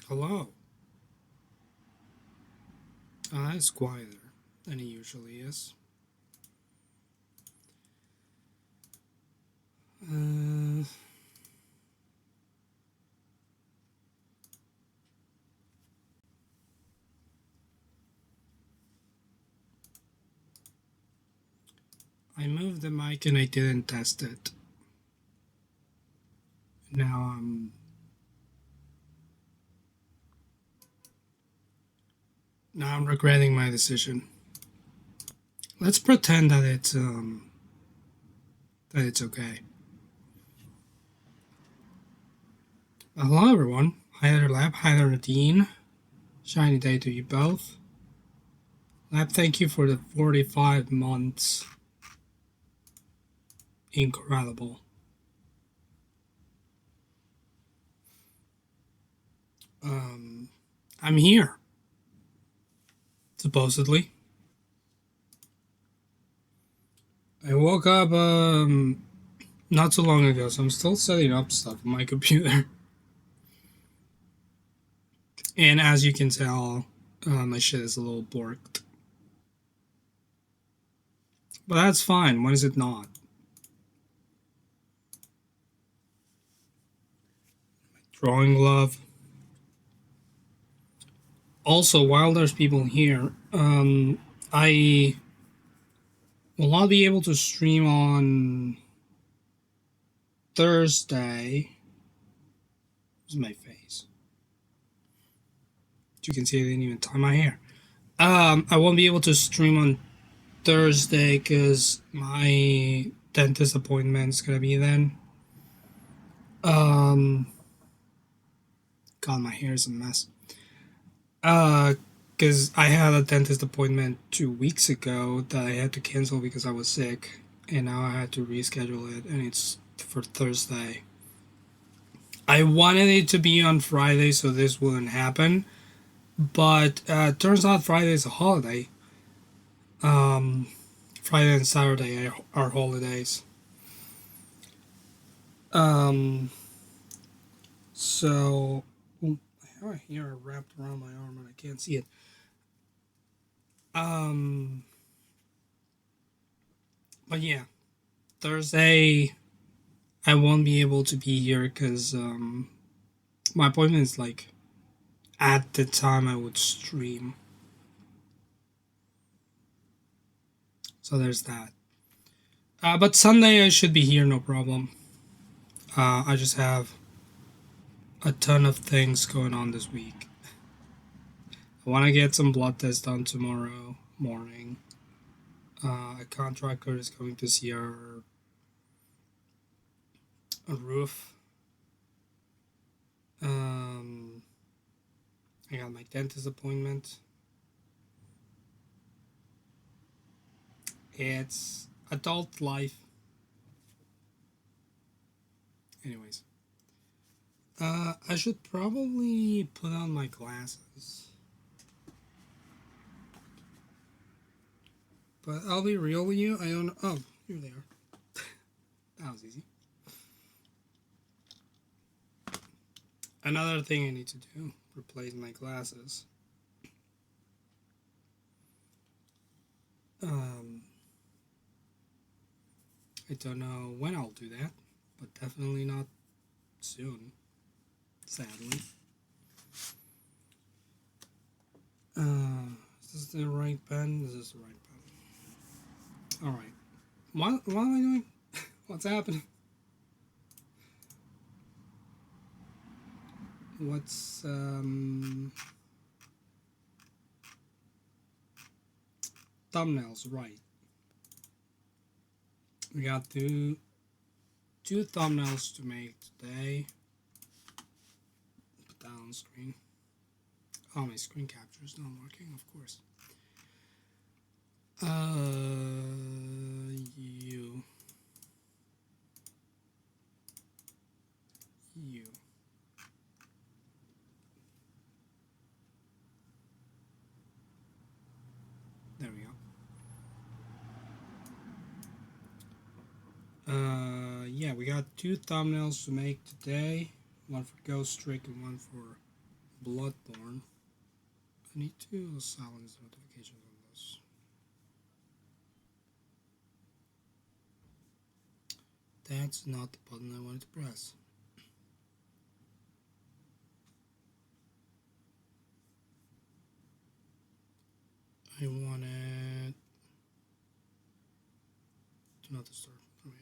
Hello. It's quieter than it usually is. Uh, I moved the mic and I didn't test it. Now I'm regretting my decision. Let's pretend that it's okay. Hello everyone. Hi there Lab. Hi there Nadine. Shiny day to you both. Lab, thank you for the 45 months. Incredible. I'm here. Supposedly. I woke up not so long ago, so I'm still setting up stuff on my computer. And as you can tell, my shit is a little borked. But that's fine. When is it not? Drawing glove. Also, while there's people here, I will not be able to stream on Thursday. This is my face. As you can see, I didn't even tie my hair. I won't be able to stream on Thursday because my dentist appointment is gonna be then. Um, God, my hair is a mess. Because I had a dentist appointment 2 weeks ago that I had to cancel because I was sick, and now I had to reschedule it, and it's for Thursday. I wanted it to be on Friday so this wouldn't happen, but turns out Friday is a holiday. Um, Friday and Saturday are holidays. Um, so I have a hair wrapped around my arm and I can't see it. Um, but yeah, Thursday I won't be able to be here because my appointment is like at the time I would stream. So there's that. But Sunday I should be here, no problem. I just have a ton of things going on this week. I want to get some blood tests done tomorrow morning. A contractor is going to see our roof. Um, I got my dentist appointment. It's adult life. Anyways, I should probably put on my glasses. But I'll be real with you. I don't. Oh, here they are. That was easy. Another thing I need to do: replace my glasses. Um, I don't know when I'll do that, but definitely not soon. Sadly. Is this the right pen? This is the right pen. All right. What am I doing? What's happening? What's thumbnails? Right. We got two thumbnails to make today. Put that on screen. Oh, my screen capture is not working, of course. You. There we go. Yeah, we got two thumbnails to make today. One for Ghost Trick and one for Bloodborne. I need to silence notifications on this. That's not the button I wanted to press. I wanted to not disturb. There we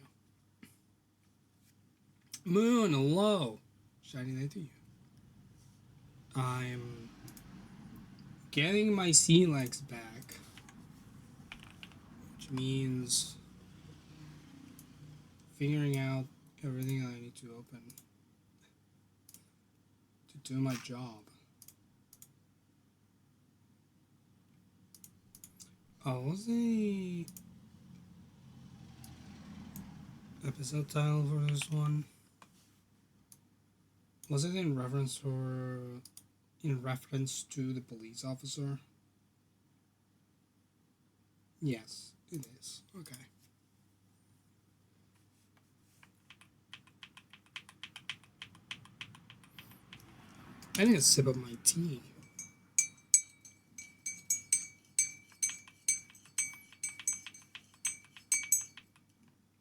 go. Moon, hello. Shining light to you. I'm getting my sea legs back, which means figuring out everything I need to open to do my job. Oh, what's the episode title for this one? Was it in reference to the police officer? Yes, it is. Okay. I need a sip of my tea.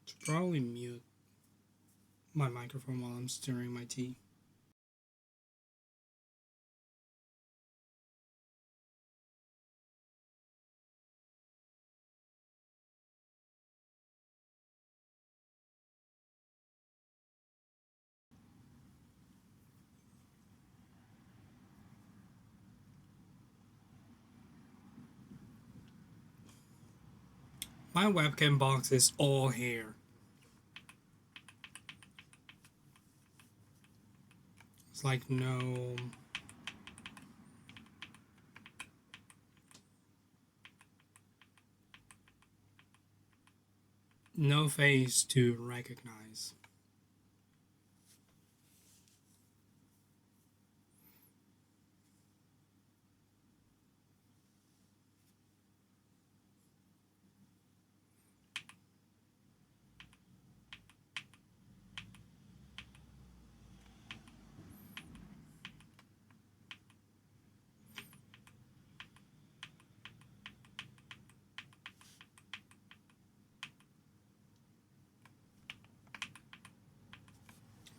Should probably mute my microphone while I'm stirring my tea. My webcam box is all hair. It's like no face to recognize.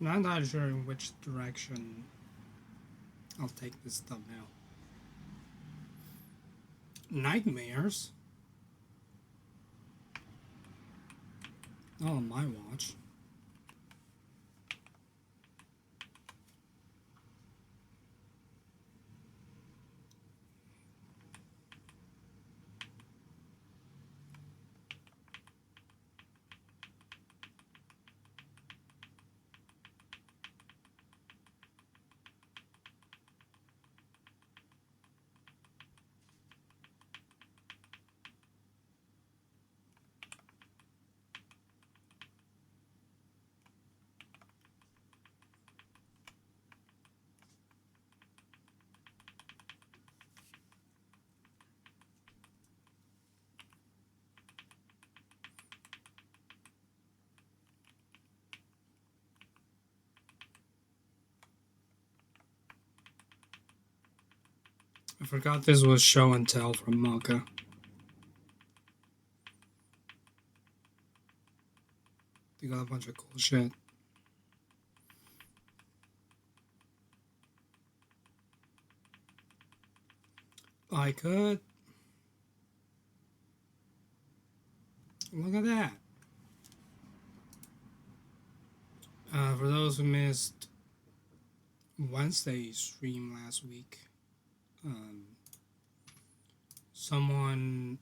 I'm not sure in which direction I'll take this thumbnail. Nightmares? Not on my watch. I forgot this was show and tell from Maka. They got a bunch of cool shit. I could. Look at that. For those who missed Wednesday's stream last week, someone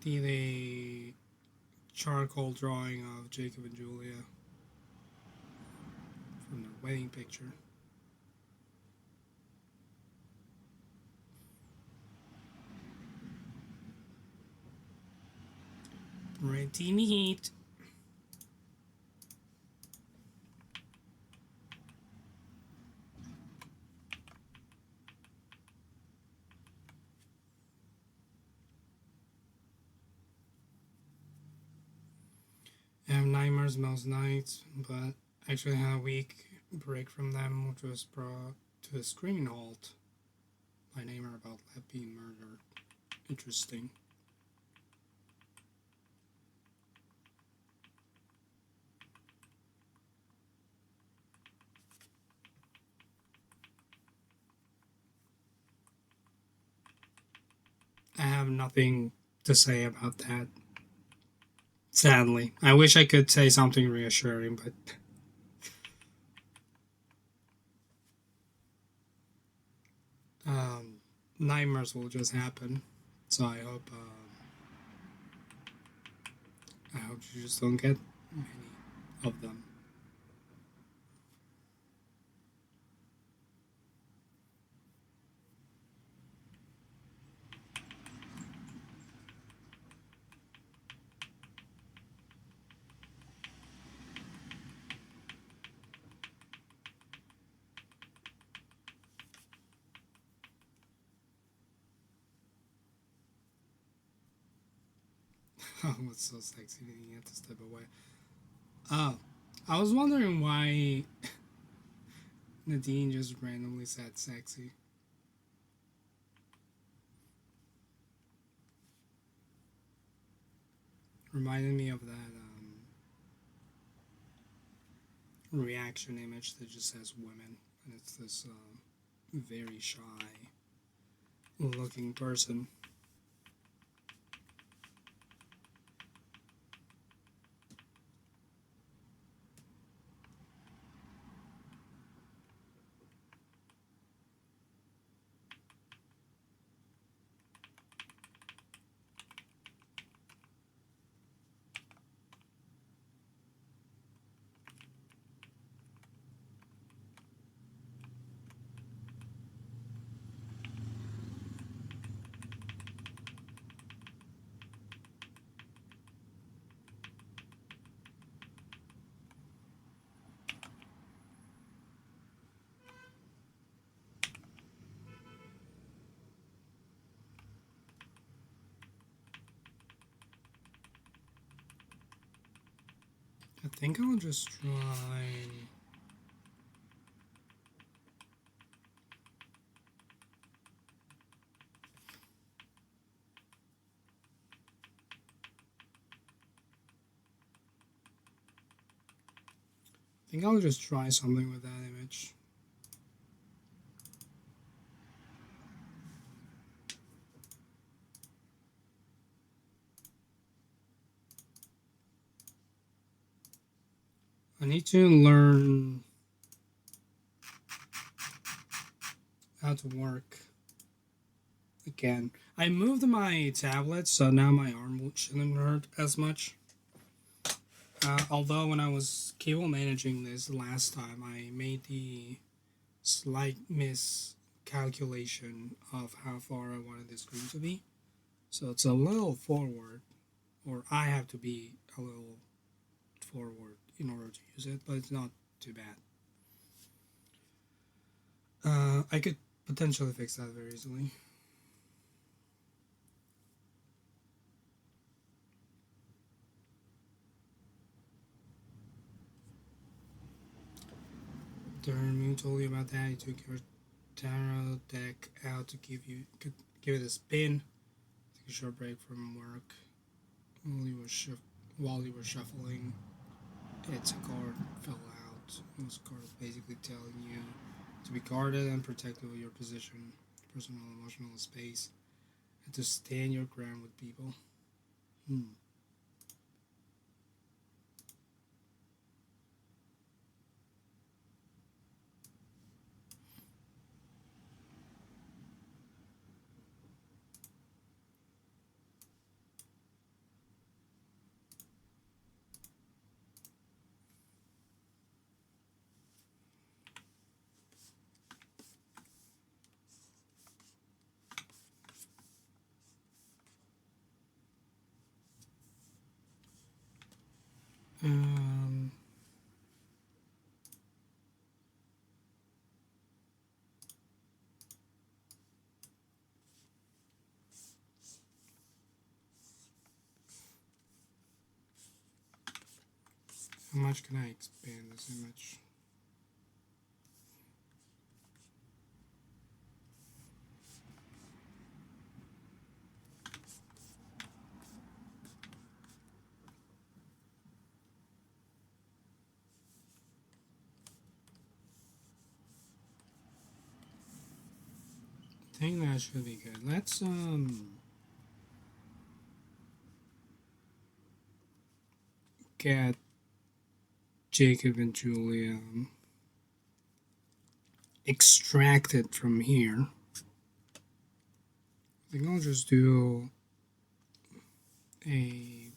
did a charcoal drawing of Jacob and Julia from their wedding picture. Pretty neat. I have nightmares most nights, but actually had a week break from them, which was brought to a screaming halt by neighbor about Lev being murdered. Interesting. I have nothing to say about that. Sadly, I wish I could say something reassuring, but um, nightmares will just happen. So I hope you just don't get many of them. Oh, it's so sexy that you have to step away. Oh, I was wondering why Nadine just randomly said sexy. Reminded me of that reaction image that just says women, and it's this very shy looking person. I think I'll just try. I think I'll just try something with that image. I need to learn how to work again. I moved my tablet, so now my arm shouldn't hurt as much. Although when I was cable managing this last time, I made the slight miscalculation of how far I wanted the screen to be. So it's a little forward, or I have to be a little forward in order to use it, but it's not too bad. I could potentially fix that very easily. Dermu told you about that. He took your tarot deck out to give it a spin. Take a short break from work. While you were shuffling, its card fell out. It was card basically telling you to be guarded and protective of your position, personal and emotional space, and to stand your ground with people. Hmm. Um, How much can I expand this image? I think that should be good. Let's get Jacob and Julia extracted from here. I think I'll just do a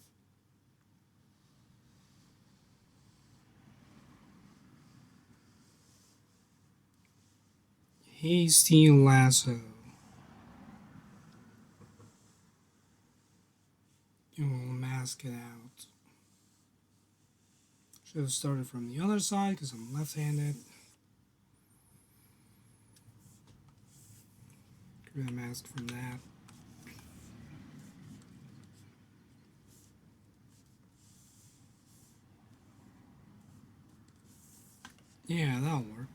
hasty lasso. And we'll mask it out. Should have started from the other side because I'm left-handed. Get a mask from that. Yeah, that'll work.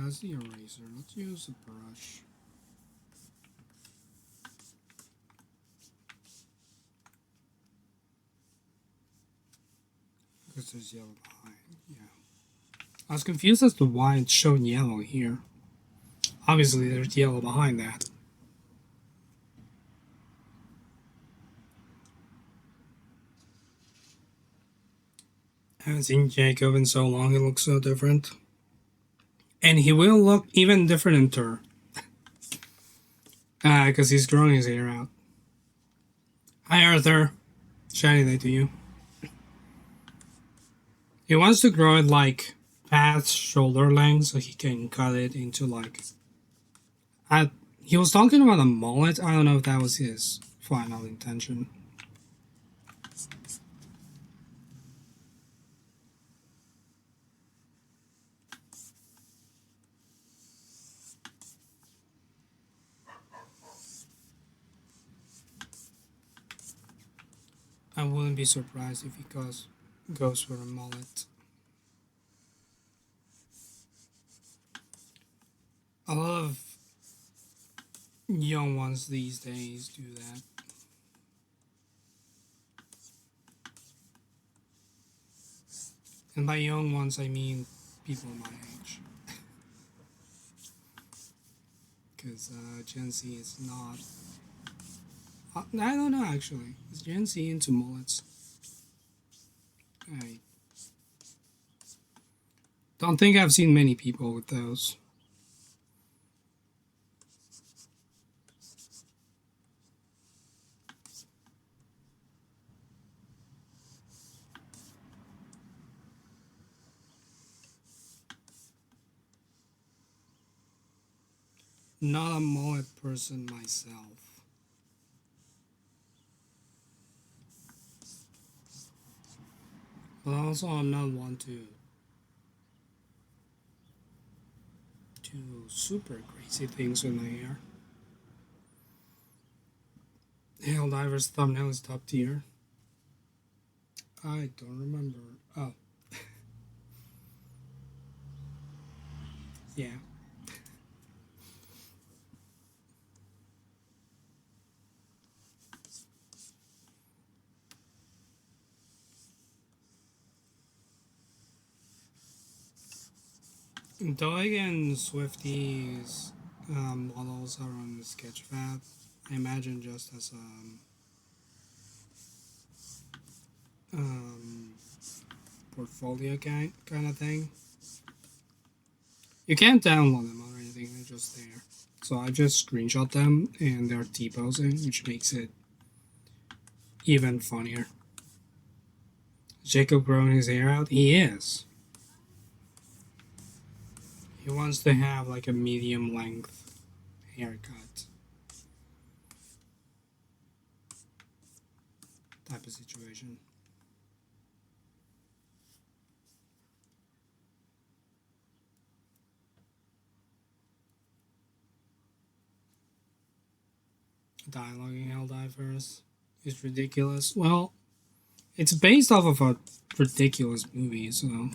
That's the eraser. Let's use a brush. Because there's yellow behind. Yeah. I was confused as to why it showed yellow here. Obviously, there's yellow behind that. I haven't seen Jacob in so long, he looks so different. And he will look even different in Tur. Because he's growing his hair out. Hi, Arthur. Shiny day to you. He wants to grow it like past shoulder length so he can cut it into like. He was talking about a mullet. I don't know if that was his final intention. I wouldn't be surprised if he goes for a mullet. A lot of young ones these days do that. And by young ones, I mean people my age. Because Gen Z is not. I don't know actually. Is Gen Z into mullets? I don't think I've seen many people with those. Not a mullet person myself. But also I'm not one to do super crazy things with my hair. Helldiver's thumbnail is top tier. I don't remember. Oh. Yeah. Doig and Swifty's models are on Sketchfab. I imagine just as portfolio kind of thing. You can't download them or anything, they're just there. So I just screenshot them and they're T-posing, which makes it even funnier. Jacob growing his hair out? He is. He wants to have like a medium length haircut type of situation. dialogue in Helldivers is ridiculous. Well, it's based off of a ridiculous movie, so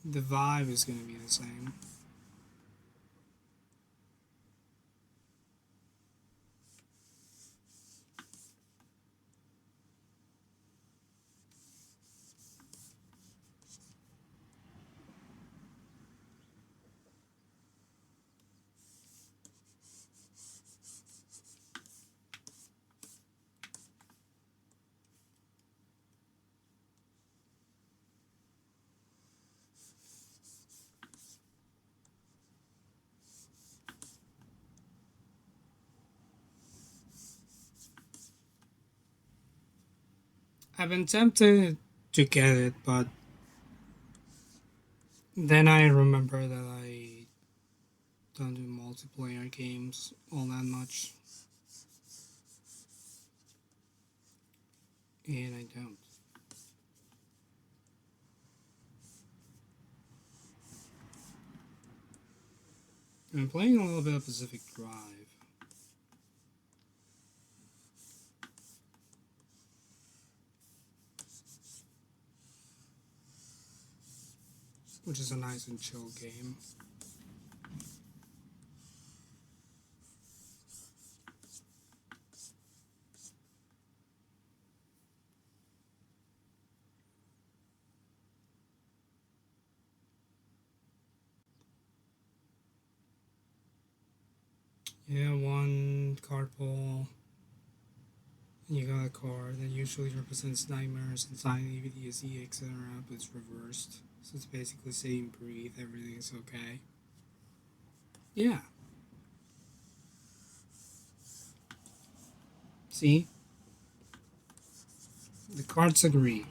the vibe is gonna be the same. I've been tempted to get it, but then I remember that I don't do multiplayer games all that much, and I don't. I've been playing a little bit of Pacific Drive, which is a nice and chill game. Yeah, one card pull. You got a card that usually represents nightmares, anxiety, PTSD, etc., but it's reversed. So it's basically saying breathe, everything is okay. Yeah. See? The cards agree.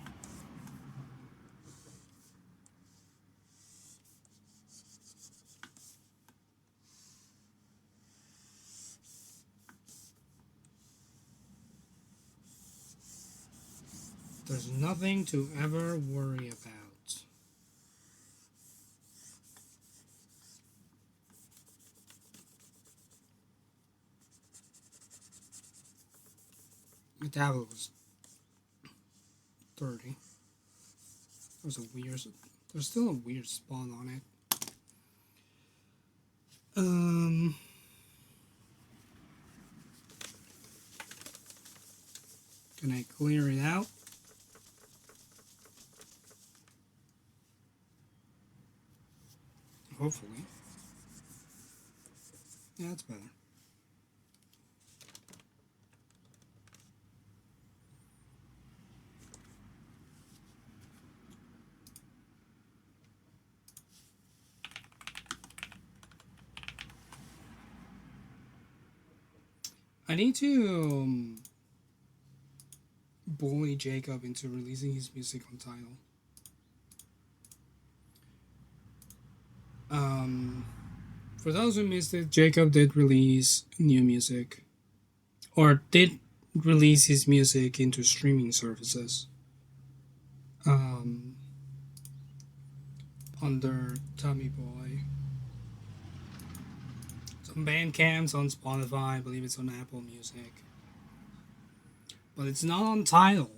There's nothing to ever worry about. My tablet was 30. There's a weird. There's still a weird spot on it. Can I clear it out? Hopefully. Yeah, that's better. I need to bully Jacob into releasing his music on Tidal. For those who missed it, Jacob did release new music, or did release his music into streaming services. Um, Under Tommy Boy. It's on Bandcamp, on Spotify, I believe it's on Apple Music. But it's not on Tidal.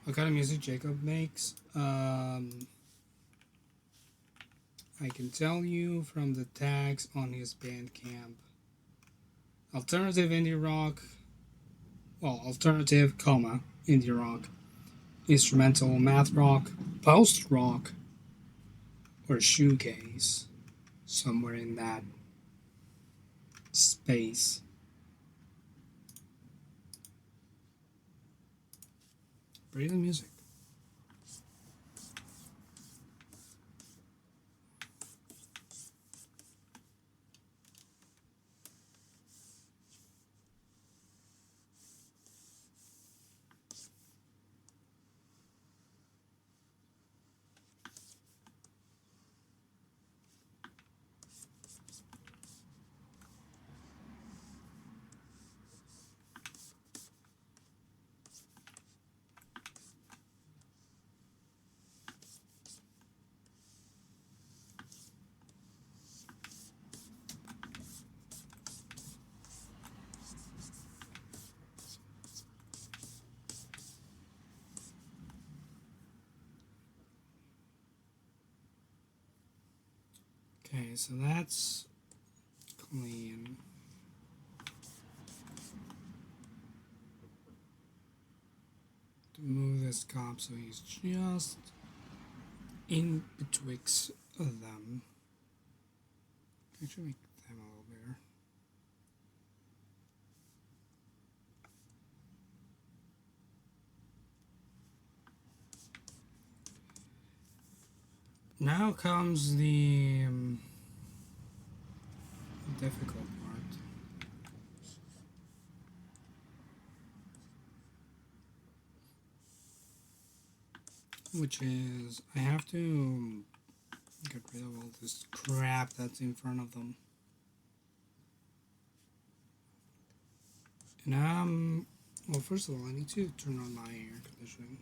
What kind of music Jacob makes? I can tell you from the tags on his Bandcamp. Alternative indie rock, alternative, indie rock, instrumental, math rock, post rock, or shoegaze, somewhere in that space. Brilliant music. Okay, so that's clean. To move this cop so he's just in betwixt them. I should make them a little bigger. Now comes the difficult part. Which is, I have to get rid of all this crap that's in front of them. And well, first of all, I need to turn on my air conditioning.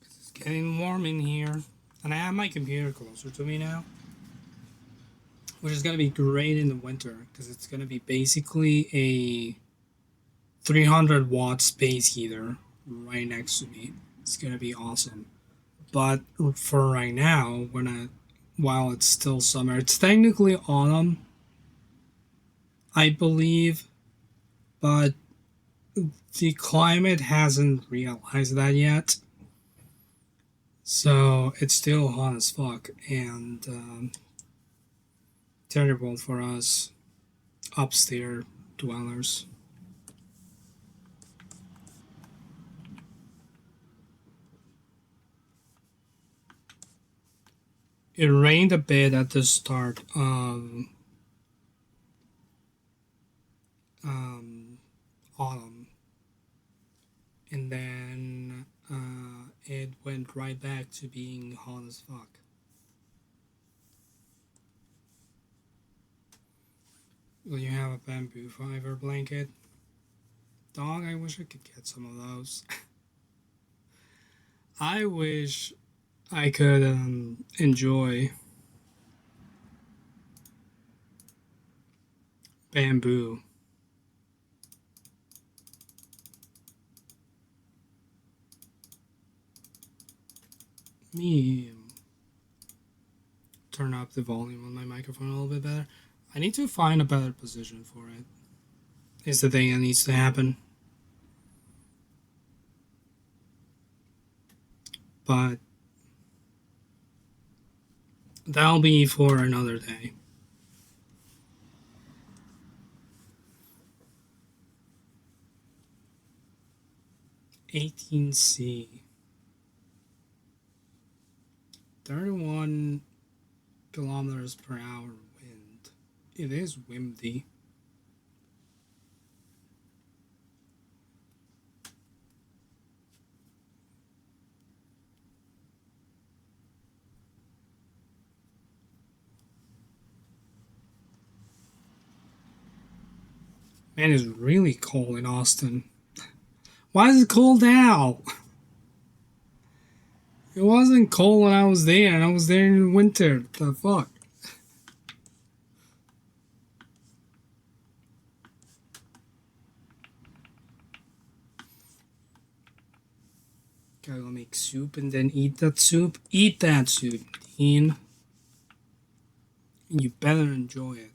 It's getting warm in here. And I have my computer closer to me now. Which is going to be great in the winter. Because it's going to be basically a 300 watt space heater right next to me. It's going to be awesome. But for right now, while it's still summer, it's technically autumn, I believe. But the climate hasn't realized that yet. So it's still hot as fuck and terrible for us upstairs dwellers. It rained a bit at the start of autumn, and then it went right back to being hot as fuck. Will you have a bamboo fiber blanket? Dog, I wish I could get some of those. I wish I could enjoy bamboo. Me turn up the volume on my microphone a little bit better. I need to find a better position for it. Is the thing that needs to happen. But that'll be for another day. 18C. 31 kilometers per hour wind. It is windy. Man, it's really cold in Austin. Why is it cold now? It wasn't cold when I was there, and I was there in winter. The fuck? Gotta go make soup and then eat that soup. Eat that soup, Dean. And you better enjoy it.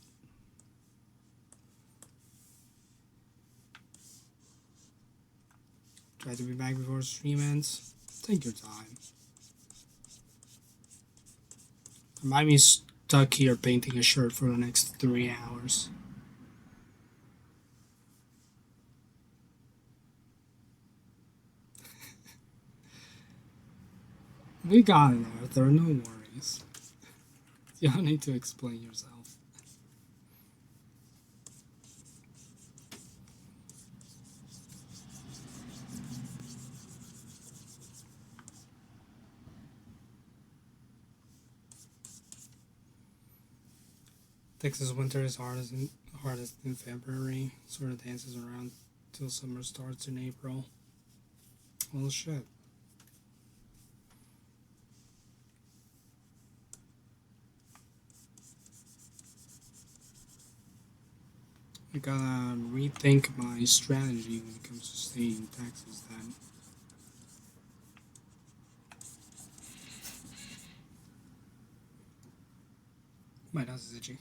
Try to be back before stream ends. Take your time. I might be stuck here painting a shirt for the next 3 hours. We got it, Arthur. No worries. You don't need to explain yourself. Texas winter is hardest in February. Sort of dances around till summer starts in April. Well, shit. I gotta rethink my strategy when it comes to staying in Texas then. My nose is itchy.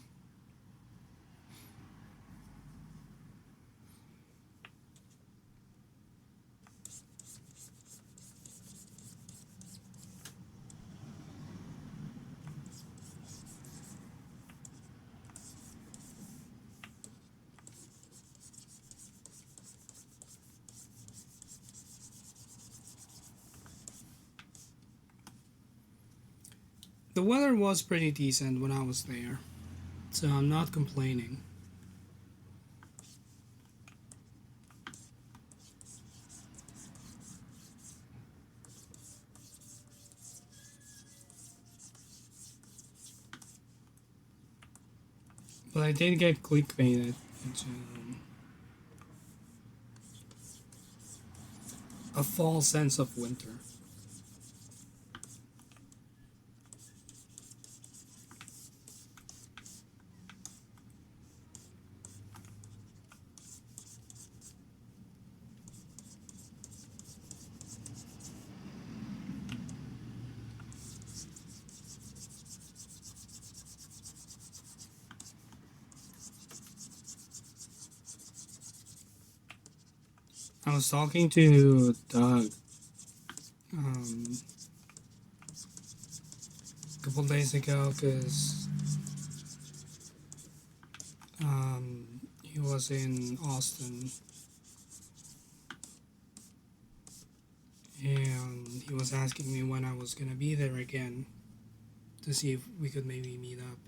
The weather was pretty decent when I was there, so I'm not complaining. But I did get clickbaited into a false sense of winter. I was talking to Doug a couple days ago because he was in Austin and he was asking me when I was gonna be there again to see if we could maybe meet up.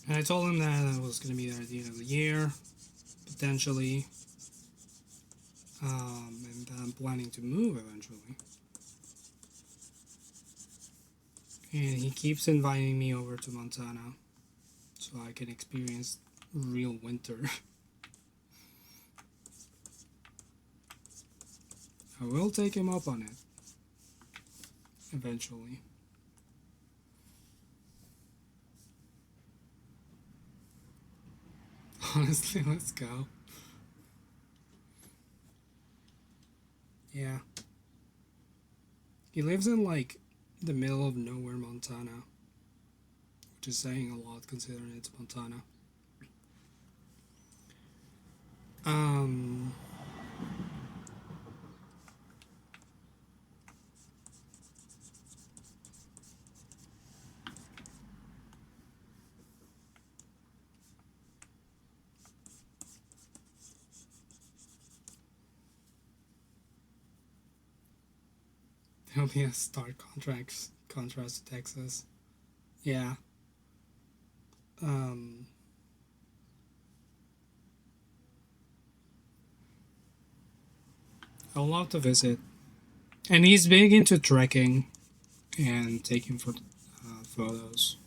And I told him that I was gonna be there at the end of the year, potentially, and that I'm planning to move eventually. And he keeps inviting me over to Montana so I can experience real winter. I will take him up on it eventually. Honestly, let's go. Yeah. He lives in like the middle of nowhere, Montana, which is saying a lot considering it's Montana. Um, there'll be a stark contrast to Texas. Yeah. Um, I would love to visit. And he's big into trekking and taking photos.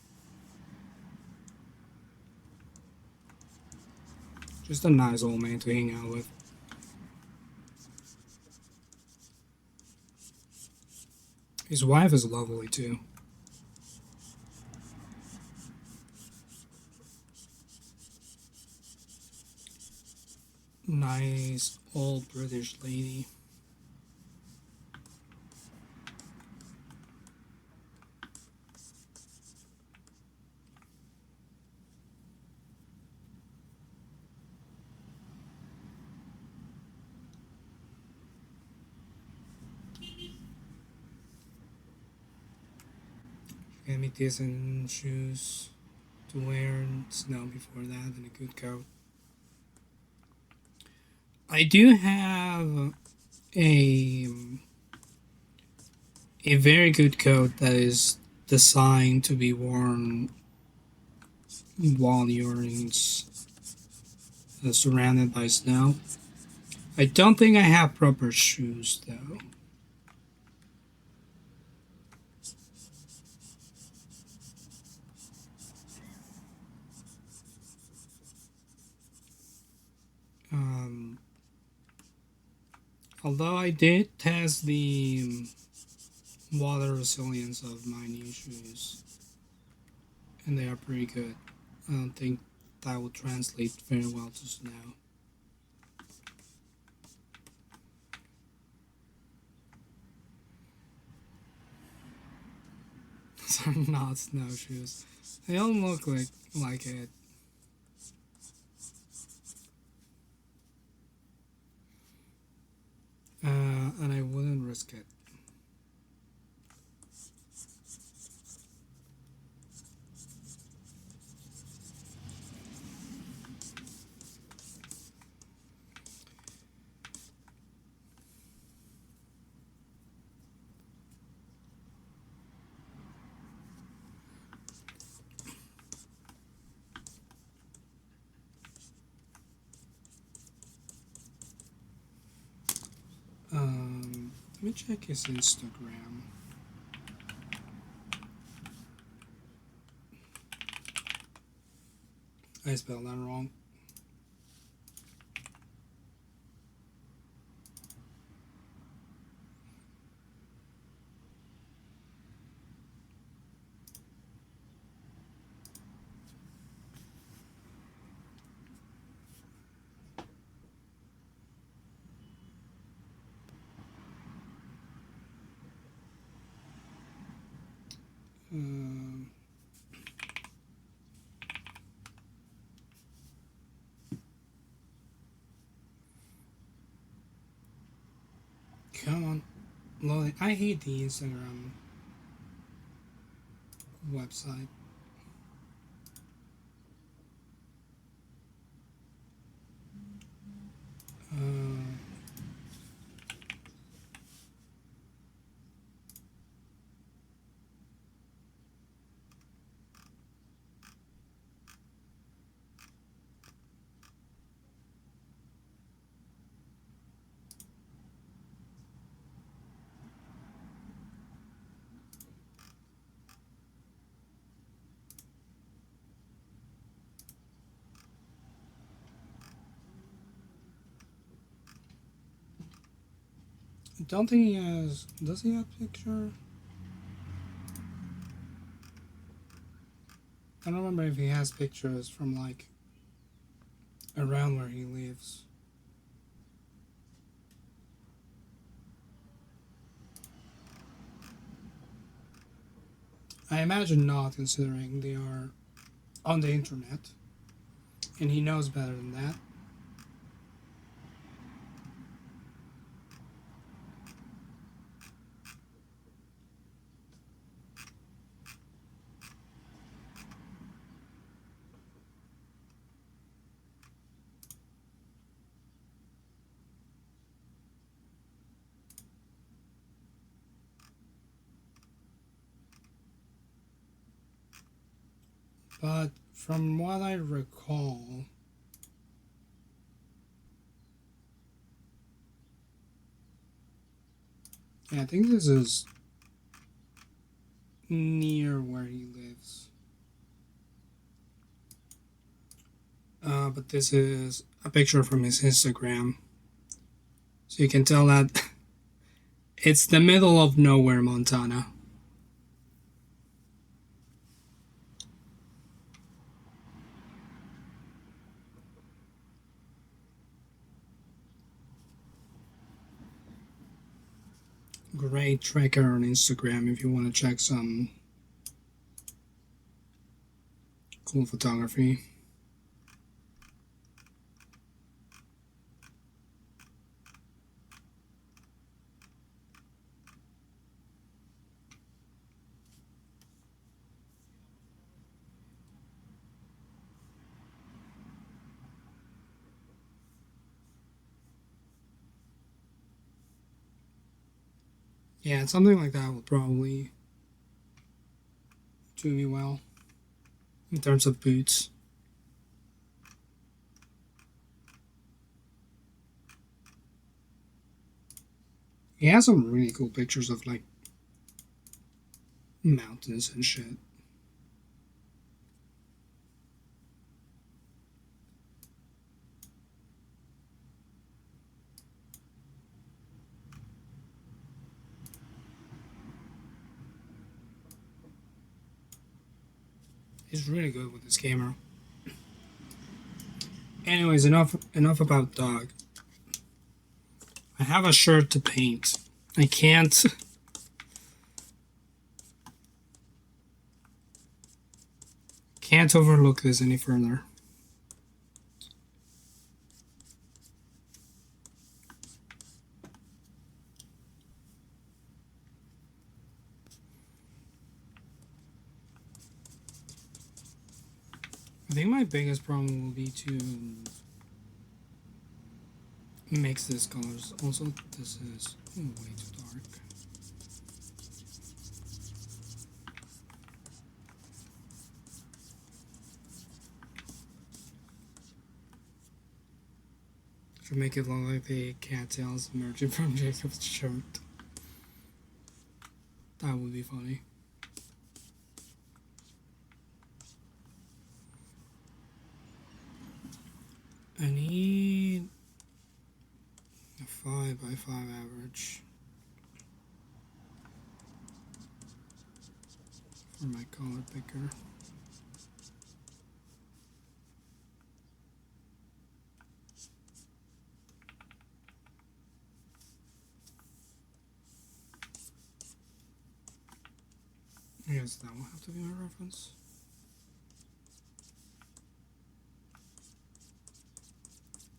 Just a nice old man to hang out with. His wife is lovely too. Nice old British lady. Gave me decent shoes to wear in snow before that and a good coat. I do have a a very good coat that is designed to be worn while you're surrounded by snow. I don't think I have proper shoes though. Um, Although I did test the water resilience of my new shoes, and they are pretty good. I don't think that will translate very well to snow. So not snowshoes. They don't look like it. And I wouldn't risk it. Let me check his Instagram. I spelled that wrong. Um, Come on, loading. I hate the Instagram website. Uh, I don't think he has. Does he have picture? I don't remember if he has pictures from like around where he lives. I imagine not, considering they are on the internet, and he knows better than that. But from what I recall, yeah, I think this is near where he lives. But this is a picture from his Instagram. So you can tell that it's the middle of nowhere, Montana. Great tracker on Instagram if you want to check some cool photography. Yeah, something like that would probably do me well in terms of boots. He has some really cool pictures of like mountains and shit. He's really good with this camera. Anyways, enough about dog. I have a shirt to paint. I can't overlook this any further. I think my biggest problem will be to mix these colors. Also, this is way too dark. Should make it look like the cattails emerging from Jacob's shirt. That would be funny. I need a 5x5 average for my color picker. I guess that will have to be my reference.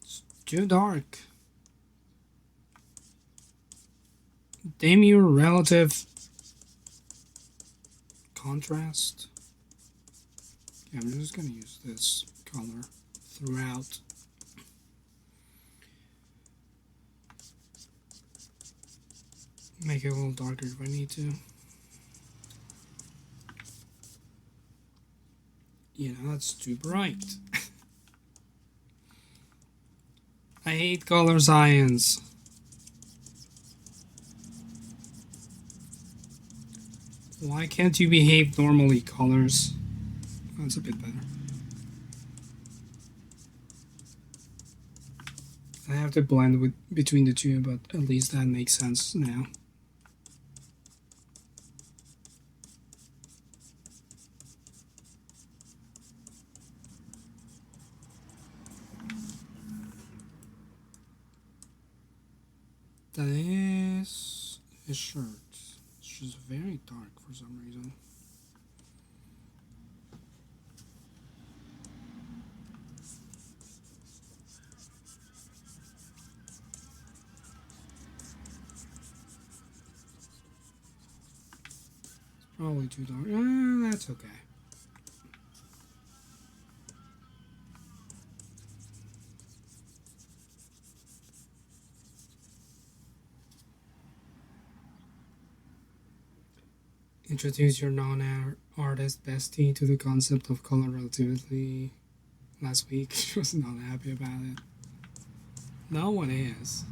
It's too dark. Dim your relative contrast. Yeah, I'm just gonna use this color throughout. Make it a little darker if I need to. You know, that's too bright. I hate color science. Why can't you behave normally, colors? That's a bit better. I have to blend between the two, but at least that makes sense now. That is his shirt. It's just very dark for some reason. It's probably too dark. That's okay. Introduce your non-artist bestie to the concept of color relativity last week. She was not happy about it. No one is.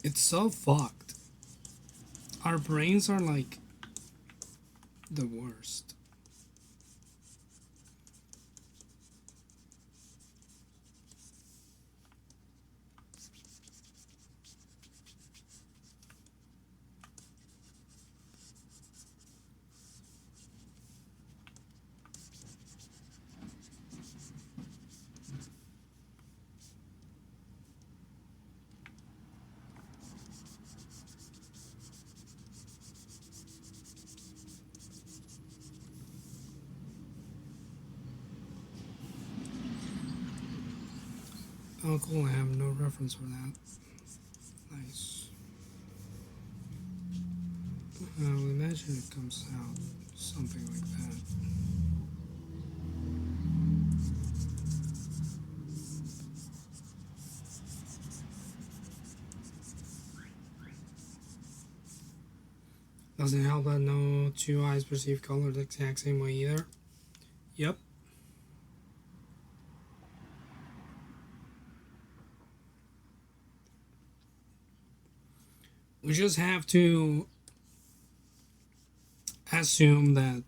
It's so fucked. Our brains are like the worst. Oh, cool, I have no reference for that. Nice. I would imagine it comes out something like that. Doesn't help that no two eyes perceive color the exact same way either. Yep. We just have to assume that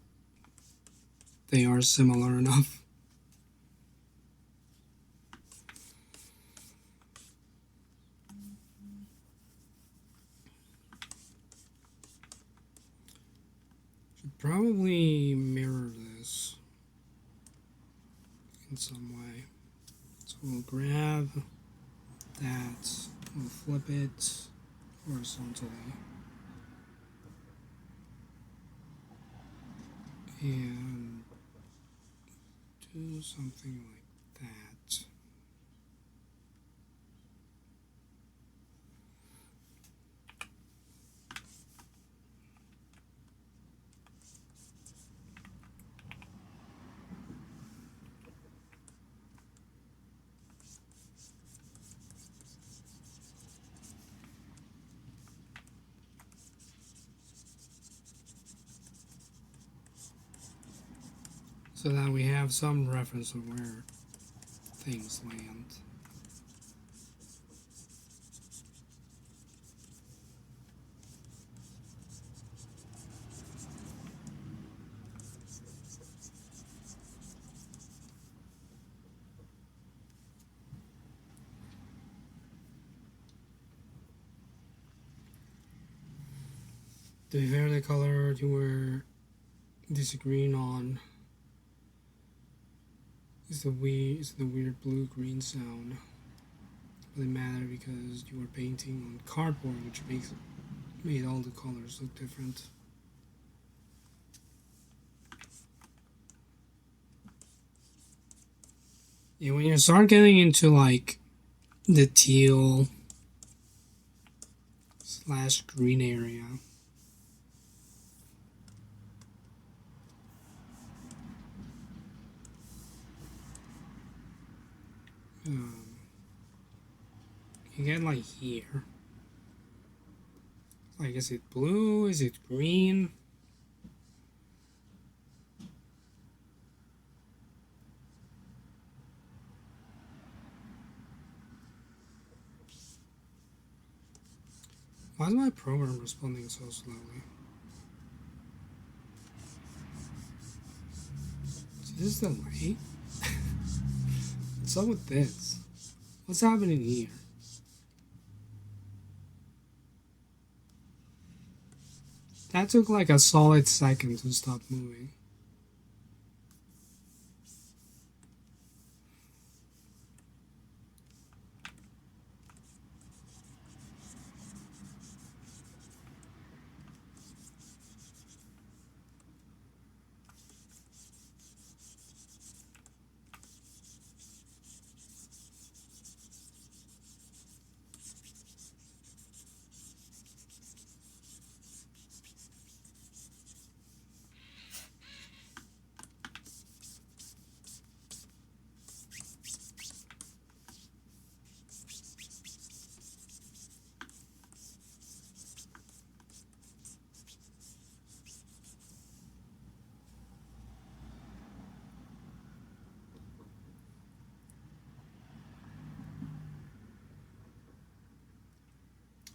they are similar enough. probably mirror this in some way. So we'll grab that, we'll flip it horizontally, and do something like that. So that we have some reference of where things land. To be fair, the color you were disagreeing on is the weird blue-green sound. It really matter because you were painting on cardboard, which made all the colors look different. Yeah, when you start getting into like the teal / green area, you get like here. Like, is it blue? Is it green? Why is my program responding so slowly? Is this delay? What's up with this? What's happening here? That took like a solid second to stop moving.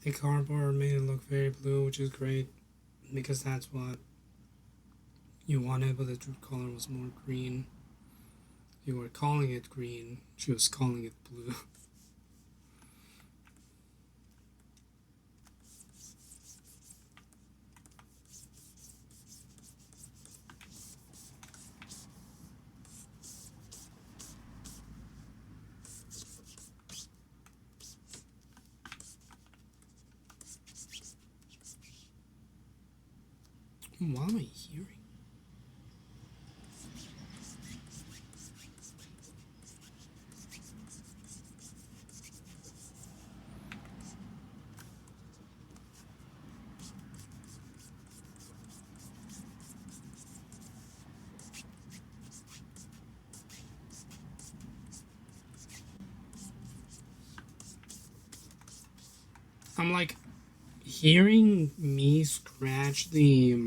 The cardboard made it look very blue, which is great because that's what you wanted, but the true color was more green. You were calling it green, she was calling it blue. What am I hearing? I'm like hearing me scratch the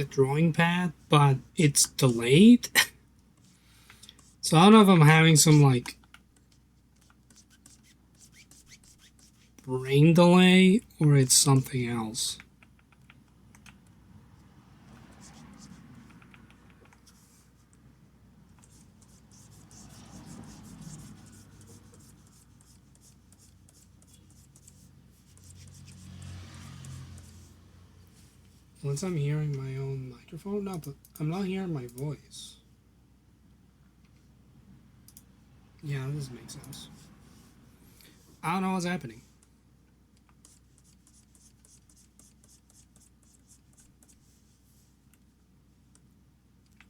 drawing pad, but it's delayed. So I don't know if I'm having some like brain delay or it's something else. Once I'm hearing my own microphone, no, but I'm not hearing my voice. Yeah, this makes sense. I don't know what's happening.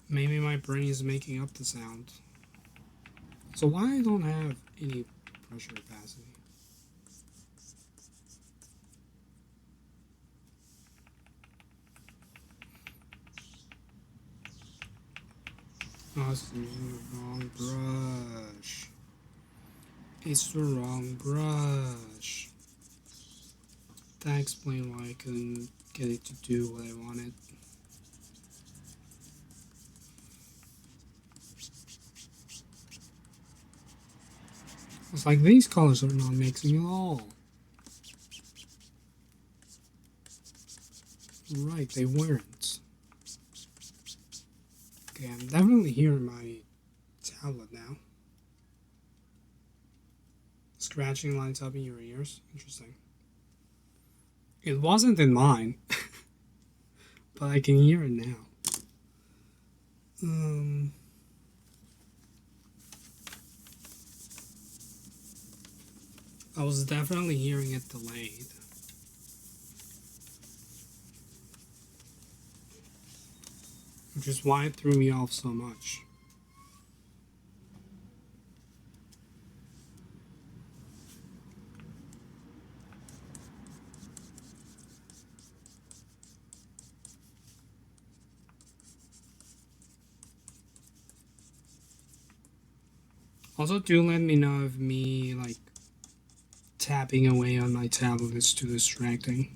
Maybe my brain is making up the sound. So why I don't have any pressure capacity? Oh, I was using the wrong brush. It's the wrong brush. That explains why I couldn't get it to do what I wanted. It's like these colors are not mixing at all. Right, they weren't. Okay, I'm definitely hearing my tablet now. Scratching lines up in your ears. Interesting. It wasn't in mine, but I can hear it now. I was definitely hearing it delayed. Which is why it threw me off so much. Also, do let me know if me, like, tapping away on my tablet is too distracting.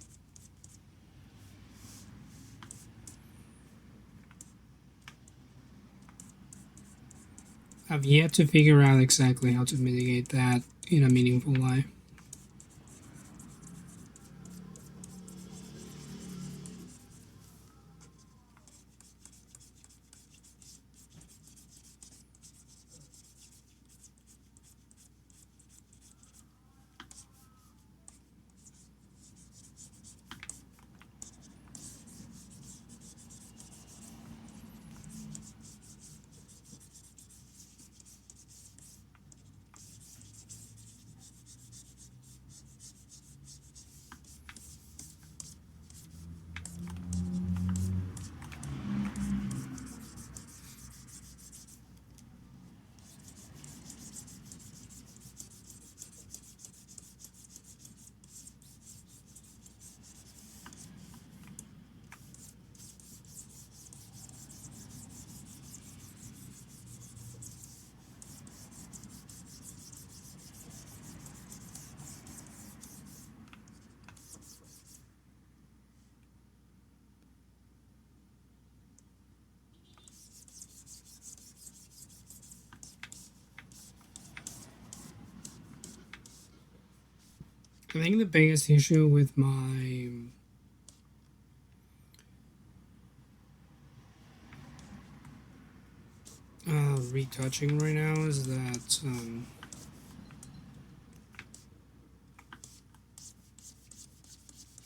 I've yet to figure out exactly how to mitigate that in a meaningful way. I think the biggest issue with my retouching right now is that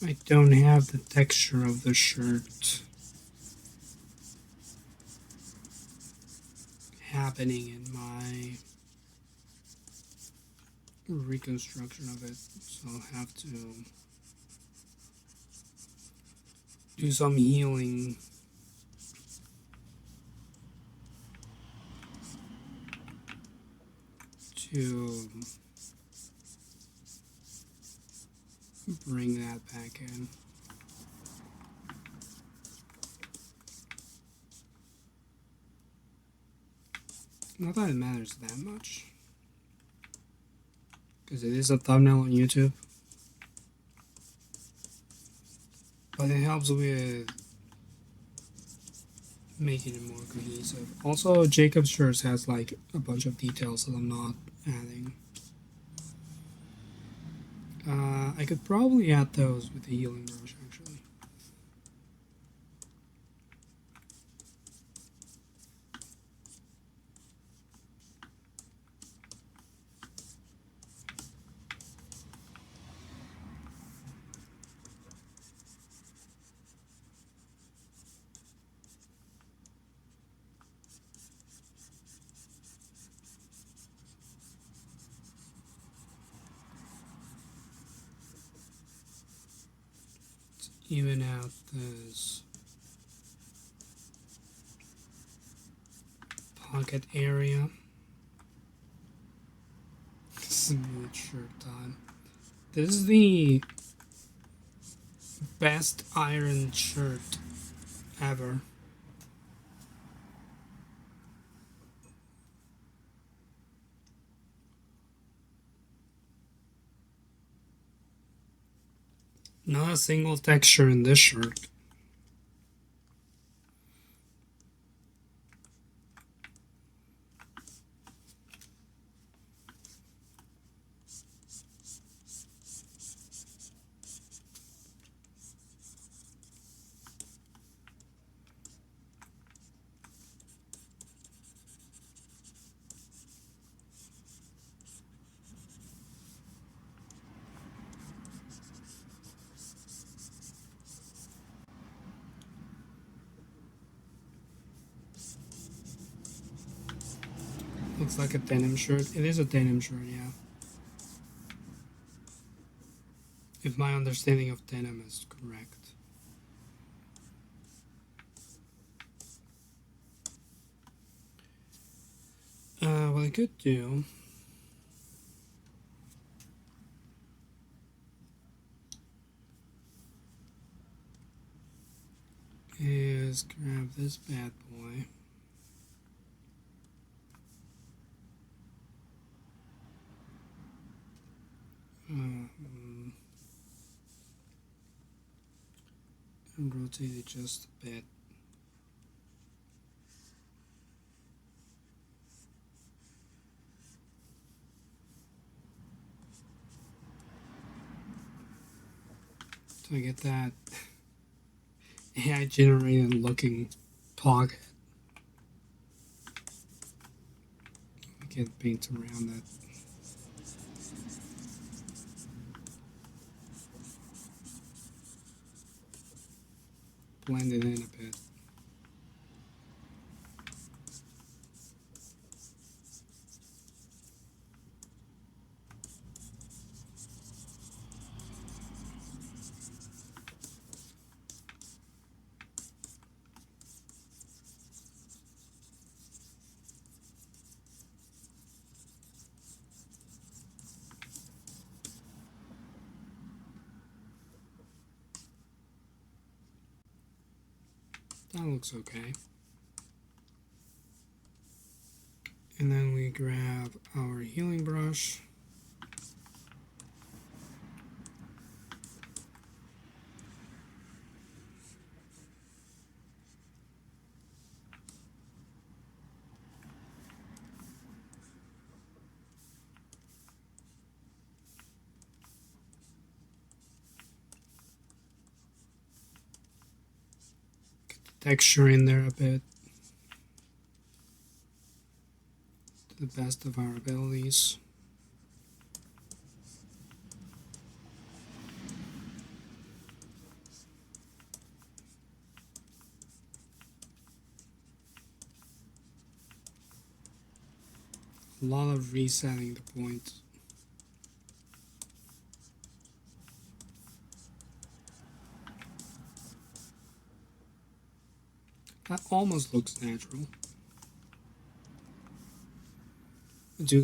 I don't have the texture of the shirt happening in my reconstruction of it, so I'll have to do some healing to bring that back in. Not that it matters that much, because it is a thumbnail on YouTube, but it helps with making it more cohesive. Also, Jacob's shirts has like a bunch of details that I'm not adding. I could probably add those with the healing brush, actually. even out this pocket area. Smooth shirt time. This is the best iron shirt ever. Not a single texture in this shirt. Looks like a denim shirt. It is a denim shirt, yeah. If my understanding of denim is correct. What I could do is grab this bad boy. And rotate it just a bit. So I get that AI generated looking pocket. I can paint around it. Blend it in a bit. That looks okay. And then we grab our healing brush. Get the texture in there a bit. To the best of our abilities. A lot of resetting the point. That almost looks natural. I do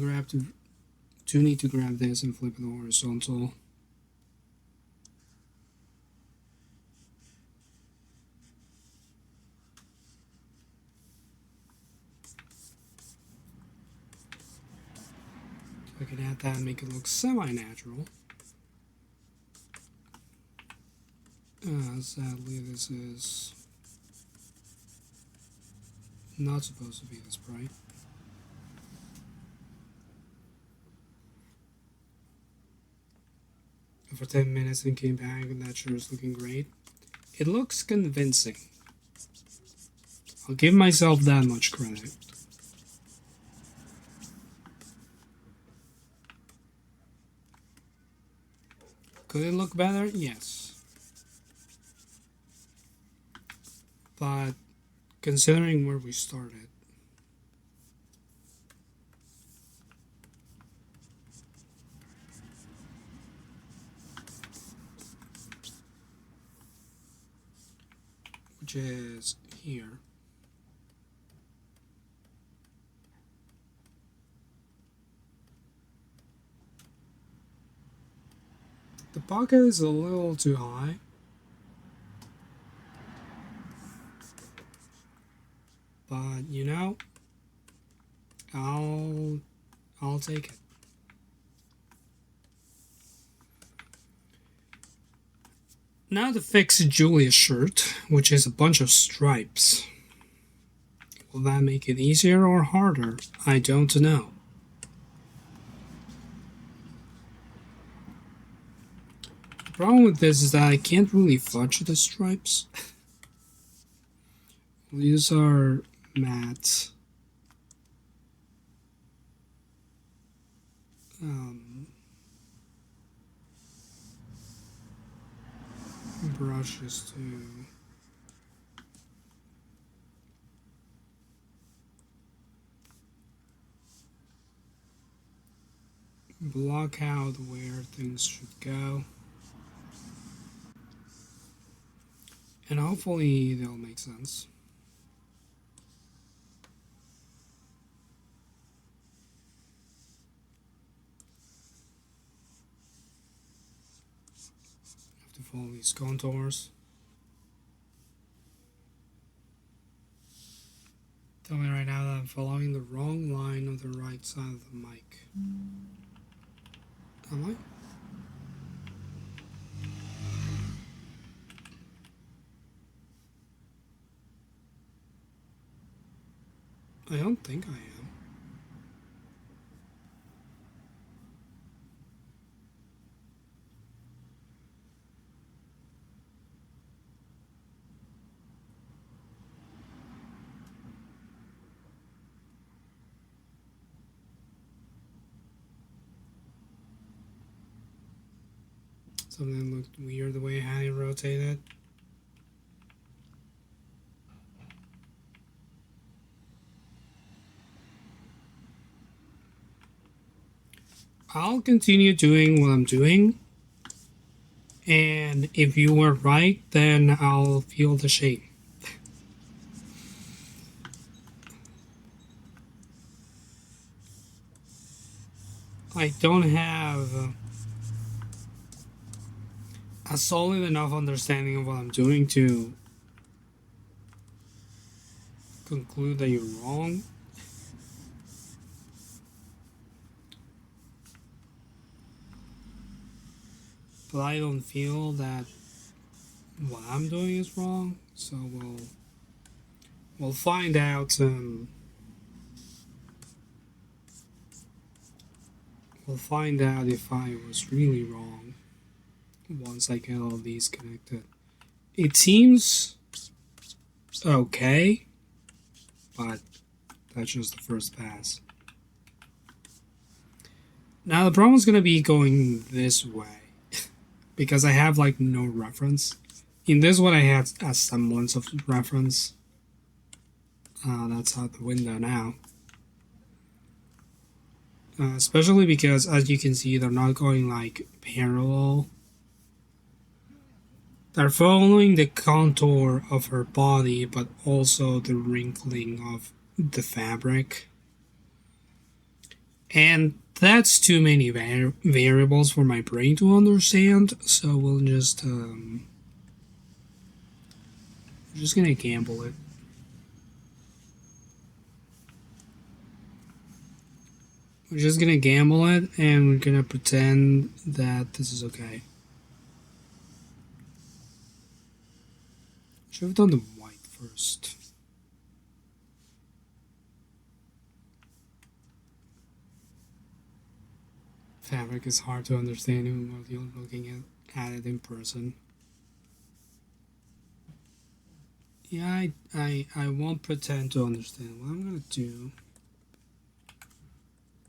need to grab this and flip it horizontal. I can add that and make it look semi-natural. Sadly, this is not supposed to be this bright. For 10 minutes and came back, and that sure is looking great. It looks convincing. I'll give myself that much credit. Could it look better? Yes. But considering where we started, which is here. The pocket is a little too high. But you know, I'll take it. Now to fix Julia's shirt, which is a bunch of stripes. Will that make it easier or harder? I don't know. The problem with this is that I can't really fudge the stripes. These are matte. Brushes to block out where things should go. And hopefully they'll make sense. Have to follow these contours. Tell me right now that I'm following the wrong line on the right side of the mic. Am I? I don't think I am. Something looked weird the way I had it rotated. I'll continue doing what I'm doing, and if you were right, then I'll feel the shame. I don't have a solid enough understanding of what I'm doing to conclude that you're wrong. But I don't feel that what I'm doing is wrong, so we'll find out. We'll find out if I was really wrong once I get all these connected. It seems okay, but that's just the first pass. Now the problem is going to be going this way because I have like no reference. In this one I had a semblance of reference. That's out the window now. Especially because, as you can see, they're not going like parallel. They're following the contour of her body, but also the wrinkling of the fabric. And that's too many variables for my brain to understand, so we'll just we're just gonna gamble it. We're just gonna gamble it, and we're gonna pretend that this is okay. Should have done the white first. Fabric is hard to understand even when you're looking at it in person. Yeah, I won't pretend to understand. What I'm gonna do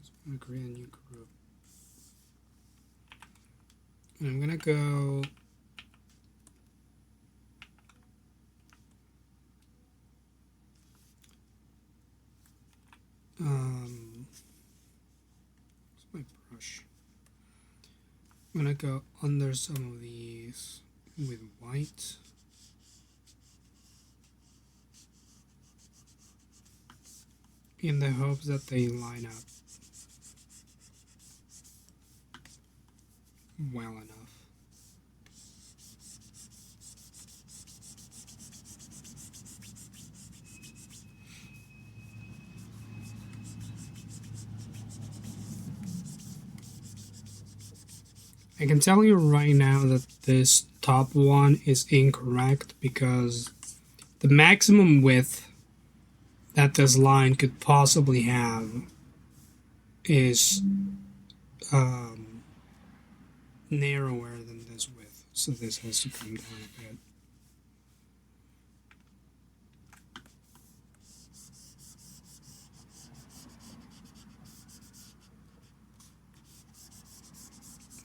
is I'm gonna create a new group. And I'm gonna go where's my brush? I'm gonna go under some of these with white. in the hopes that they line up well enough. I can tell you right now that this top one is incorrect because the maximum width that this line could possibly have is narrower than this width, so this has to come down a bit.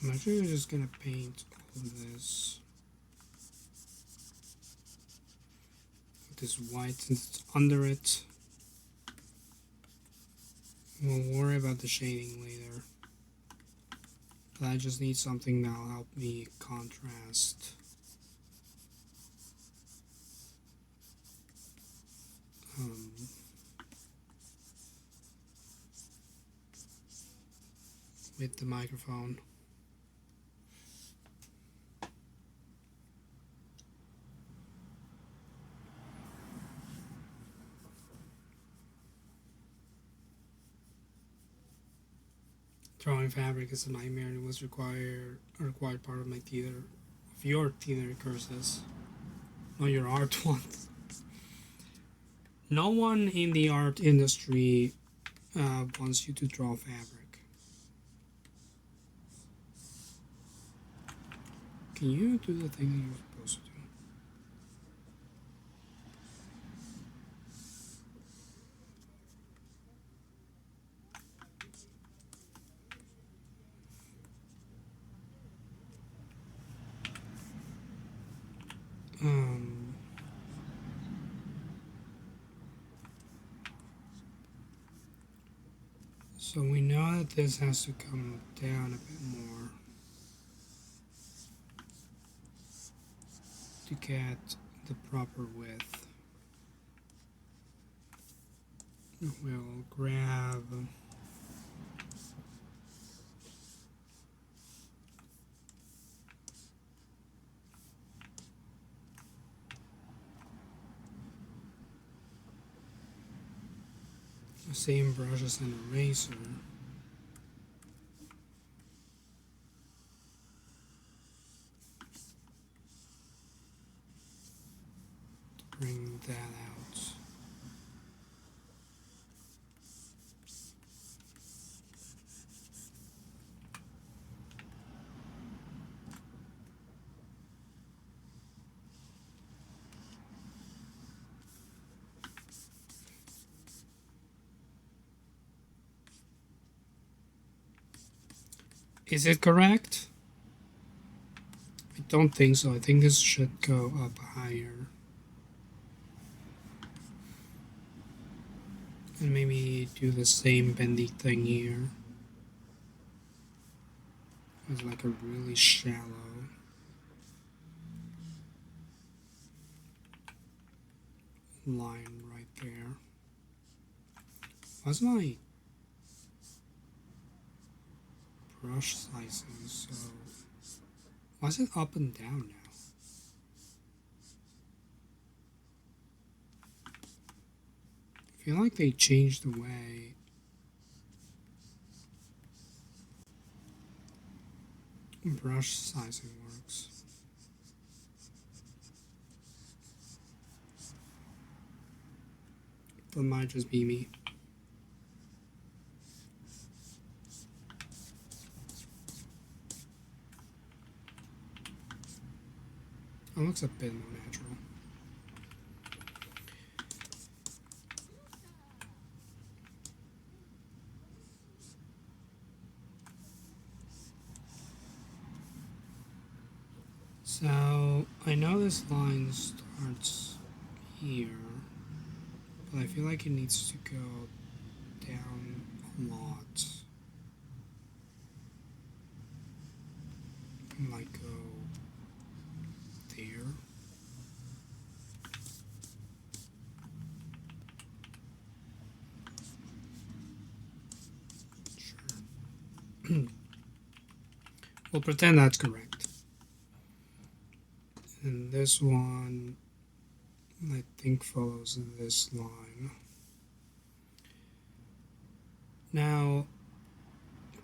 I'm actually just gonna paint all of this with this white since it's under it. We'll worry about the shading later. But I just need something that'll help me contrast. With the microphone. Drawing fabric is a nightmare. It was a required part of my theater, of your theater courses, not your art ones. No one in the art industry wants you to draw fabric. Can you do the thing that you're supposed to do? So we know that this has to come down a bit more to get the proper width. We'll grab the same brush as an eraser. To bring that out. Is it correct? I don't think so. I think this should go up higher. And maybe do the same bendy thing here. It's like a really shallow line right there. What's my brush sizing? So why is it up and down now? I feel like they changed the way brush sizing works. That might just be me. It looks a bit more natural. So I know this line starts here, but I feel like it needs to go down a lot. Like go there. We'll pretend that's correct. And this one, I think, follows this line. Now,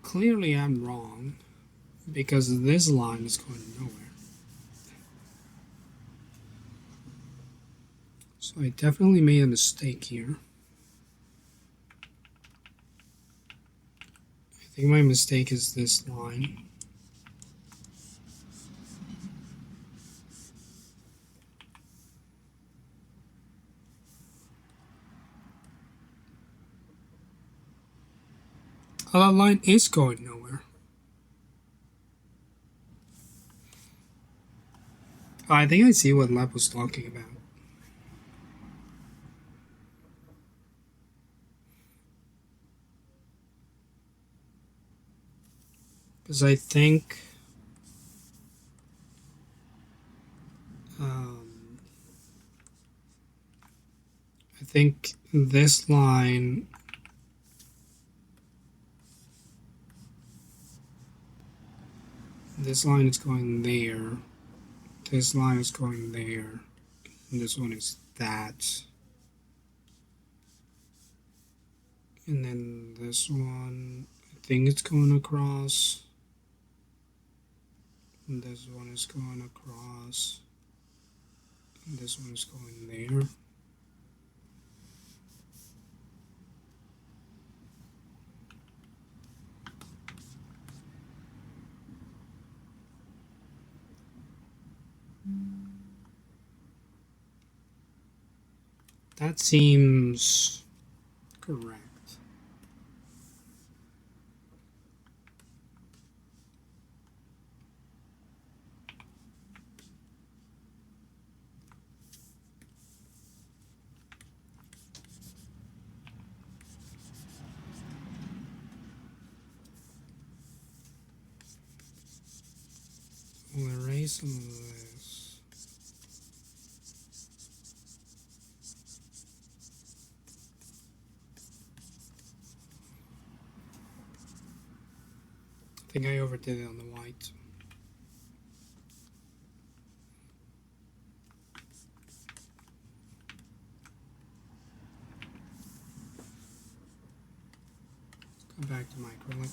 clearly I'm wrong, because this line is going nowhere. So I definitely made a mistake here. I think my mistake is this line. Oh, that line is going nowhere. I think I see what Lep was talking about. Because I think I think this line is going there. This line is going there. And this one is that. And then this one, I think it's going across. And this one is going across. And this one is going there. That seems correct. We'll erase some of this. I think I overdid it on the white. Let's go back to my acrylic.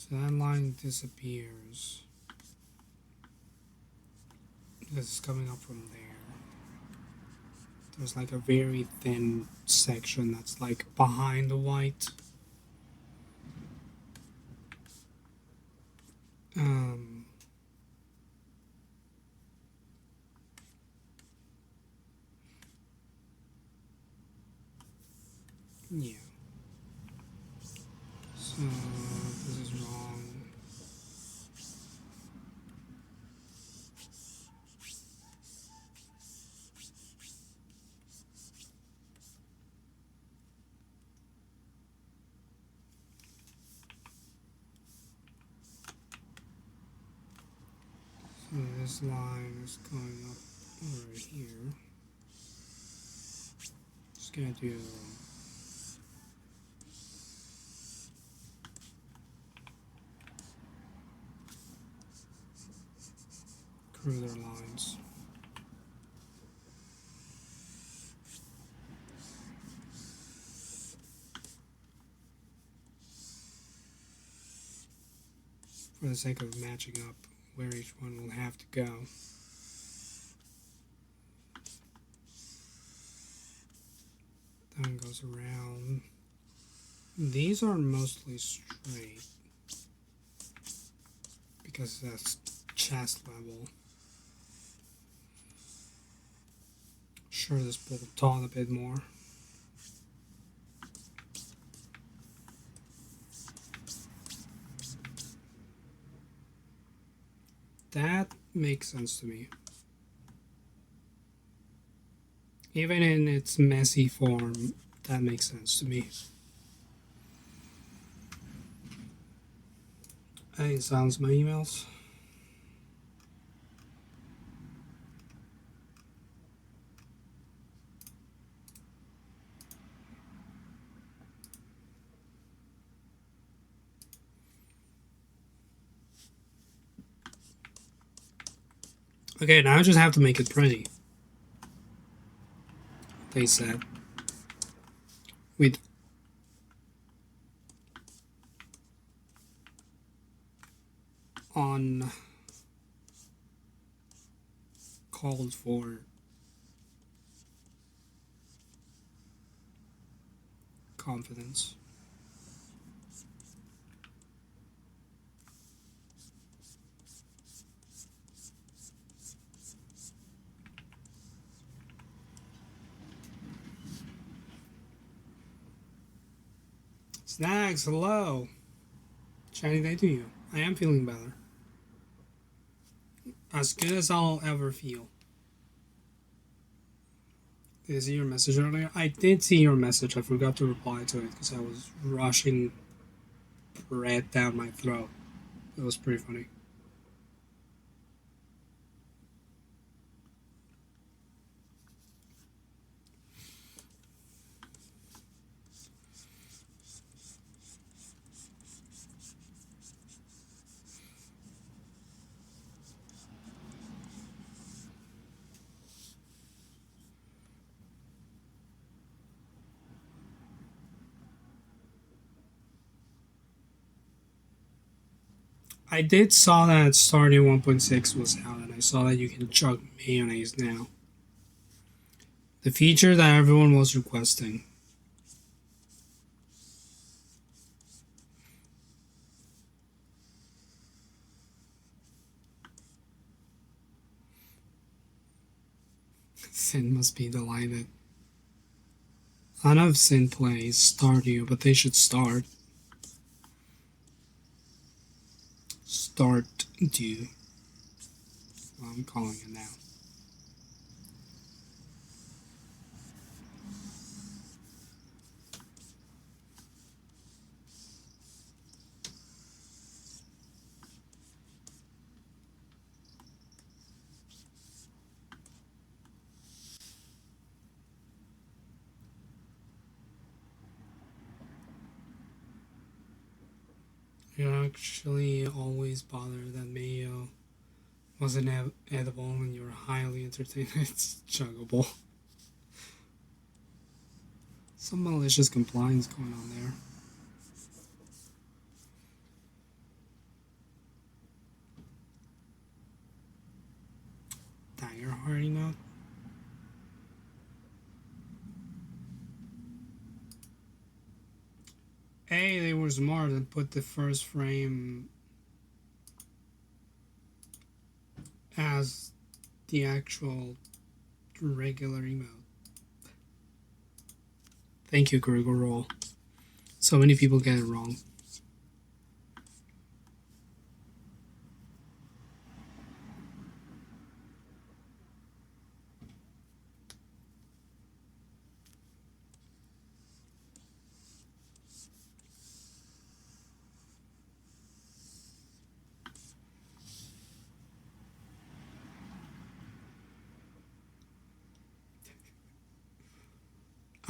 So that line disappears. Because it's coming up from there. There's like a very thin section that's like behind the white. Yeah. So this is wrong. So this line is going up over here. Just gonna do cruiser lines. For the sake of matching up where each one will have to go. That one goes around. These are mostly straight because that's chest level. Sure, this will taut a bit more. That makes sense to me. Even in its messy form, that makes sense to me. I silence my emails. Okay, now I just have to make it pretty. They said. With on called for confidence. Snacks, hello. Shiny day to you. I am feeling better. As good as I'll ever feel. Did you see your message earlier? I did see your message. I forgot to reply to it because I was rushing bread down my throat. It was pretty funny. I did saw that Stardew 1.6 was out, and I saw that you can chug mayonnaise now. The feature that everyone was requesting. Sin must be delighted. None of Sin plays Stardew, but they should start. Start due. Well, I'm calling it now. You're actually always bothered that mayo wasn't edible and you're highly entertained. It's chuggable. Some malicious compliance going on there. Dagger Hardy note. Hey, they were smart and put the first frame as the actual regular emote. Thank you, Gregor Roll. So many people get it wrong.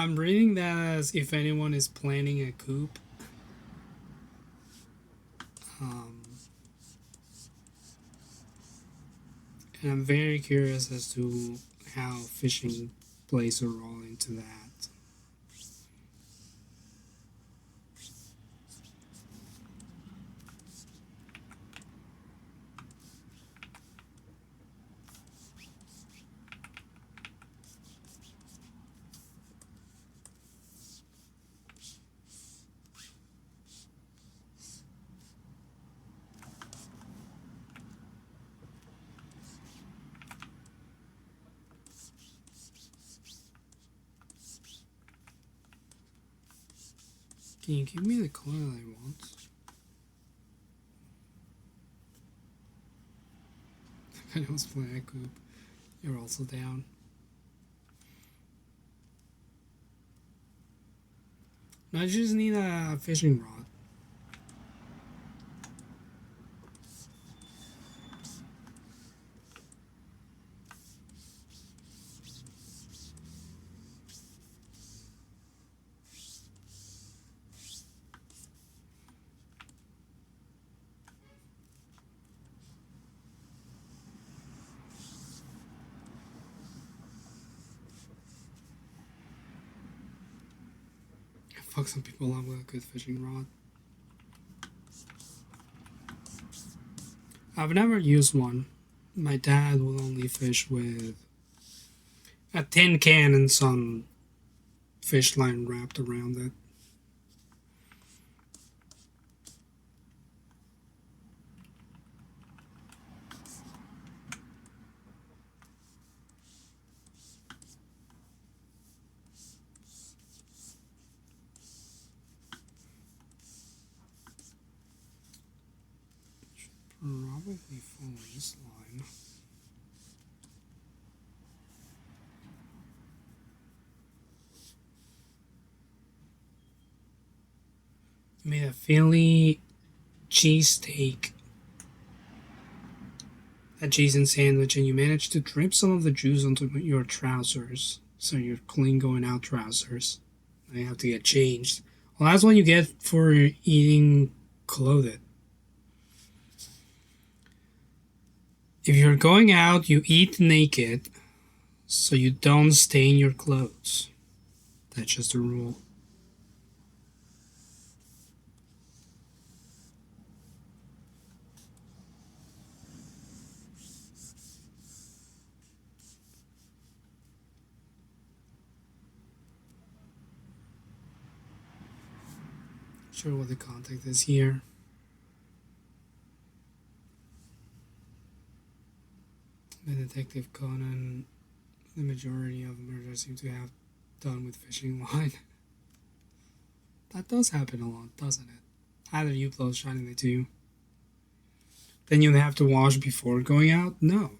I'm reading that as if anyone is planning a coup. And I'm very curious as to how fishing plays a role into that. Can you give me the color that I want? I was playing a coop. You're also down. No, I just need a fishing rod. Fuck some people up with a good fishing rod. I've never used one. My dad will only fish with a tin can and some fish line wrapped around it. Probably follow this line. Made a Philly cheesesteak, a cheese and sandwich, and you managed to drip some of the juice onto your trousers, so your clean going out trousers. Now you have to get changed. Well, that's what you get for eating clothed. If you're going out, you eat naked, so you don't stain your clothes. That's just a rule. Sure what the contact is here. The Detective Conan, the majority of murders seem to have done with fishing line. That does happen a lot, doesn't it? Either you blows shining the two. Then you have to wash before going out? No.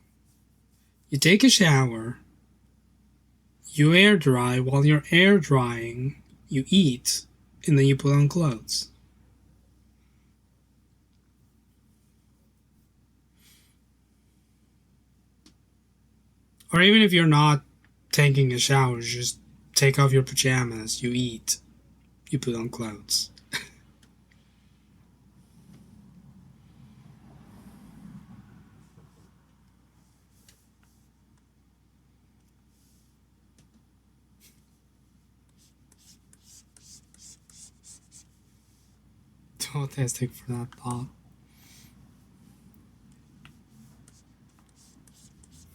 You take a shower, you air dry. While you're air drying, you eat, and then you put on clothes. Or even if you're not taking a shower, just take off your pajamas, you eat, you put on clothes. Autistic for that thought.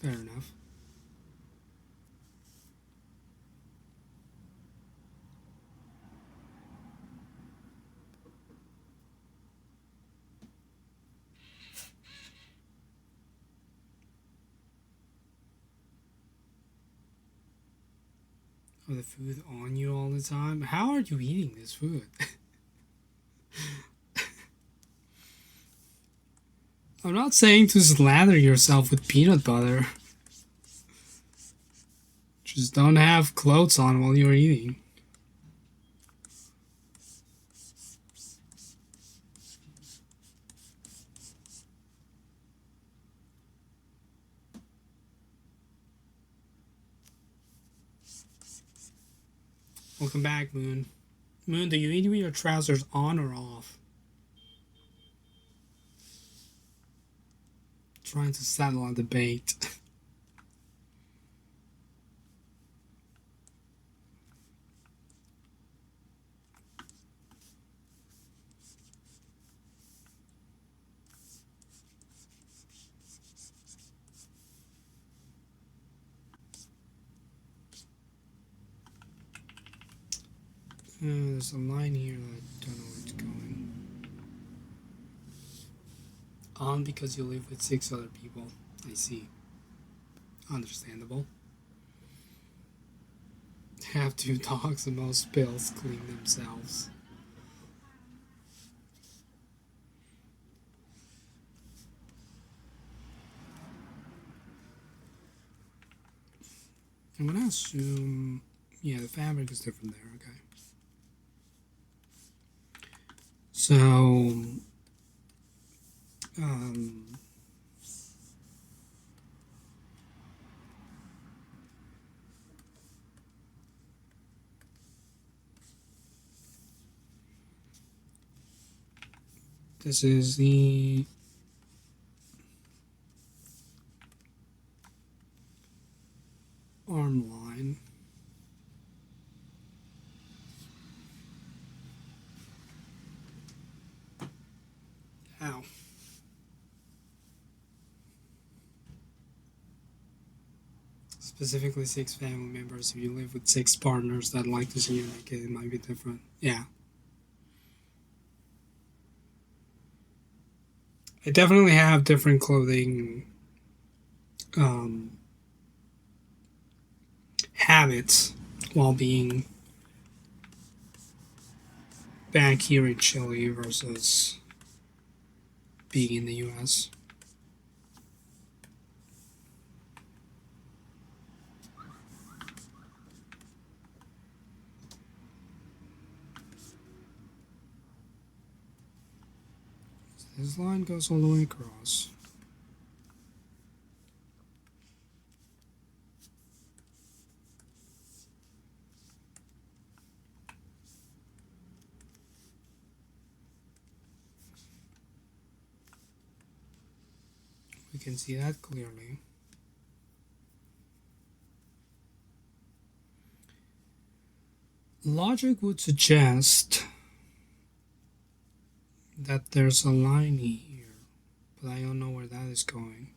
Fair enough. Oh, the food on you all the time? How are you eating this food? I'm not saying to slather yourself with peanut butter. Just don't have clothes on while you're eating. Welcome back, Moon. Moon, do you eat with your trousers on or off? Trying to settle on debate. There's a line here that I don't know where it's going. On because you live with 6 other people. I see. Understandable. Have 2 dogs and most spills clean themselves. I'm gonna assume, yeah, the fabric is different there. Okay. So, um, this is the arm line. Ow. Specifically 6 family members. If you live with 6 partners that like to see you naked, it might be different. Yeah. I definitely have different clothing um, habits while being back here in Chile versus being in the US. This line goes all the way across. We can see that clearly. Logic would suggest that there's a line here, but I don't know where that is going.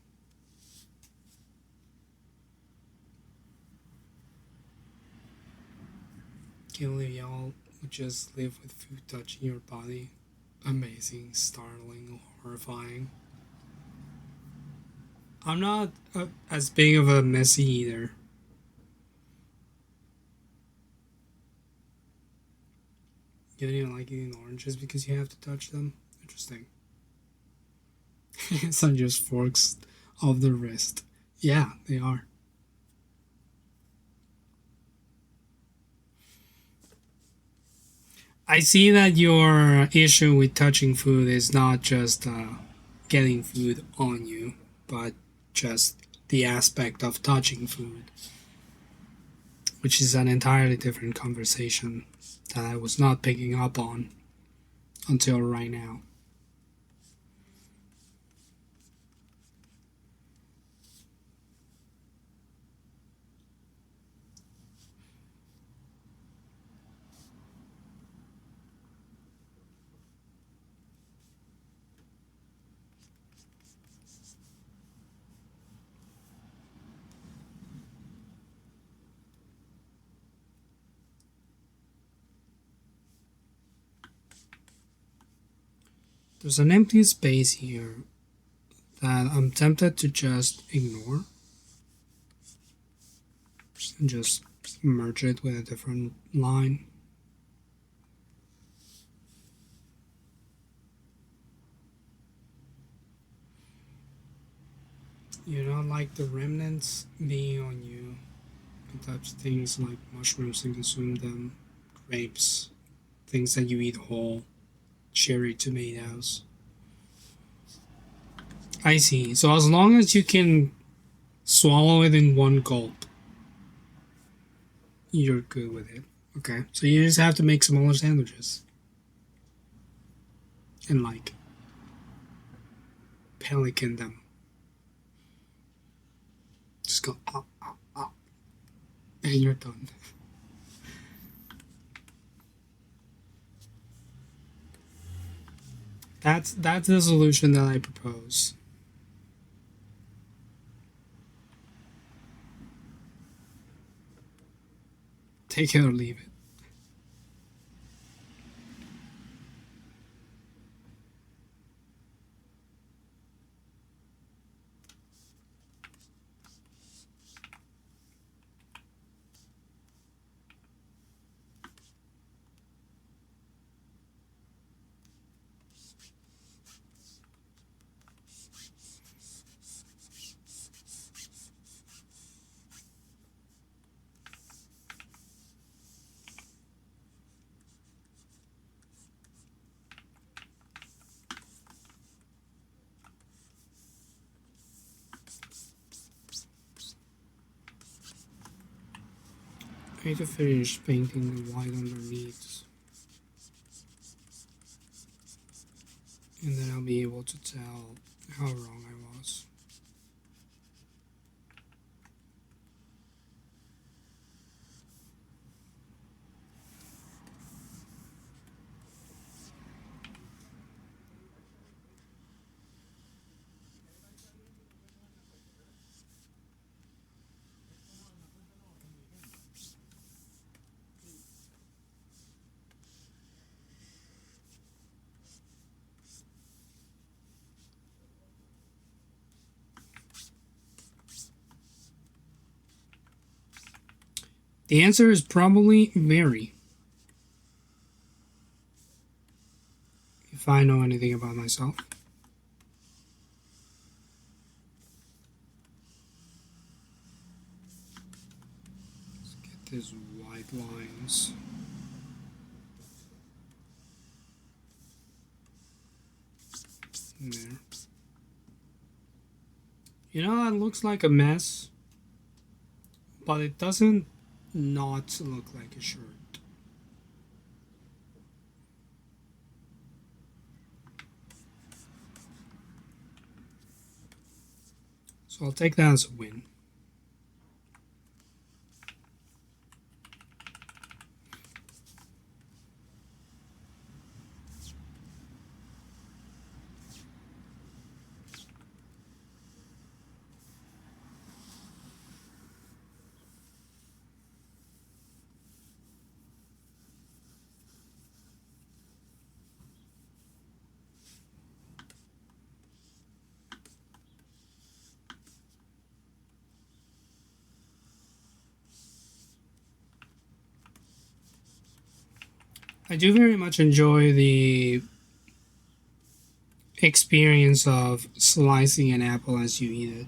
Can't believe y'all would just live with food touching your body. Amazing, startling, horrifying. I'm not as big of a messy either. You don't even like eating oranges because you have to touch them? Interesting. Some just forks of the wrist. Yeah, they are. I see that your issue with touching food is not just getting food on you, but just the aspect of touching food, which is an entirely different conversation that I was not picking up on until right now. There's an empty space here that I'm tempted to just ignore and just merge it with a different line. You don't like the remnants being on you. You touch things like mushrooms and consume them, grapes, things that you eat whole, cherry tomatoes. I see. So as long as you can swallow it in one gulp, you're good with it. Okay. So you just have to make smaller sandwiches. And like pelican them. Just go up, up, up. And you're done. That's the solution that I propose. Take it or leave it. I need to finish painting the white underneath, and then I'll be able to tell how wrong I was. The answer is probably very. If I know anything about myself. Let's get these white lines. There. You know, that looks like a mess, but it doesn't not look like a shirt. So I'll take that as a win. I do very much enjoy the experience of slicing an apple as you eat it.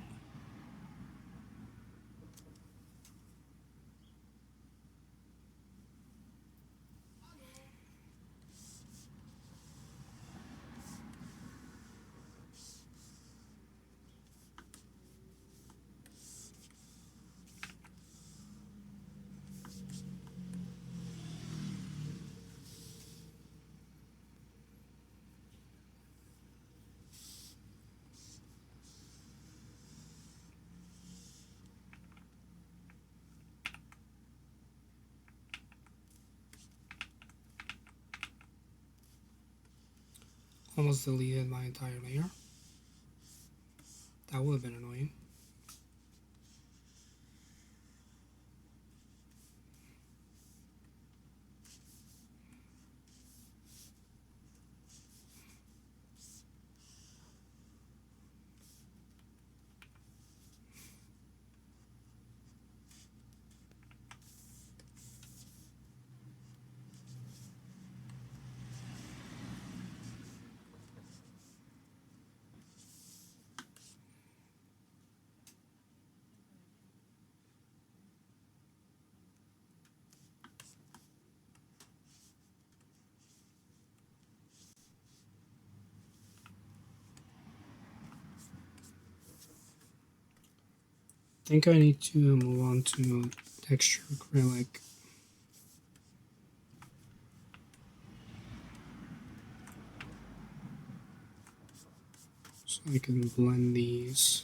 Almost deleted my entire layer. That would have been annoying. I think I need to move on to texture acrylic. So I can blend these.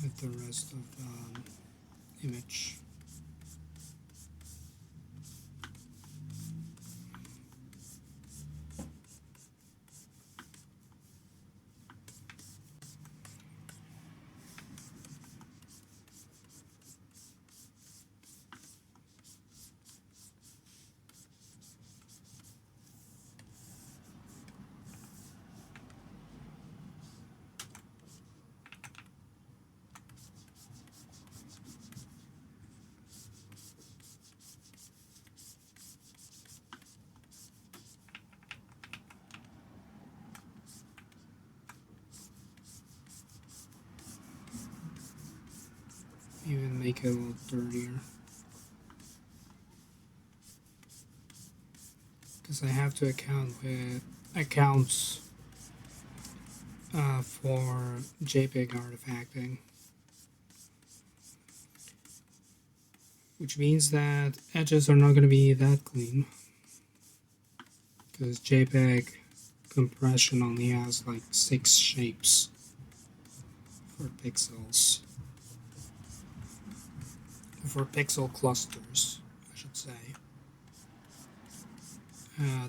With the rest of the image. make it a little dirtier. Because I have to account with accounts for JPEG artifacting. Which means that edges are not going to be that clean. Because JPEG compression only has like 6 shapes for pixels. For pixel clusters, I should say.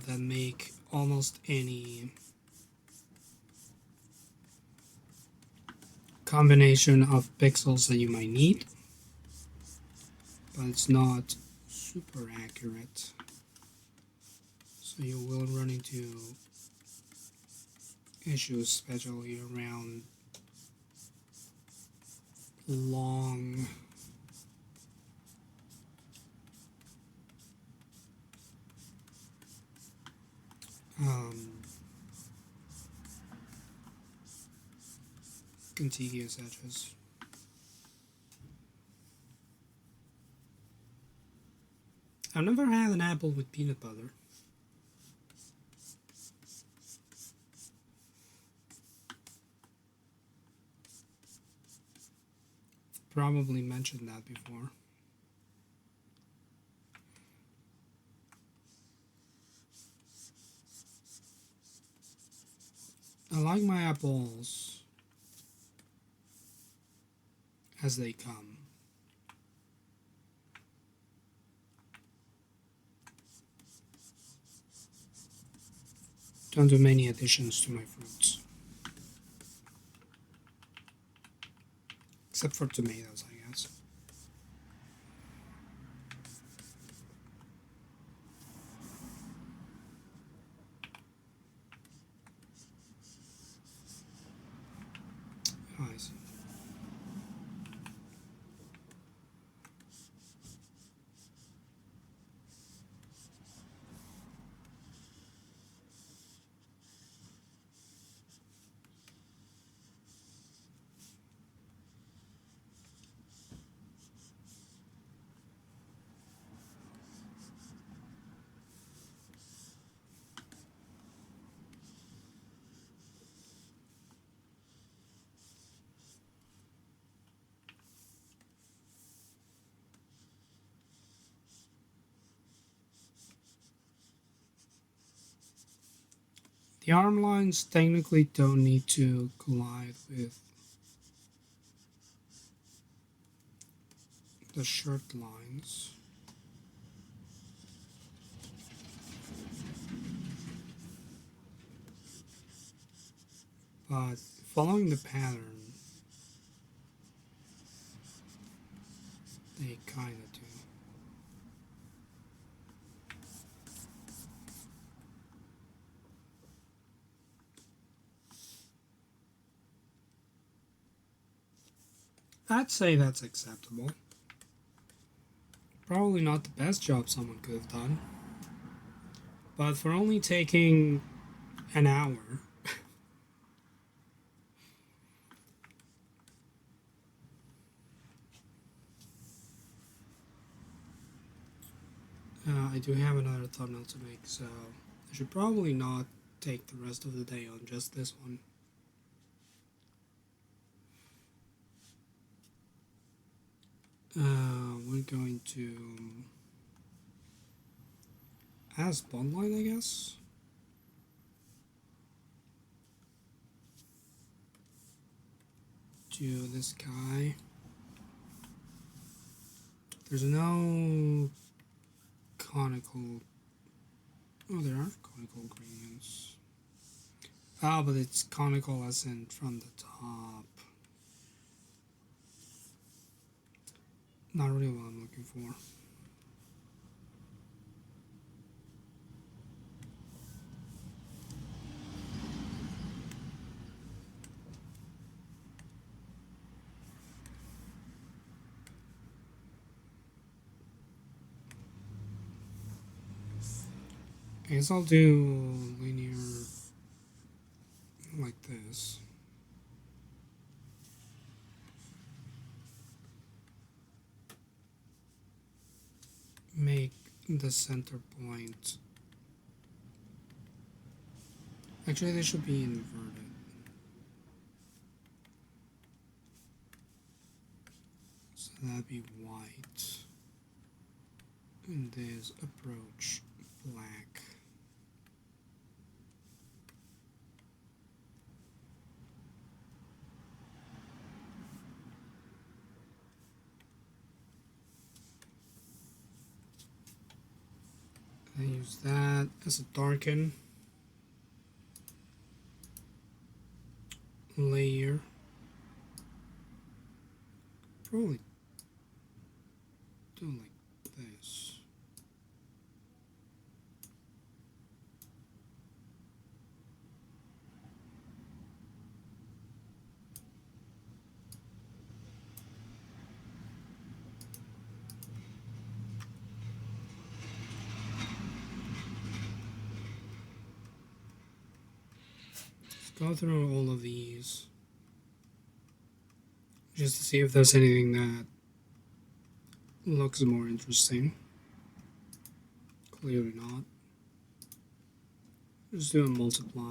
That make almost any combination of pixels that you might need, but it's not super accurate. So you will run into issues, especially around long contiguous edges. I've never had an apple with peanut butter. Probably mentioned that before. I like my apples as they come. Don't do many additions to my fruits. Except for tomatoes, I guess. Oh, I see. The arm lines technically don't need to collide with the shirt lines. But following the pattern, they kind of do. I'd say that's acceptable. Probably not the best job someone could have done. But for only taking an hour, I do have another thumbnail to make, so I should probably not take the rest of the day on just this one. We're going to add spotlight, I guess. To this guy. There's no conical. Oh, there are conical gradients. Ah, but it's conical as in from the top. Not really what I'm looking for. I guess I'll do linear like this. the center point. Actually, they should be inverted. So that'd be white. And this approach black. I use that as a darken layer. Probably do like this. Go through all of these just to see if there's anything that looks more interesting. Clearly not. Just do a multiply.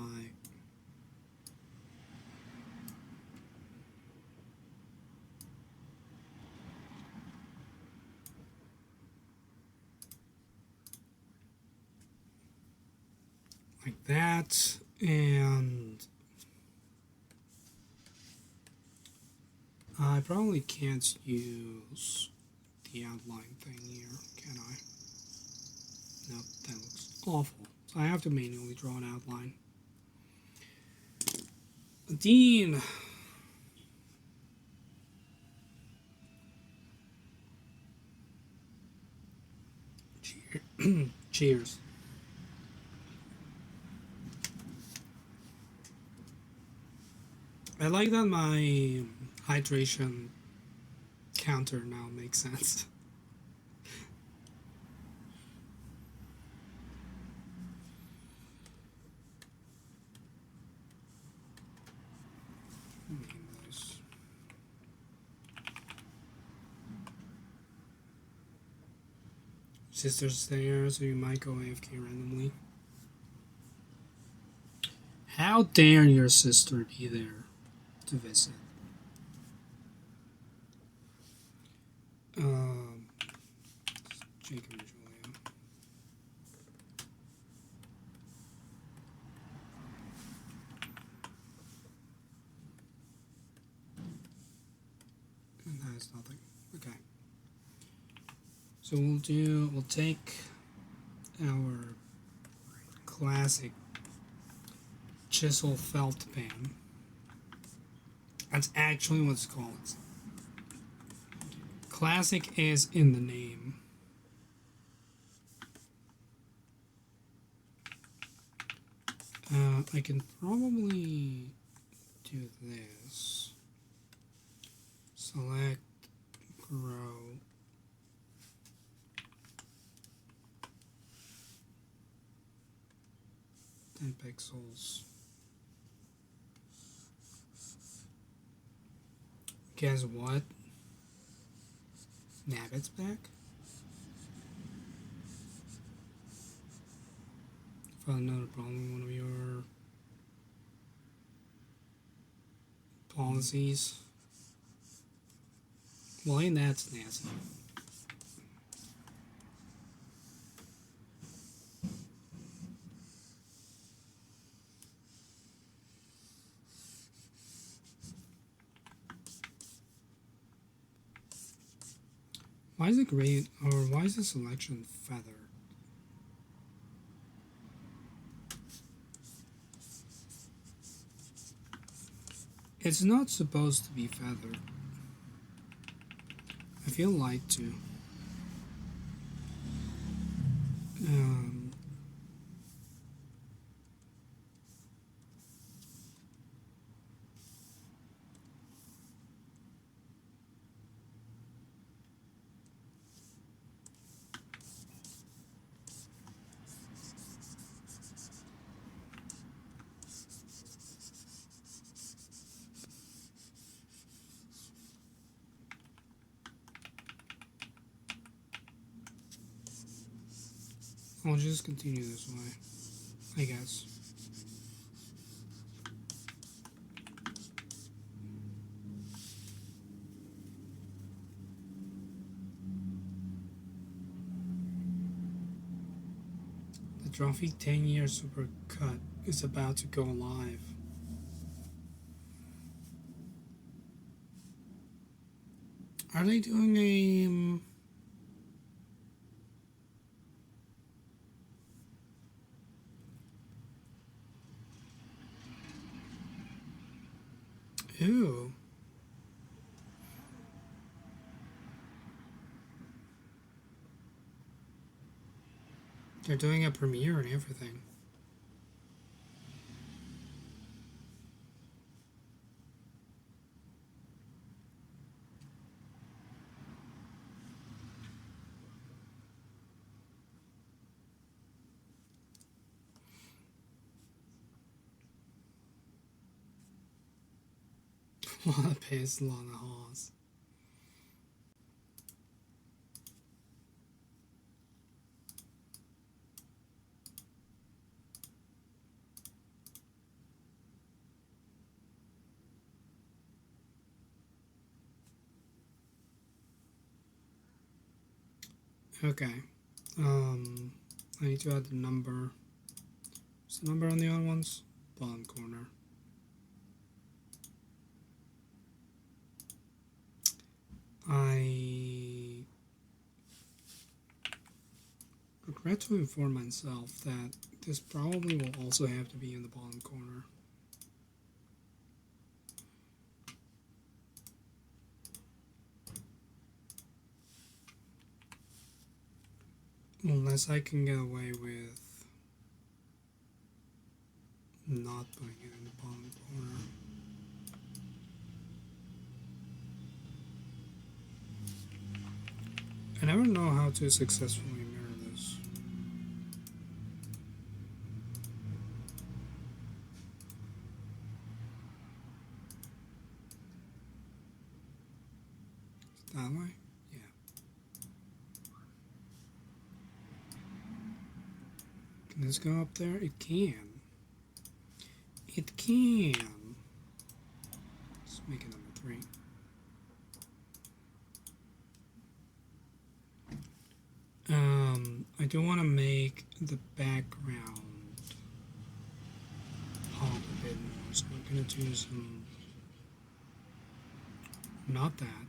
Like that, and I probably can't use the outline thing here, can I? Nope, that looks awful. So I have to manually draw an outline. Dean! Cheers. I like that my hydration counter now makes sense. Sister's there, so you might go AFK randomly. How dare your sister be there to visit? Jacob and Julia. And that is nothing. Okay. So we'll take our classic chisel felt pen. That's actually what it's called. Classic is in the name. I can probably do this. Select, grow. 10 pixels. Guess what? Nabbit's back? Found another problem in one of your policies. Well, ain't that nasty? Why is it gray, or why is the selection feathered? It's not supposed to be feathered. I feel light too. I'll just continue this way, I guess. The trophy 10-year supercut is about to go live. Are they doing a Ew. They're doing a premiere and everything. What a piss, Lana Haas. Okay. I need to add the number. What's the number on the other ones? Bottom corner. I regret to inform myself that this probably will also have to be in the bottom corner. Unless I can get away with not putting it in the bottom corner. I never know how to successfully mirror this. That way? Yeah. Can this go up there? It can. It can. Let's make it number 3. I do want to make the background pop a bit more, so I'm gonna do some. Not that.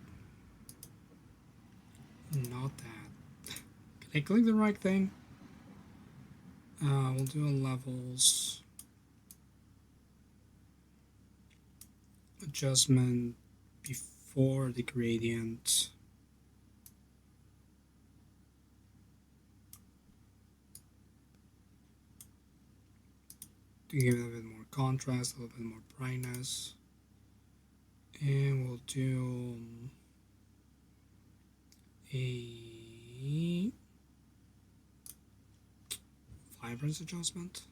Not that. Can I click the right thing? We'll do a levels adjustment before the gradient. To give it a bit more contrast, a little bit more brightness. And we'll do a vibrance adjustment.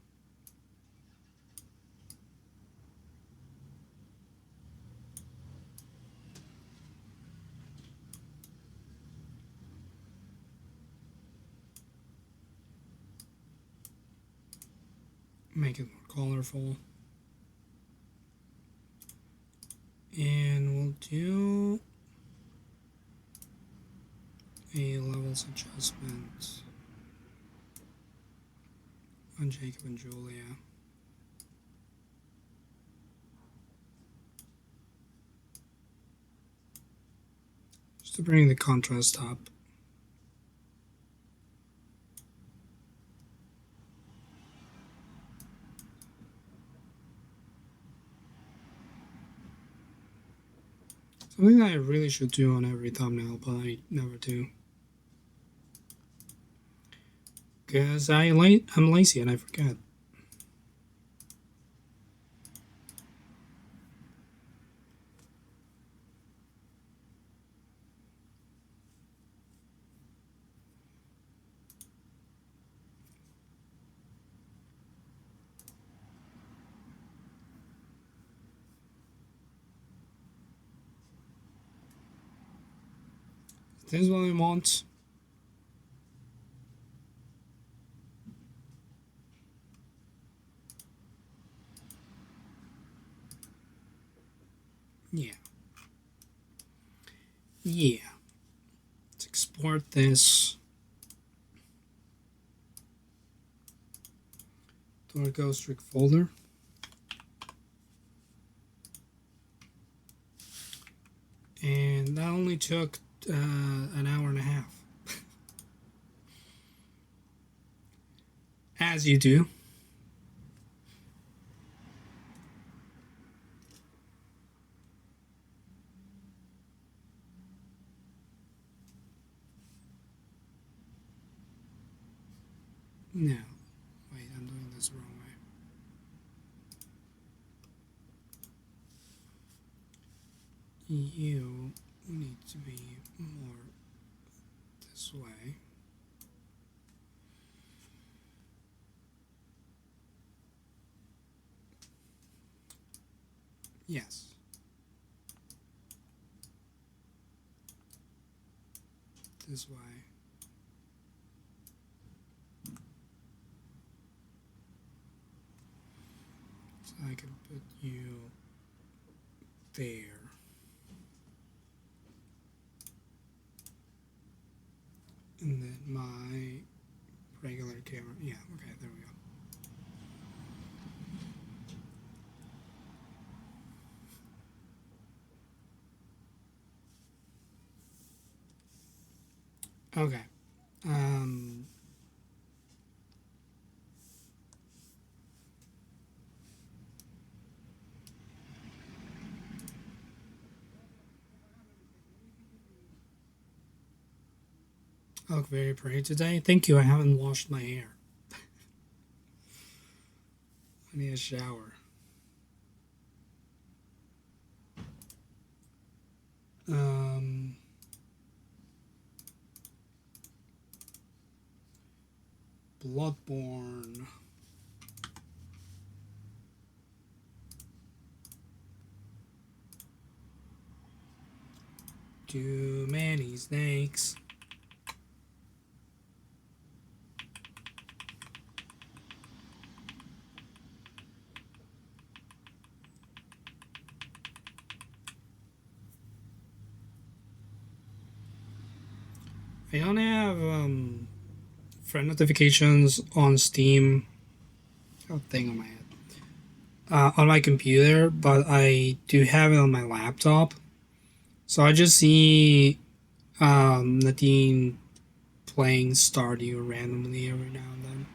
Make it more colorful. And we'll do a levels adjustment on Jacob and Julia. Just to bring the contrast up. Something that I really should do on every thumbnail, but I never do. Because I'm lazy and I forget. This is what I want. Yeah. Yeah. Let's export this to our Ghost Trick folder. And that only took an hour and a half. As you do. No. Wait, I'm doing this the wrong way. You need to be more this way. Yes. This way. So I can put you there. And then my regular camera. Yeah, okay, there we go. Okay. Um, I look very pretty today. Thank you. I haven't washed my hair. I need a shower. Um, Bloodborne. Too many snakes. I don't have friend notifications on Steam. Oh, thing on my head. On my computer, but I do have it on my laptop. So I just see Nadine playing Stardew randomly every now and then.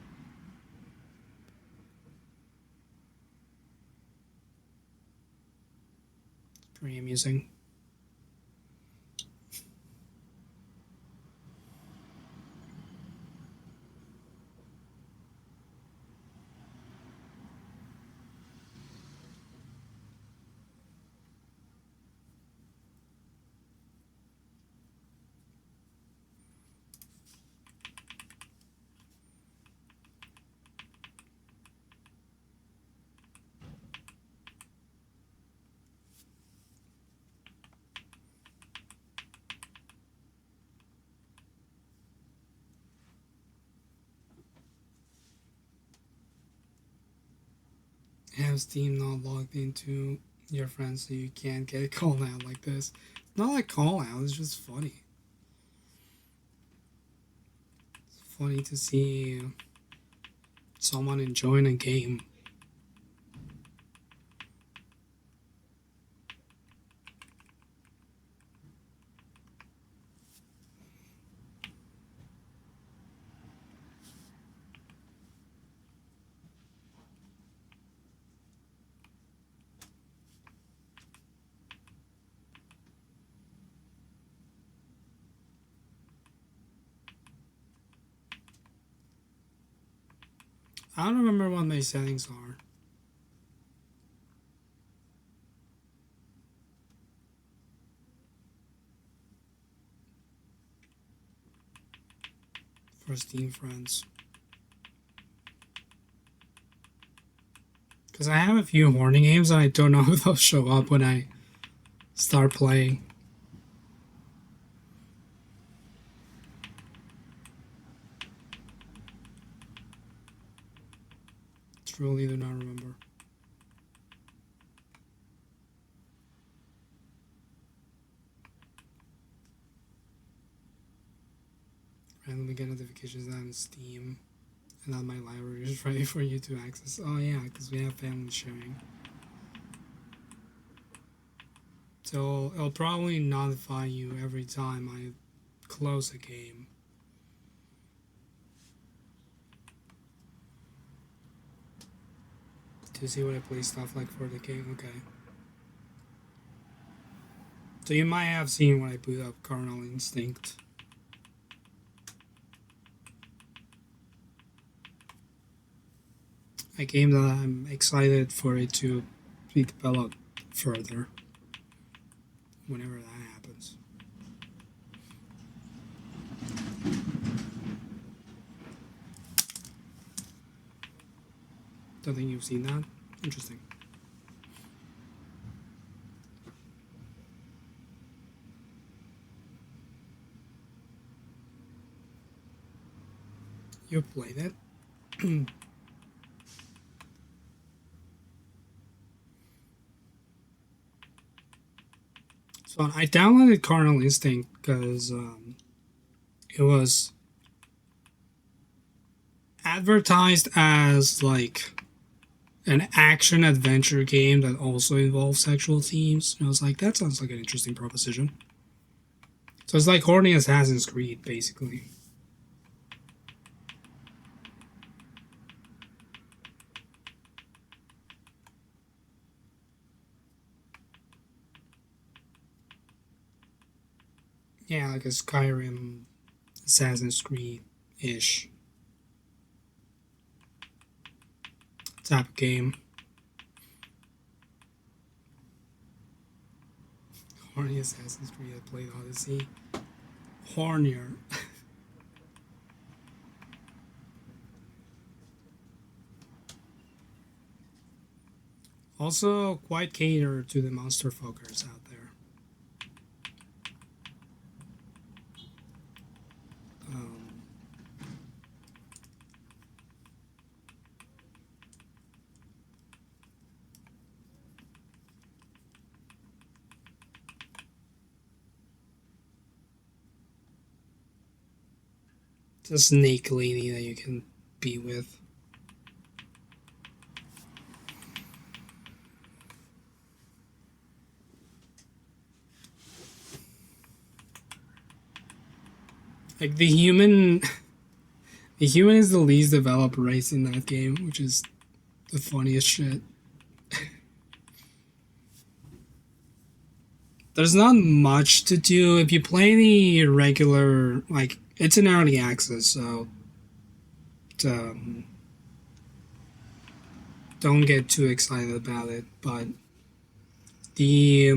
It's pretty amusing. Have Steam not logged into your friends so you can't get called out like this. Not like call out, it's just funny. It's funny to see someone enjoying a game. I don't remember what my settings are. For Steam friends. Because I have a few horny games and I don't know if they'll show up when I start playing. Truly do not remember. Randomly get notifications on Steam and on my library is ready for you to access. Oh yeah, because we have family sharing. So it'll probably notify you every time I close a game. To see what I play stuff like for the game. Okay. So you might have seen when I boot up Carnal Instinct. A game that I'm excited for it to be developed further. Whenever that happens. Don't think you've seen that? Interesting. You played it? So I downloaded Carnal Instinct because it was advertised as like an action adventure game that also involves sexual themes. And I was like, that sounds like an interesting proposition. So it's like horny Assassin's Creed, basically. Yeah, like a Skyrim Assassin's Creed ish type of game. Horny Assassin's Creed, I played Odyssey. Hornier. Also, quite catered to the monster fuckers out there. It's a snake lady that you can be with. Like the human, the human is the least developed race in that game, which is the funniest shit. There's not much to do if you play the regular. Like it's an early access, so um, don't get too excited about it. But the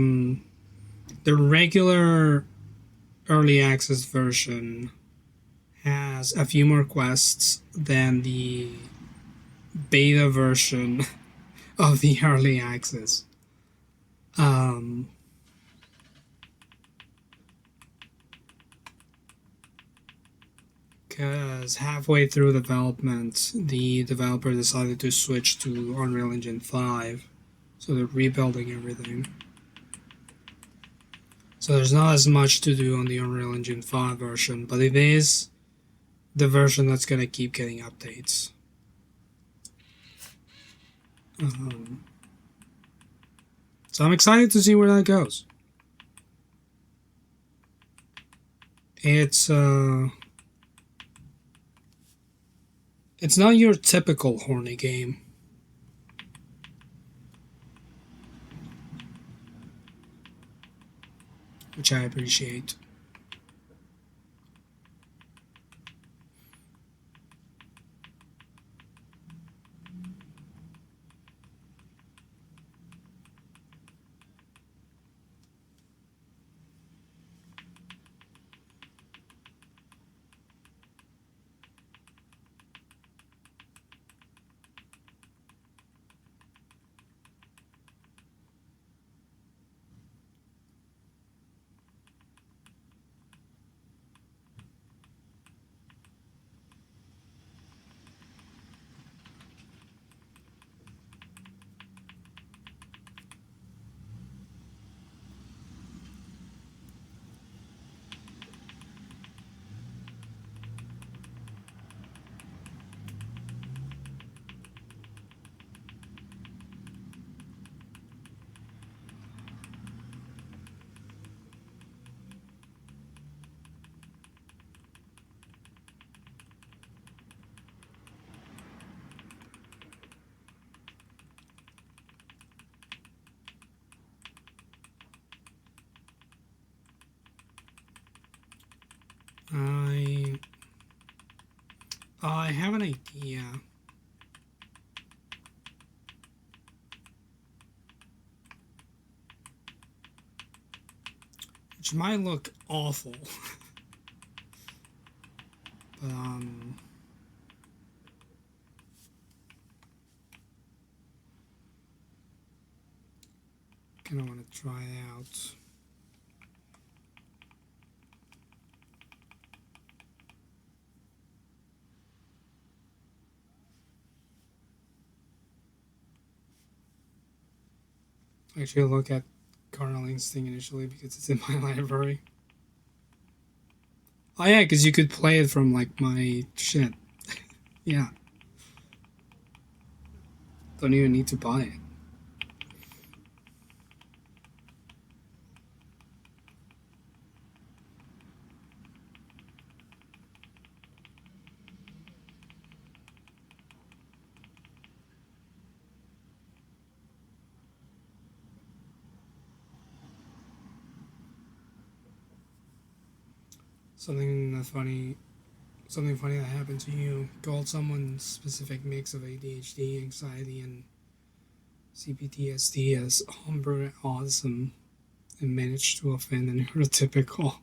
regular early access version has a few more quests than the beta version of the early access. Because halfway through development, the developer decided to switch to Unreal Engine 5, so they're rebuilding everything. So there's not as much to do on the Unreal Engine 5 version, but it is the version that's going to keep getting updates. So I'm excited to see where that goes. It's not your typical horny game. Which I appreciate. I have an idea. Which might look awful. But, kind of want to try it out. Actually, look at Carnal Instinct initially because it's in my library. Oh yeah, because you could play it from like my shit. Yeah. Don't even need to buy it. Something funny that happened to you. Called someone's specific mix of ADHD, anxiety, and CPTSD as homebrew and awesome, and managed to offend a neurotypical.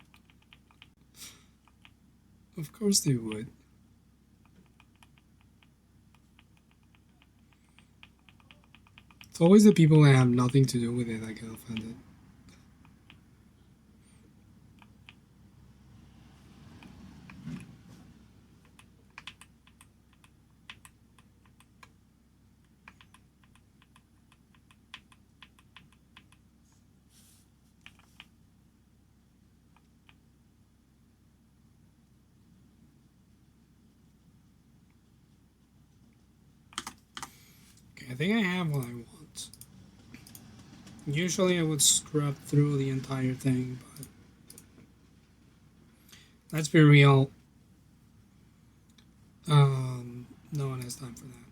Of course they would. It's always the people that have nothing to do with it that get offended. Okay, I think I have what I want. Usually I would scrub through the entire thing, but let's be real. No one has time for that.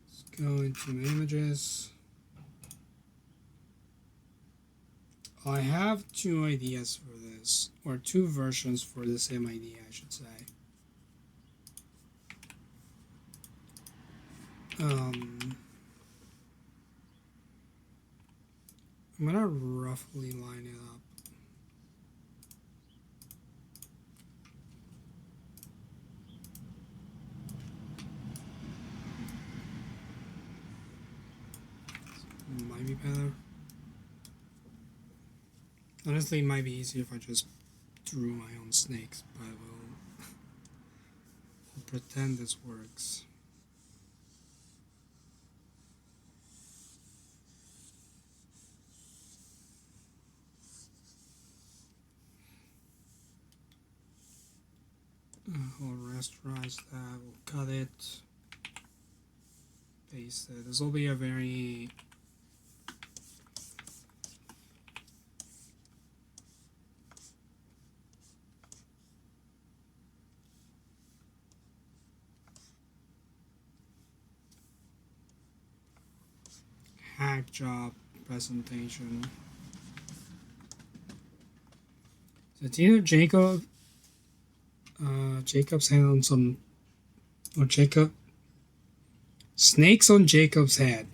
Let's go into my images. I have two ideas for this, or two versions for the same idea, I should say. I'm gonna roughly line it up. Might be better. Honestly, it might be easier if I just drew my own snakes, but we'll pretend this works. We'll rasterize that, we'll cut it, paste it. This will be a very hack job presentation. So it's either Jacob's head on some, or snakes on Jacob's head.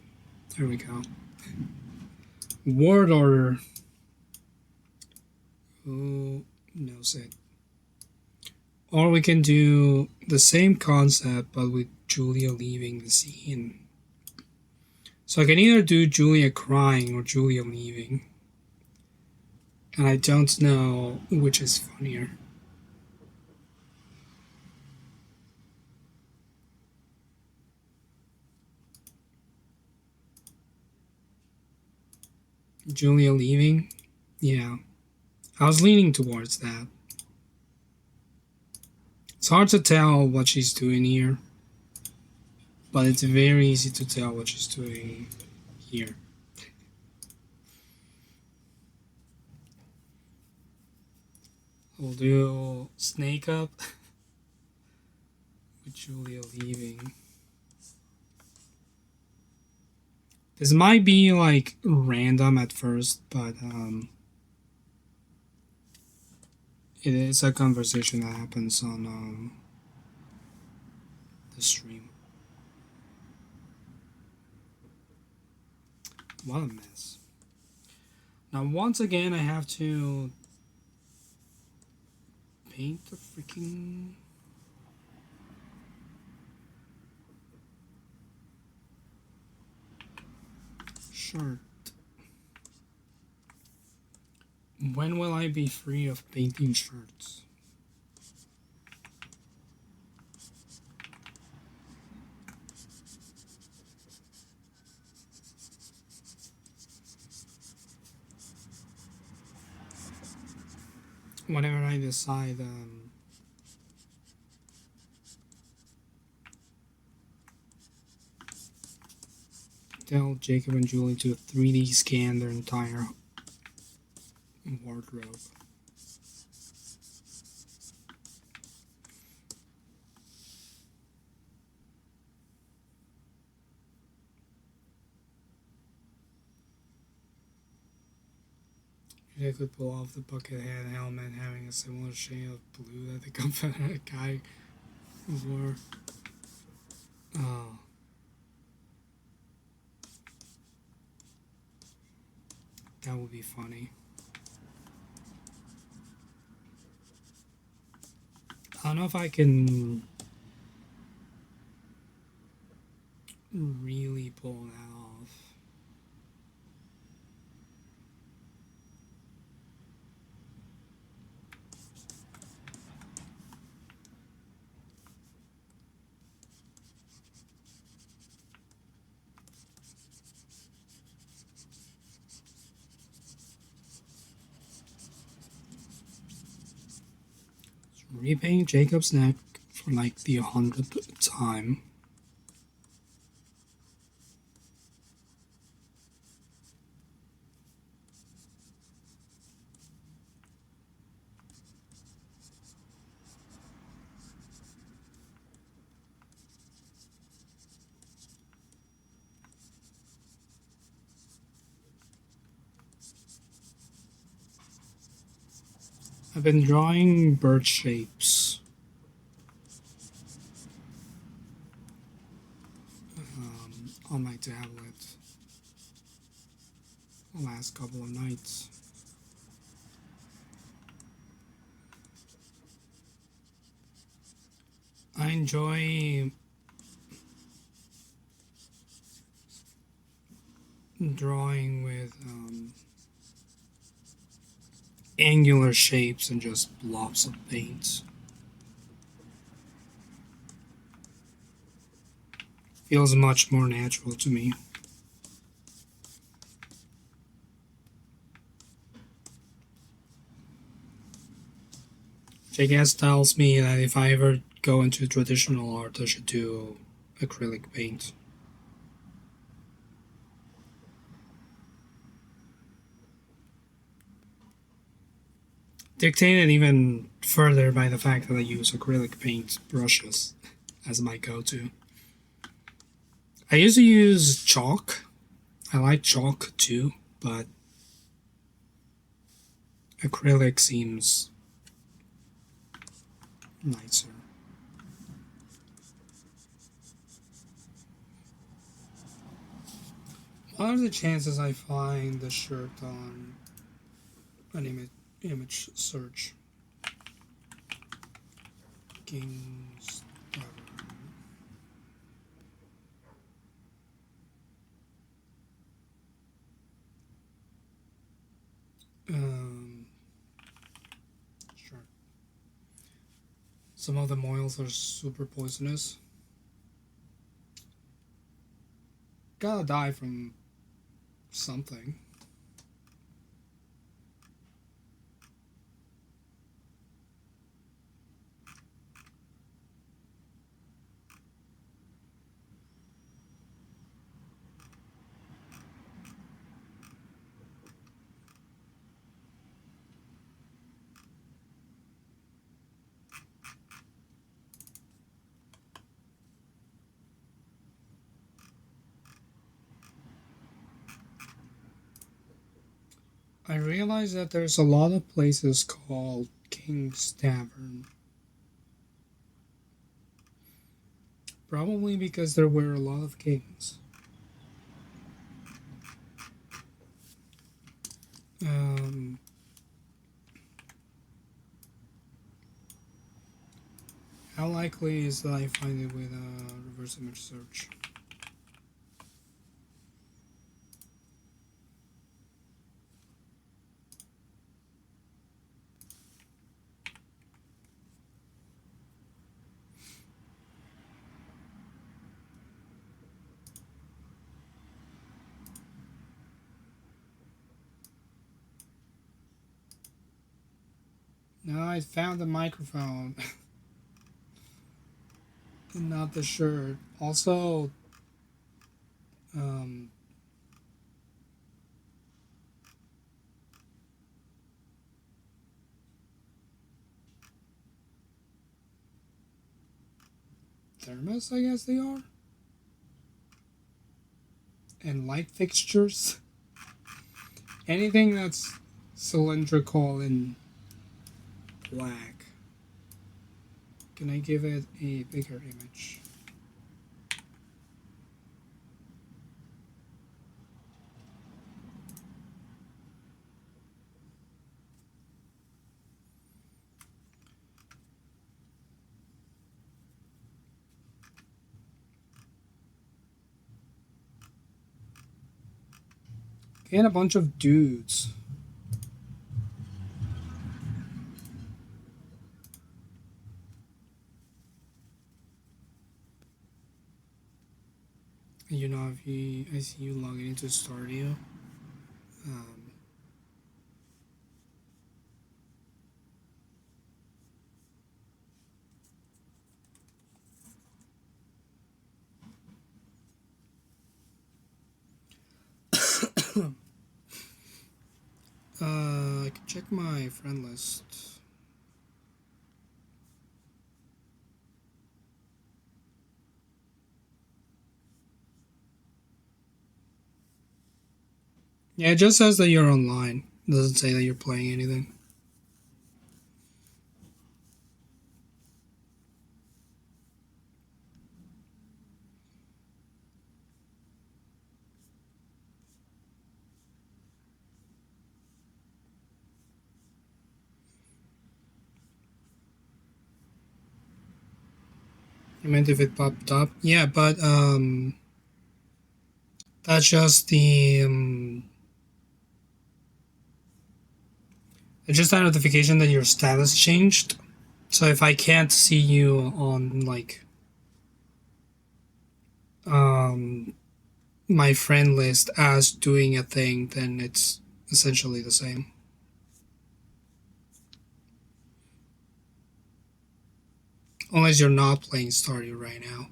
There we go. Word order. Who knows it? Or we can do the same concept but with Julia leaving the scene. So I can either do Julia crying or Julia leaving. And I don't know which is funnier. Julia leaving? Yeah. I was leaning towards that. It's hard to tell what she's doing here, but it's very easy to tell what she's doing here. We'll do Snake Up with Julia leaving. This might be like random at first, but It is a conversation that happens on the stream. What a mess. Now, once again, I have to paint the freaking shirt. When will I be free of painting shirts? Whenever I decide tell Jacob and Julie to 3D scan their entire wardrobe. They could pull off the bucket hat helmet having a similar shade of blue that the Confederate guy wore. Oh. That would be funny. I don't know if I can really pull that off. Repaint Jacob's neck for like the 100th time. I've been drawing bird shapes on my tablet the last couple of nights. I enjoy drawing with angular shapes and just blobs of paint. Feels much more natural to me. JKS tells me that if I ever go into traditional art, I should do acrylic paint. Dictated even further by the fact that I use acrylic paint brushes as my go-to. I used to use chalk. I like chalk too, but acrylic seems nicer. What are the chances I find the shirt on an image search? King's sure. Some of the oils are super poisonous. Gotta die from something. I realize that there's a lot of places called King's Tavern. Probably because there were a lot of kings. Um, how likely is that I find it with a reverse image search? No, I found the microphone and not the shirt. Also, um, thermos, I guess they are. And light fixtures. Anything that's cylindrical and black. Can I give it a bigger image? And a bunch of dudes. You know, if you, I see you logging into Stardew. Um, I can check my friend list. Yeah, it just says that you're online. It doesn't say that you're playing anything. I meant if it popped up. Yeah, but that's just the it's just a notification that your status changed. So if I can't see you on like um my friend list as doing a thing, then it's essentially the same. Unless you're not playing Stardew right now.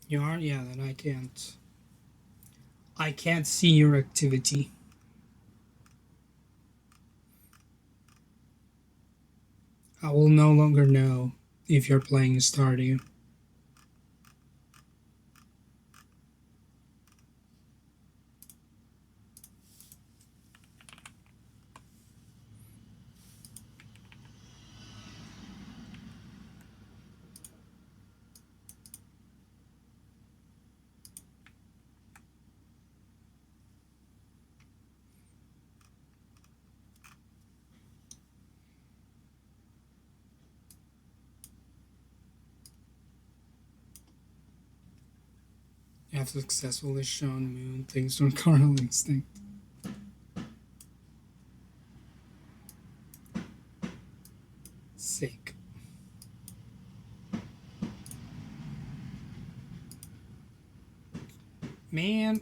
You are? Yeah, then I can't. I can't see your activity. I will no longer know if you're playing Stardew. You have successfully shown Moon things from carnal instinct. Sick. Man.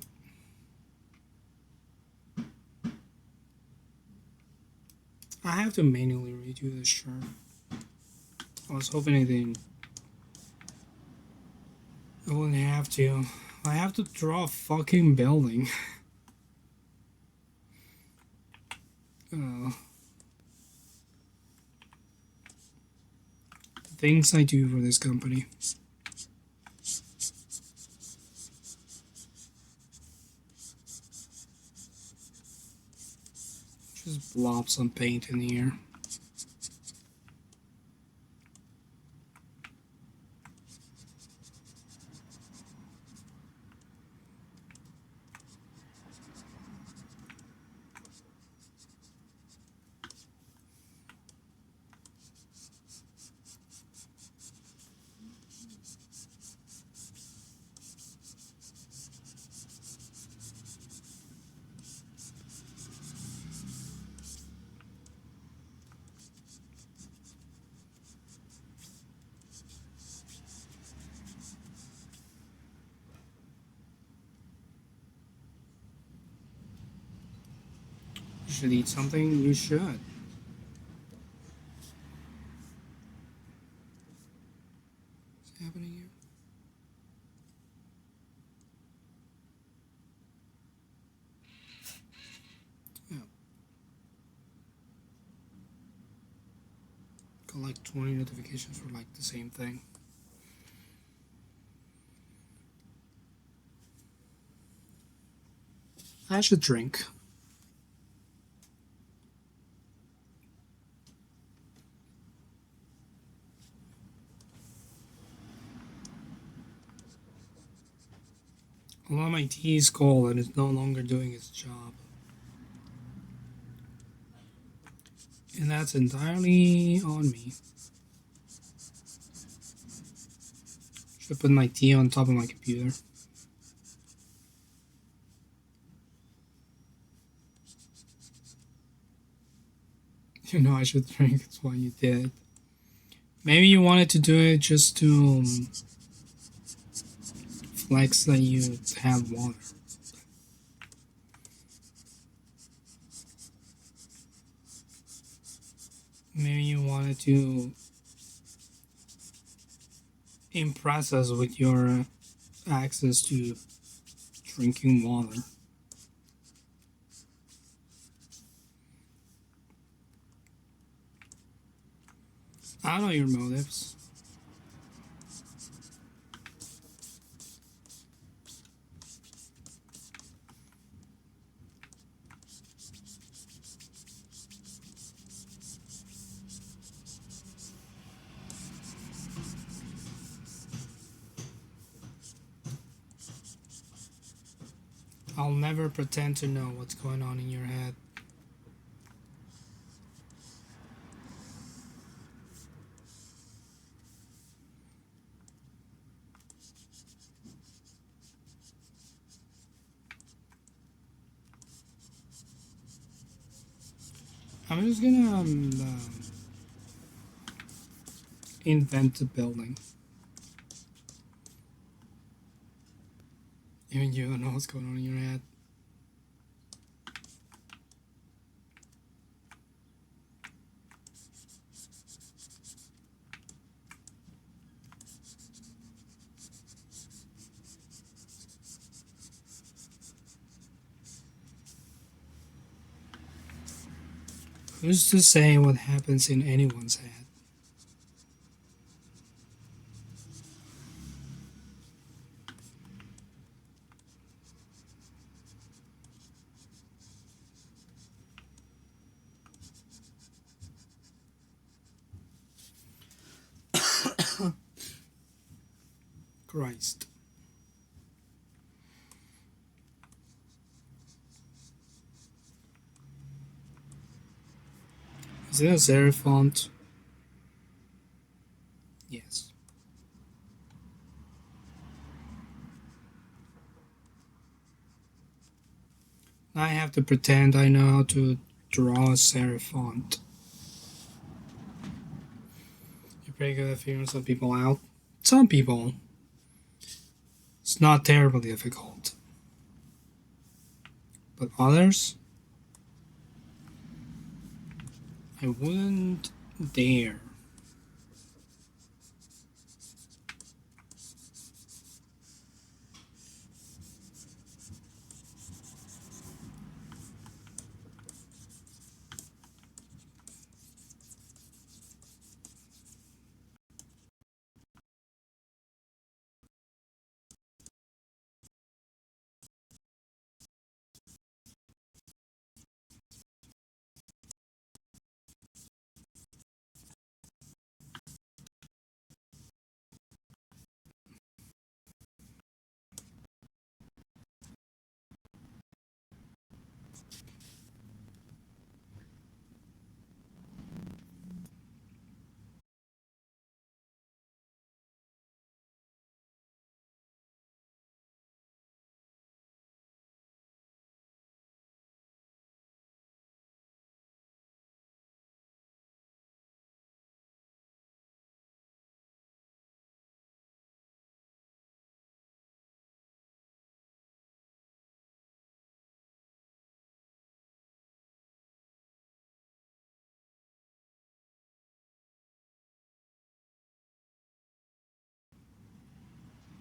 I have to manually redo this shirt. I was hoping it didn't I wouldn't have to. I have to draw a fucking building. uh, things I do for this company. Just blob some paint in here. You should eat something? You should. What's happening here? Yeah. Got like 20 notifications for like the same thing. I should drink. Well, my tea is cold and it's no longer doing its job. And that's entirely on me. Should put my tea on top of my computer. You know I should drink, that's why you did. Maybe you wanted to do it just to flex that you have water. Maybe you wanted to impress us with your access to drinking water. I don't know your motives. I'll never pretend to know what's going on in your head. I'm just gonna invent a building. Even you don't know what's going on in your head. Who's to say what happens in anyone's head? Christ. Is it a serif font? Yes. I have to pretend I know how to draw a serif font. You're pretty good at figuring some people out. Some people. It's not terribly difficult. But others? I wouldn't dare.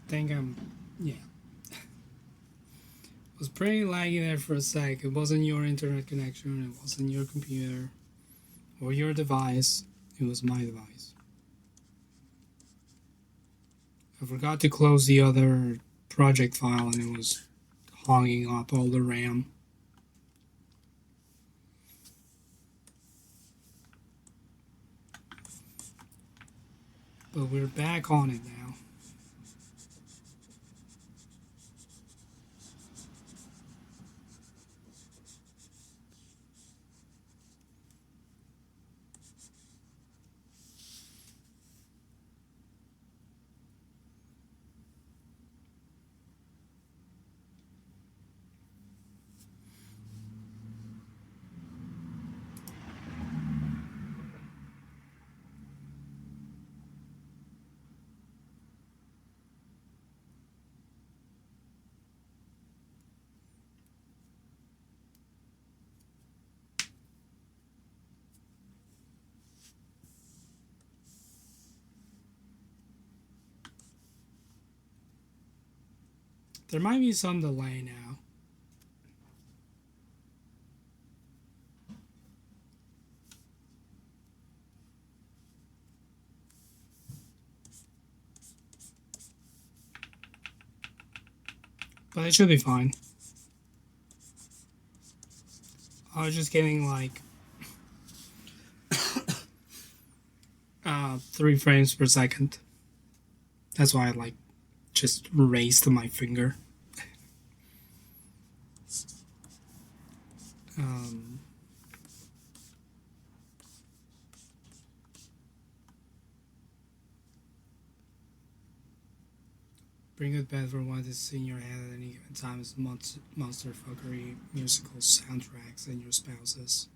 think yeah. It was pretty laggy there for a sec. It wasn't your internet connection, it wasn't your computer or your device, it was my device. I forgot to close the other project file and it was hogging up all the RAM. But we're back on it now. There might be some delay now. But it should be fine. I was just getting like 3 frames per second. That's why I like just raised my finger. Um, Bring it back for what is in your head at any given time is monster fuckery, musical soundtracks, and your spouses.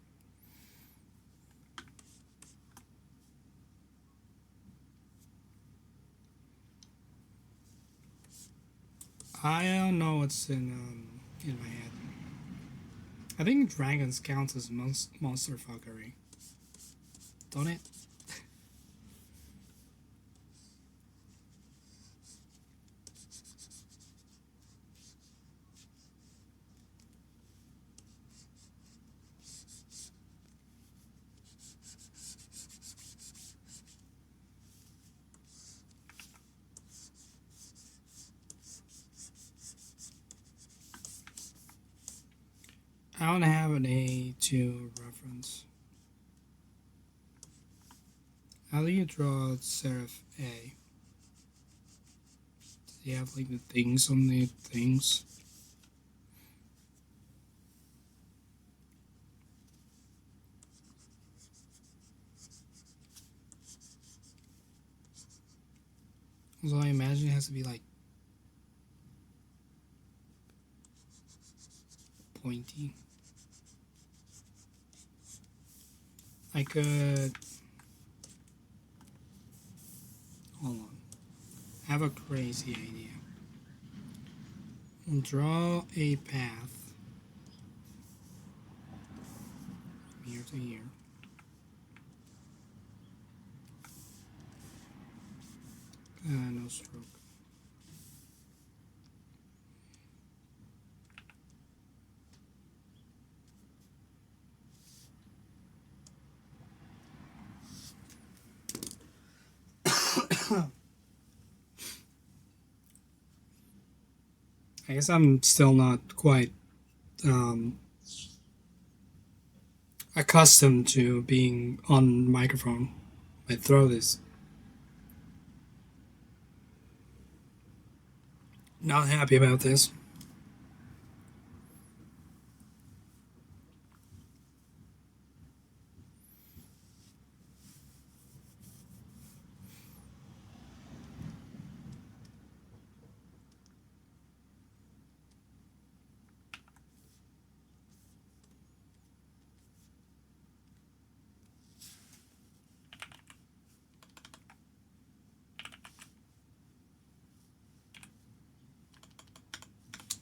I don't know what's in my head. I think dragons counts as monster fuckery, don't it? I don't have an A2 reference. How do you draw serif A? Does he have like the things on the things? So I imagine it has to be like pointy. I could. Hold on. I have a crazy idea. I'll draw a path from here to here. No stroke. I guess I'm still not quite accustomed to being on microphone. My throat is not happy about this.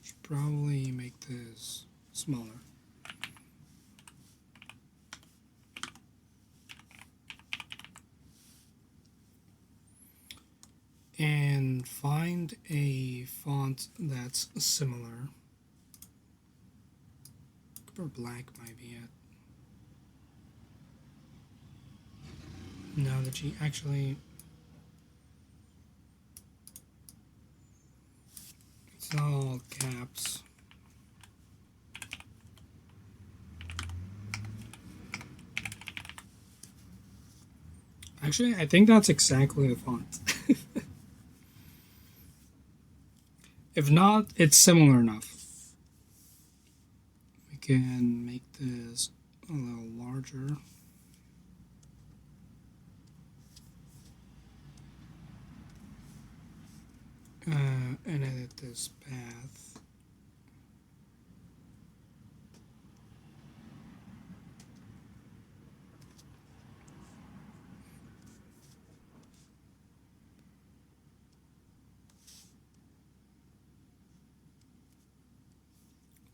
Should probably make this smaller. and find a font that's similar. Cooper Black might be it. No, the G actually. It's not all caps. Actually, I think that's exactly the font. If not, it's similar enough. We can make this a little larger. And edit this path.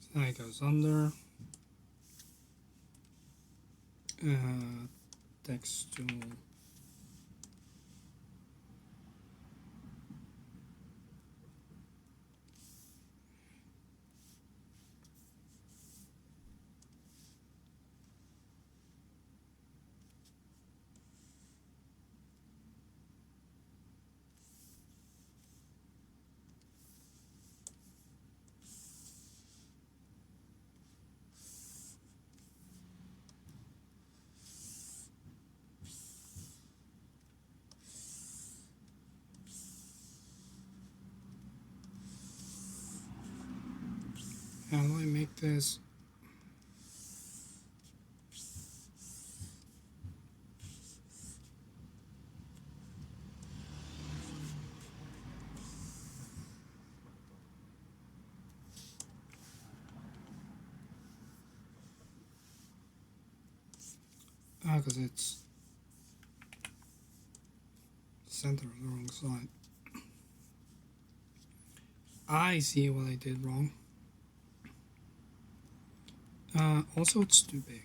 So that goes under. Text tool. How do I make this? Because it's center on the wrong side. I see what I did wrong. Also, it's too big.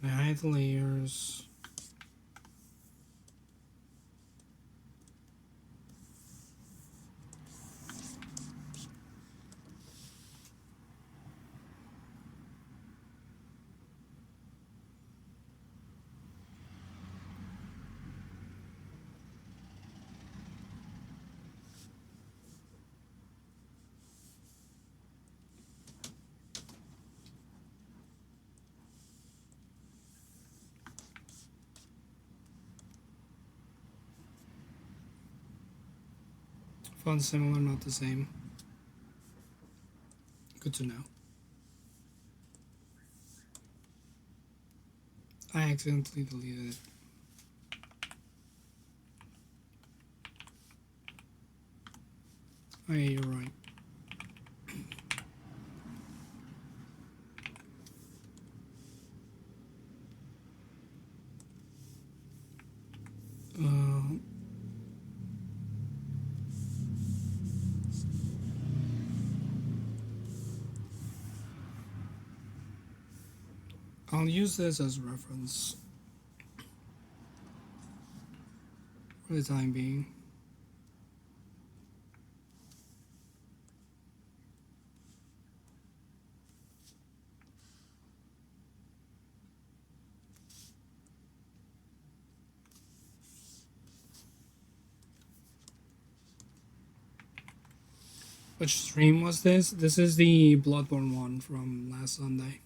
Can I hide the layers? Font similar, not the same. Good to know. I accidentally deleted it. Oh yeah, you're right. Uh, I'll use this as reference for the time being. Which stream was this? This is the Bloodborne one from last Sunday.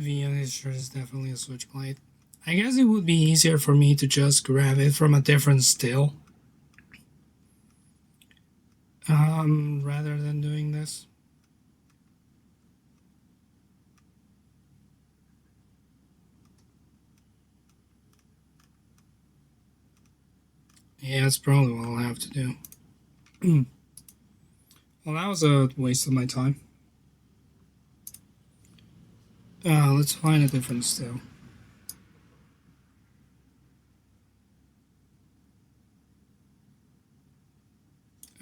V on his shirt is definitely a switchblade. I guess it would be easier for me to just grab it from a different still. Rather than doing this. Yeah, that's probably what I'll have to do. Well, that was a waste of my time. Let's find a different still.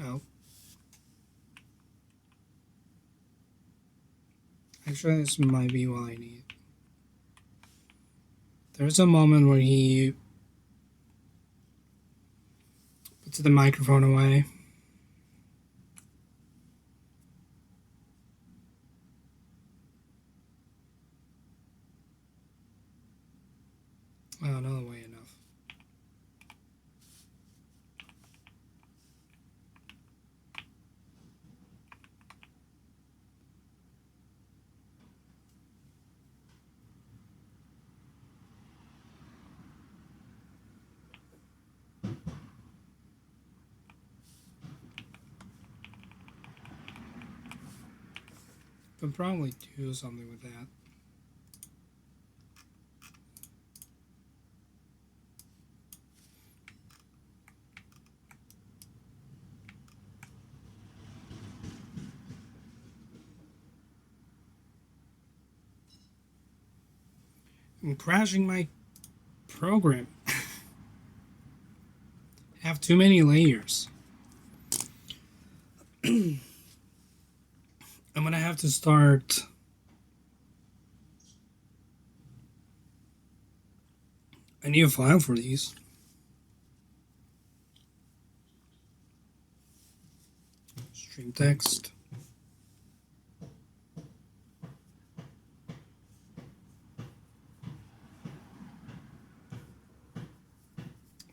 Oh. Actually, this might be what I need. There's a moment where he puts the microphone away. Oh, another way enough. Could probably do something with that. I'm crashing my program. Have too many layers. I'm gonna have to start a new file for these. Stream text.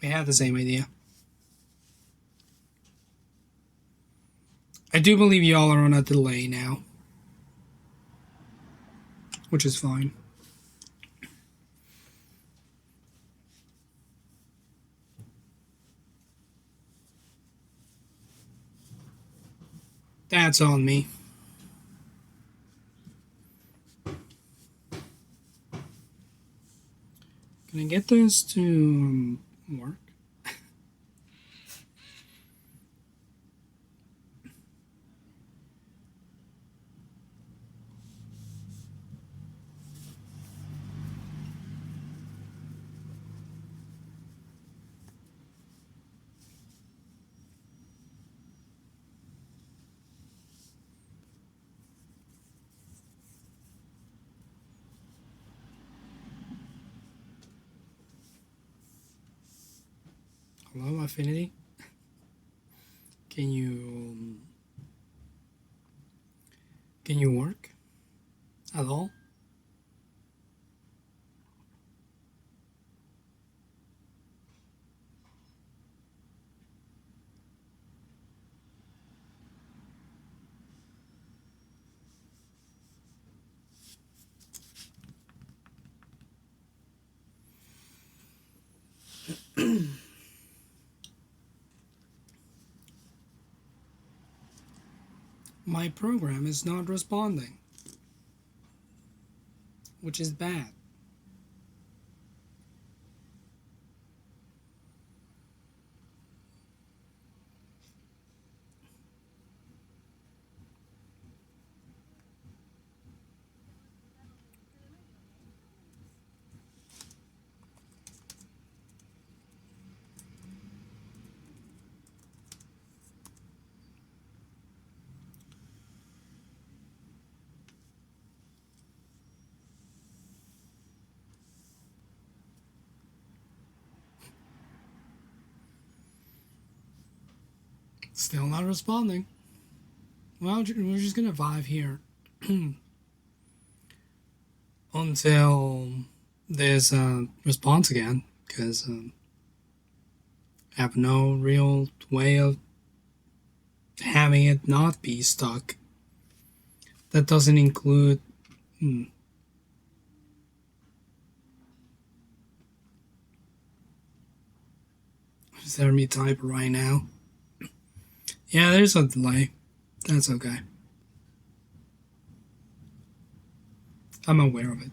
We have the same idea. I do believe y'all are on a delay now, which is fine. That's on me. Can I get this to work? Hello, Affinity? Can you work at all? My program is not responding, which is bad. Still not responding. Well, we're just gonna vibe here until there's a response again, because I have no real way of having it not be stuck. That doesn't include Just let me type right now. Yeah, there's a delay. That's okay. I'm aware of it.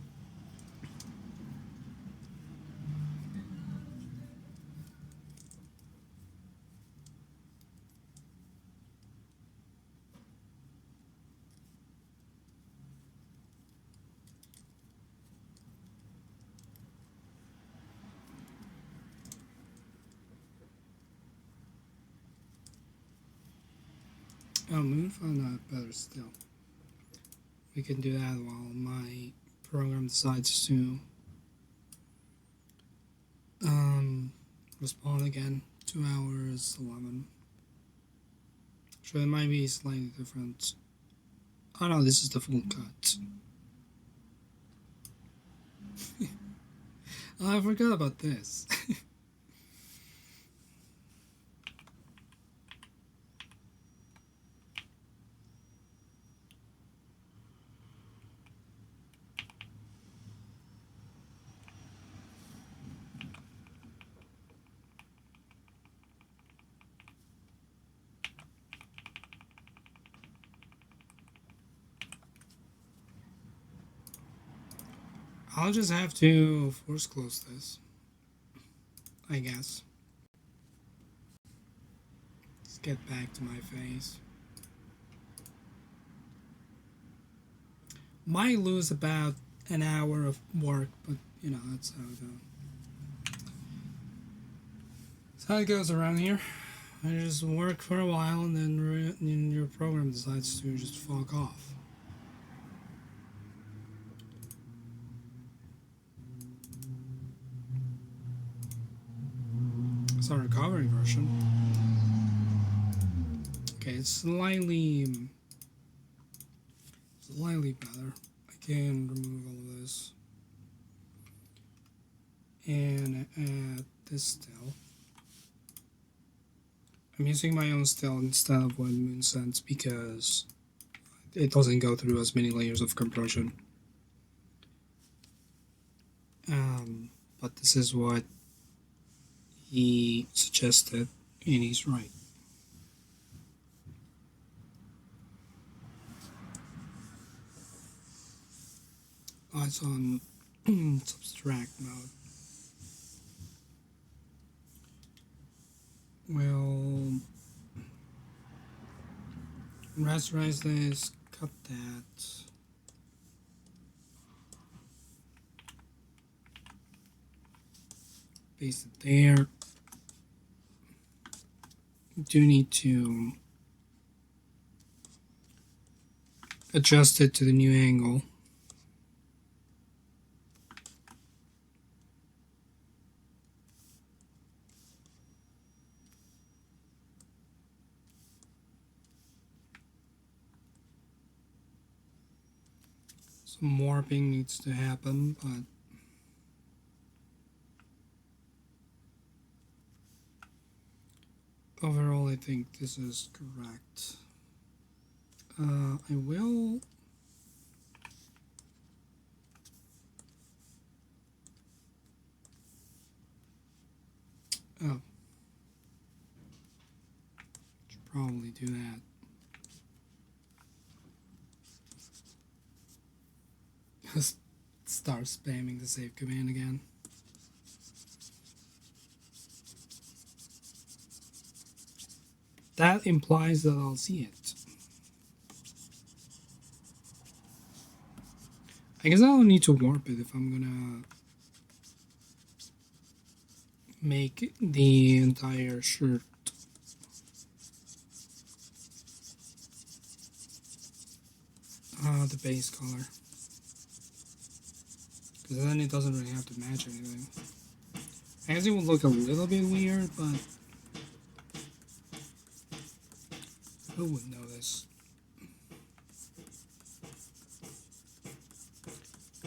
Oh, Moonfall, better still. We can do that while my program decides to um, respond again. 2 hours 11. So it might be slightly different. Oh no, this is the full cut. Oh, I forgot about this. I'll just have to force close this, I guess. Let's get back to my face. Might lose about an hour of work, but you know, that's how it goes. That's how it goes around here. I just work for a while and then your program decides to just fuck off. It's a recovery version. Okay, it's slightly better. I can remove all of this and add this still. I'm using my own still instead of what Moon sends because it doesn't go through as many layers of compression. But this is what he suggested, and he's right. Oh, it's on subtract mode. We'll rasterize this, cut that. Paste it there. Do need to adjust it to the new angle. Some warping needs to happen, but overall I think this is correct. I will should probably do that. Just start spamming the save command again. That implies that I'll see it. I guess I don't need to warp it if I'm gonna make the entire shirt the base color. Because then it doesn't really have to match anything. I guess it would look a little bit weird, but who would know this?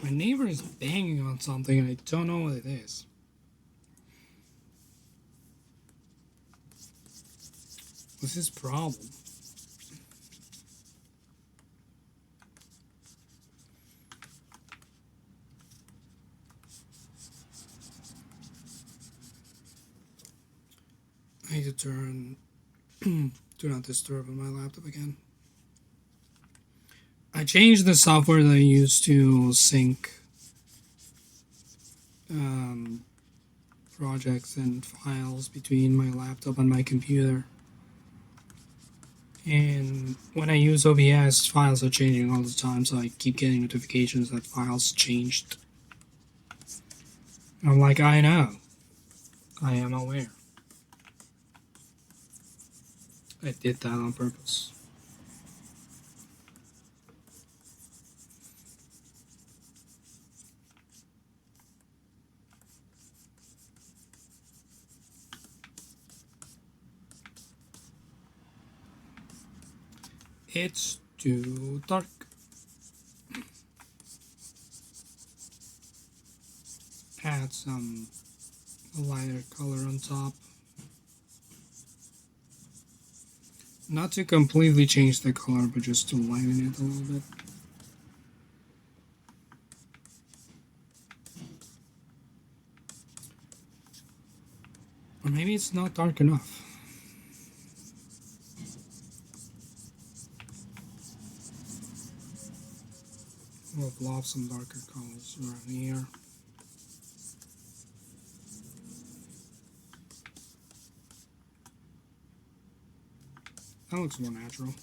My neighbor is banging on something and I don't know what it is. What's his problem? I need to turn do not disturb on my laptop again. I changed the software that I use to sync um, projects and files between my laptop and my computer. And when I use OBS, files are changing all the time, so I keep getting notifications that files changed. I'm like, I know. I am aware. I did that on purpose. It's too dark. Add some lighter color on top. Not to completely change the color, but just to lighten it a little bit. Or maybe it's not dark enough. We'll blob some darker colors around here. That looks more natural.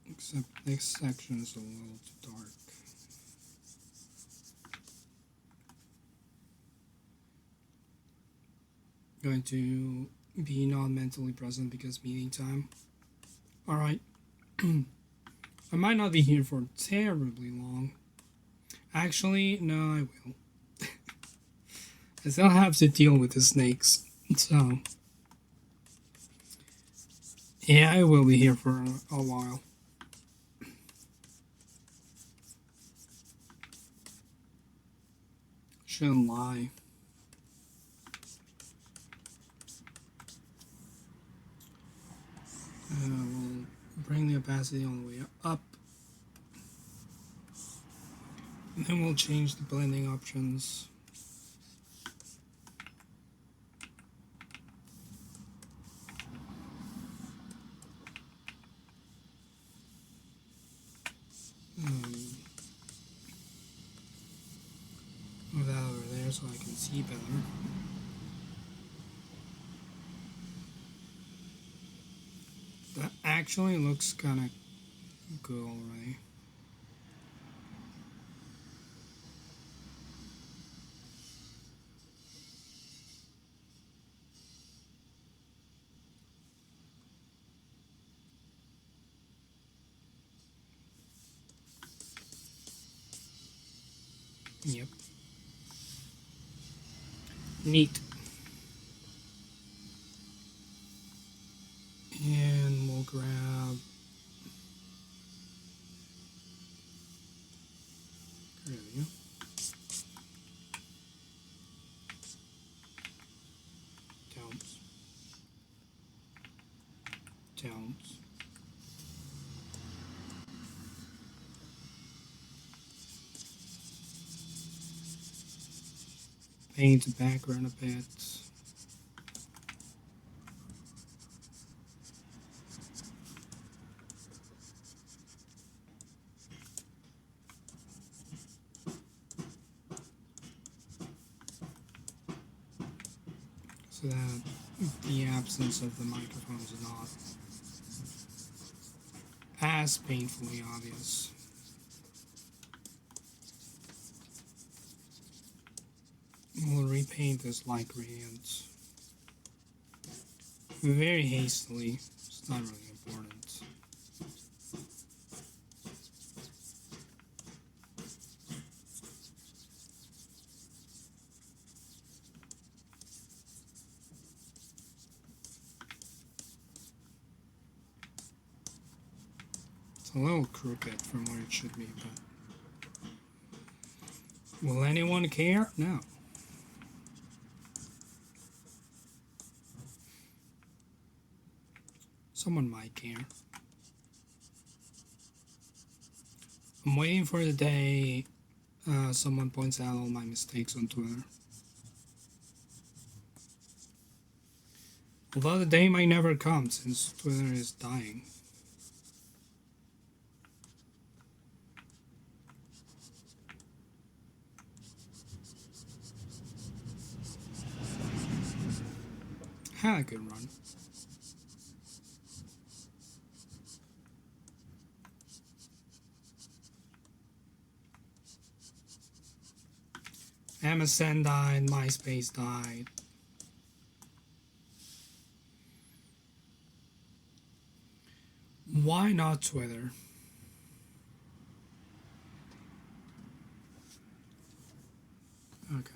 Except this section is a little too dark. Going to be not mentally present because meeting time. Alright. I might not be here for terribly long. Actually, no, I will. I still have to deal with the snakes. So, yeah, I will be here for a while. Shouldn't lie. We'll bring the opacity all the way up. And then we'll change the blending options. Move that over there so I can see better. That actually looks kind of good already. Yep. Neat. And we'll grab... There we go. Tones. Tones. Paint the background a bit. So that the absence of the microphone is not as painfully obvious. We'll repaint this light gradient very hastily. It's not really important. It's a little crooked from where it should be, but Will anyone care? No. Someone might care. I'm waiting for the day someone points out all my mistakes on Twitter. Although the day might never come since Twitter is dying. Had a good run. MSN died, MySpace died. Why not Twitter? Okay.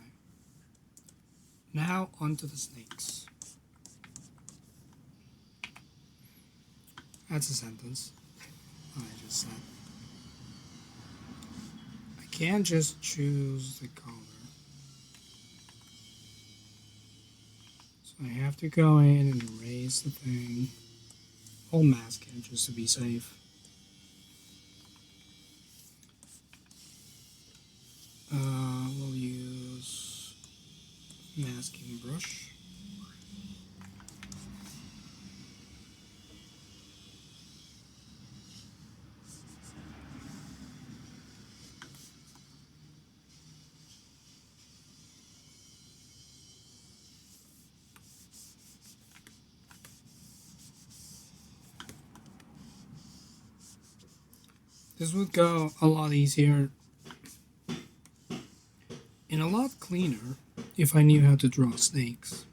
Now onto the snakes. That's a sentence. I just said. I can't just choose the color. So I have to go in and erase the thing. I'll mask it just to be safe. We'll use masking brush. This would go a lot easier and a lot cleaner if I knew how to draw snakes.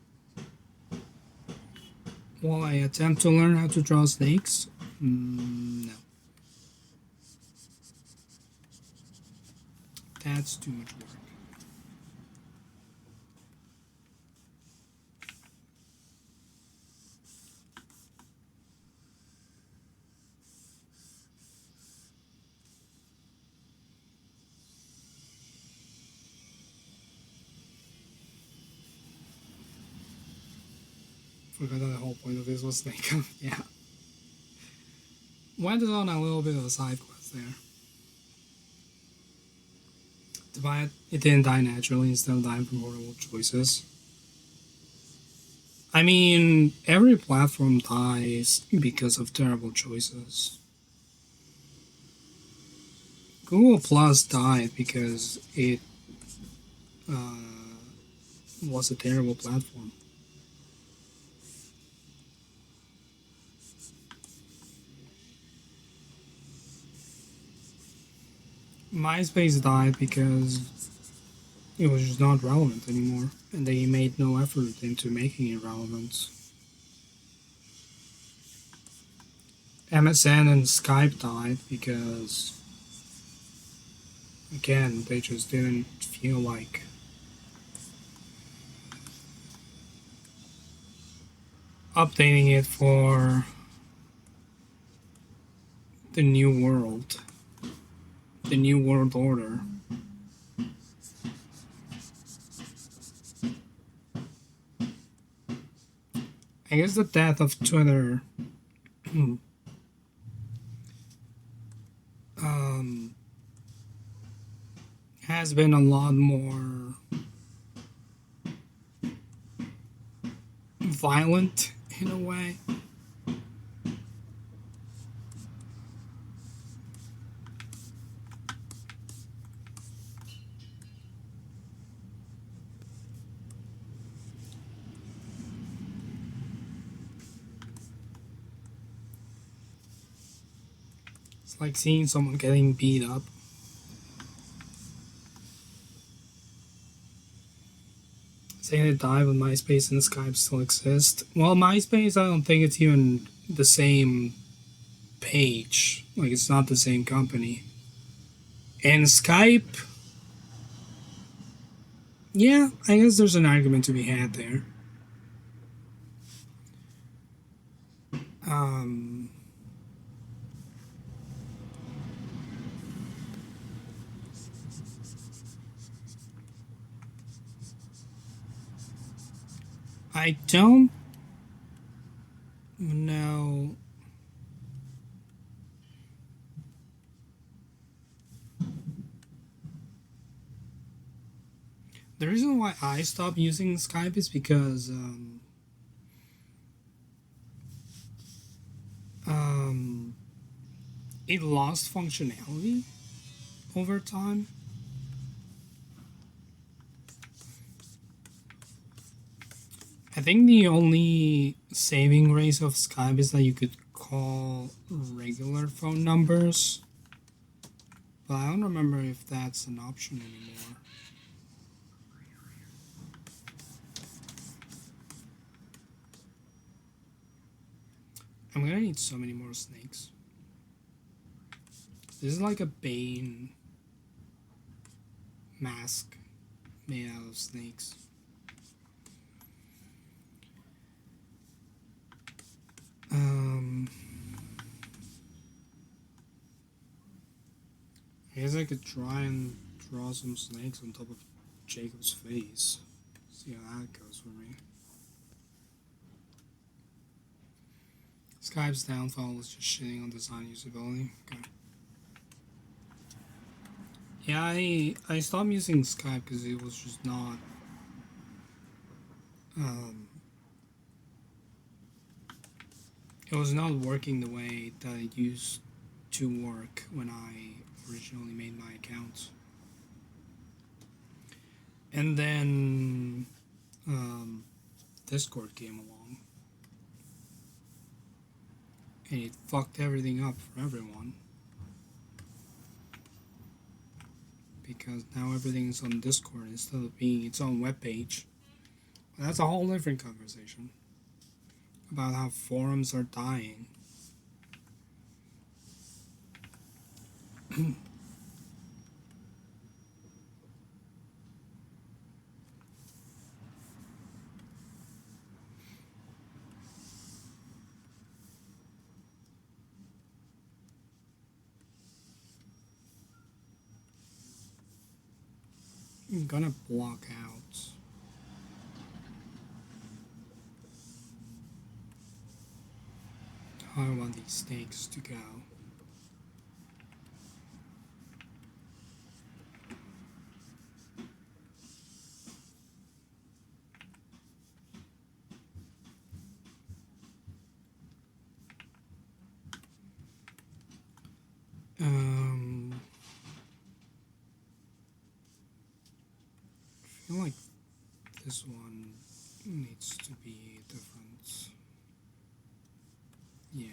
While I attempt to learn how to draw snakes, no. That's too much work. Forgot that the whole point of this was snake. Yeah. Went on a little bit of a side quest there. It didn't die naturally instead of dying from horrible choices. I mean, every platform dies because of terrible choices. Google Plus died because it was a terrible platform. MySpace died because it was just not relevant anymore, and they made no effort into making it relevant. MSN and Skype died because, again, they just didn't feel like updating it for the new world, the new world order. I guess the death of Twitter has been a lot more violent in a way. It's like seeing someone getting beat up. Saying it died when MySpace and Skype still exist. Well, MySpace, I don't think it's even the same page. Like, it's not the same company. And Skype, yeah, I guess there's an argument to be had there. I don't know. The reason why I stopped using Skype is because um, it lost functionality over time. I think the only saving grace of Skype is that you could call regular phone numbers, but I don't remember if that's an option anymore. I'm gonna need so many more snakes. This is like a Bane mask made out of snakes. I guess I could try and draw some snakes on top of Jacob's face. See how that goes for me. Skype's downfall was just shitting on design usability. Okay. Yeah, I stopped using Skype because it was just not it was not working the way that it used to work when I originally made my account. And then Discord came along and it fucked everything up for everyone. Because now everything's on Discord instead of being its own webpage. But that's a whole different conversation about how forums are dying. I'm gonna block out how I want these snakes to go. I feel like this one needs to be different. Yeah.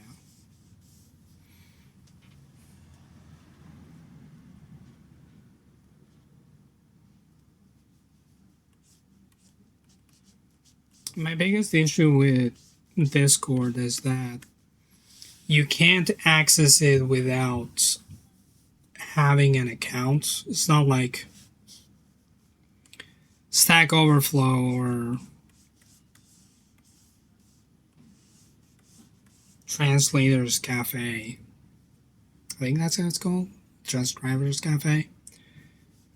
My biggest issue with Discord is that you can't access it without having an account. It's not like Stack Overflow or Translators Cafe. I think that's how it's called. Transcribers Cafe.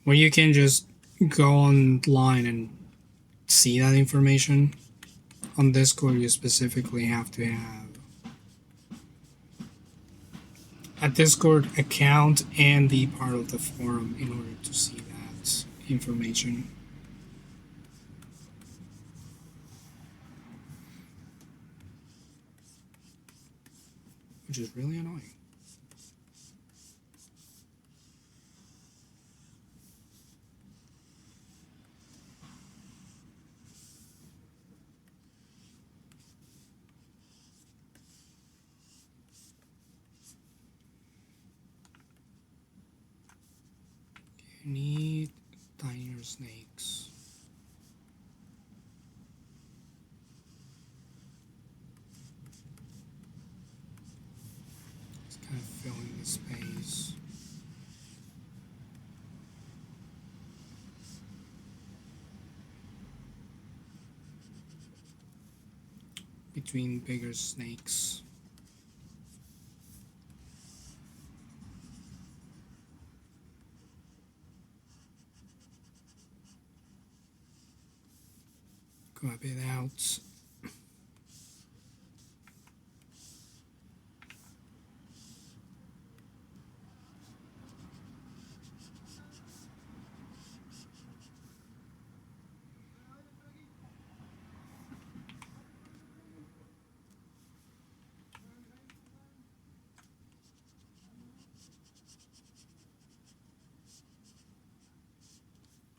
Where you can just go online and see that information. On Discord, you specifically have to have a Discord account and be part of the forum in order to see that information. Which is really annoying. You need tinier snakes. It's kind of filling the space. Between bigger snakes. swap it out.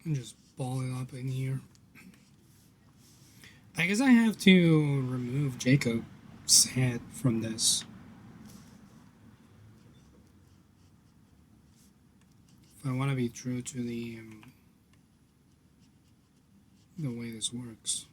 And just ball it up in here. I guess I have to remove Jacob's head from this. If I want to be true to the way this works.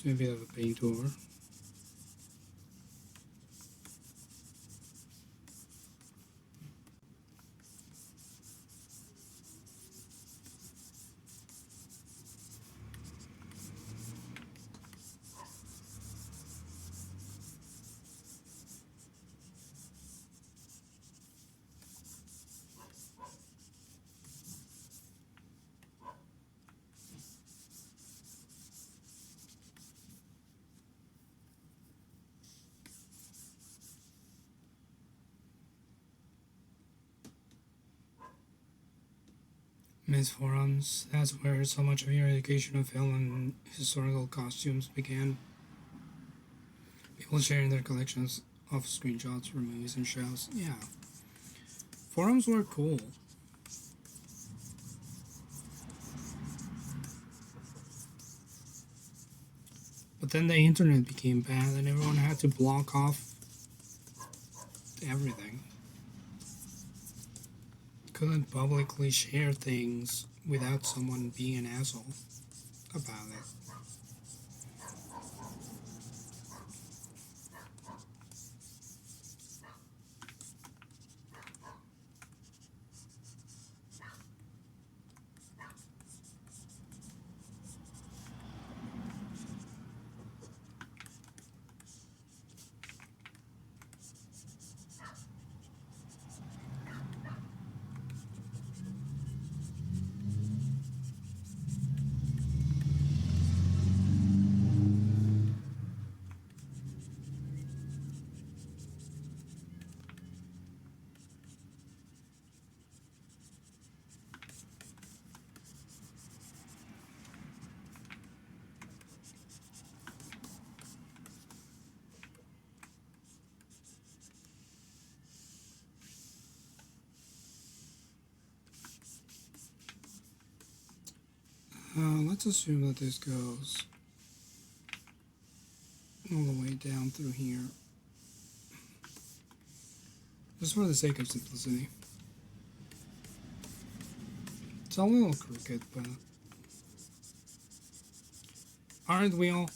Do a bit of a paint over. Miss Forums, that's where so much of your education of film and historical costumes began. People sharing their collections of screenshots from movies and shows. Yeah. Forums were cool. But then the internet became bad and everyone had to block off everything. Couldn't publicly share things without someone being an asshole about it. Let's assume that this goes all the way down through here. Just for the sake of simplicity. It's a little crooked, but aren't we all?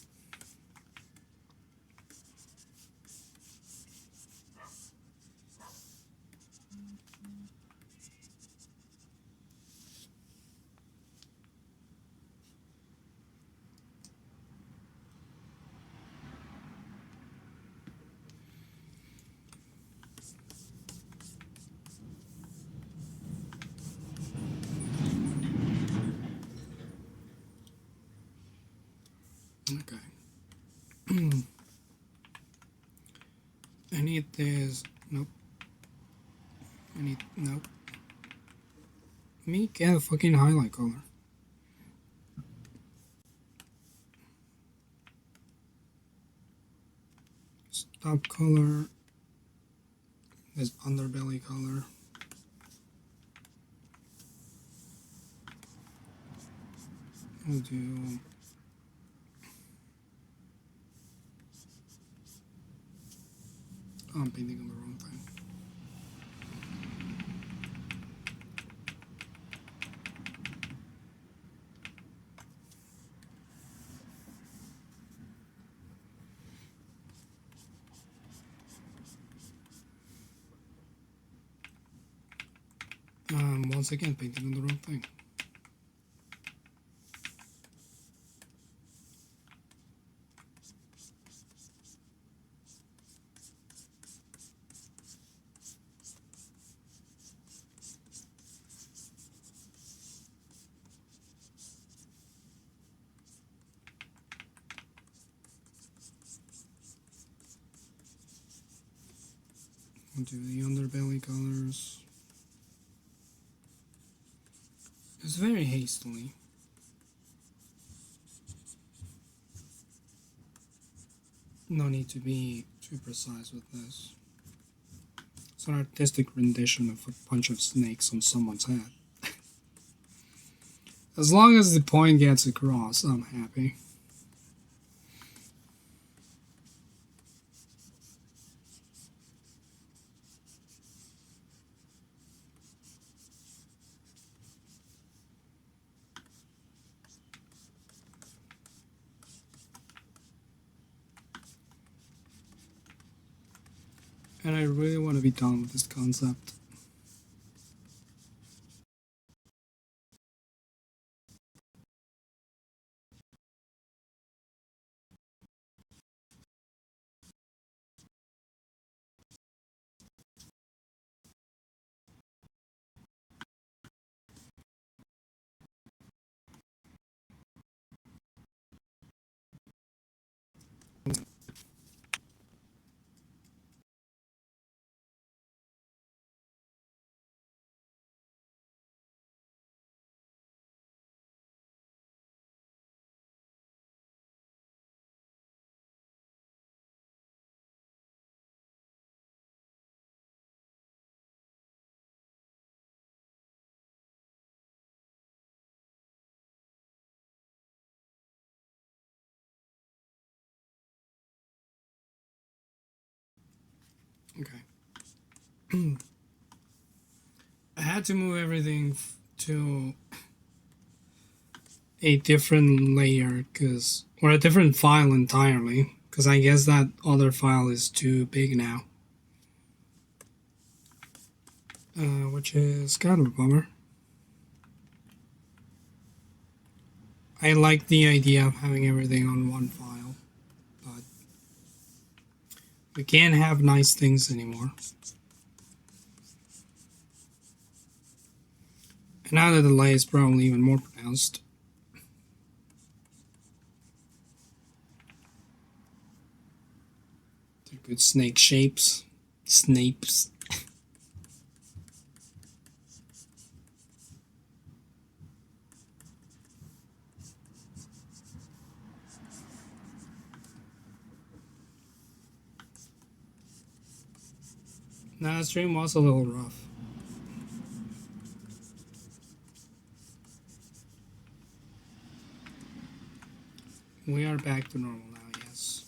Okay. I need this. Nope. Nope. Let me get a fucking highlight color. Top color. This underbelly color. We'll do. Oh, I'm painting on the wrong thing. Once again, painting on the wrong thing. We'll do the underbelly colors. It's very hastily. No need to be too precise with this. It's an artistic rendition of a bunch of snakes on someone's head. As long as the point gets across, I'm happy. And I really want to be done with this concept. Okay. I had to move everything to a different layer, or a different file entirely, because I guess that other file is too big now. Which is kind of a bummer. I like the idea of having everything on one file, but we can't have nice things anymore. And now the delay is probably even more pronounced. They're good snake shapes. Snapes. Nah, the stream was a little rough. We are back to normal now, yes.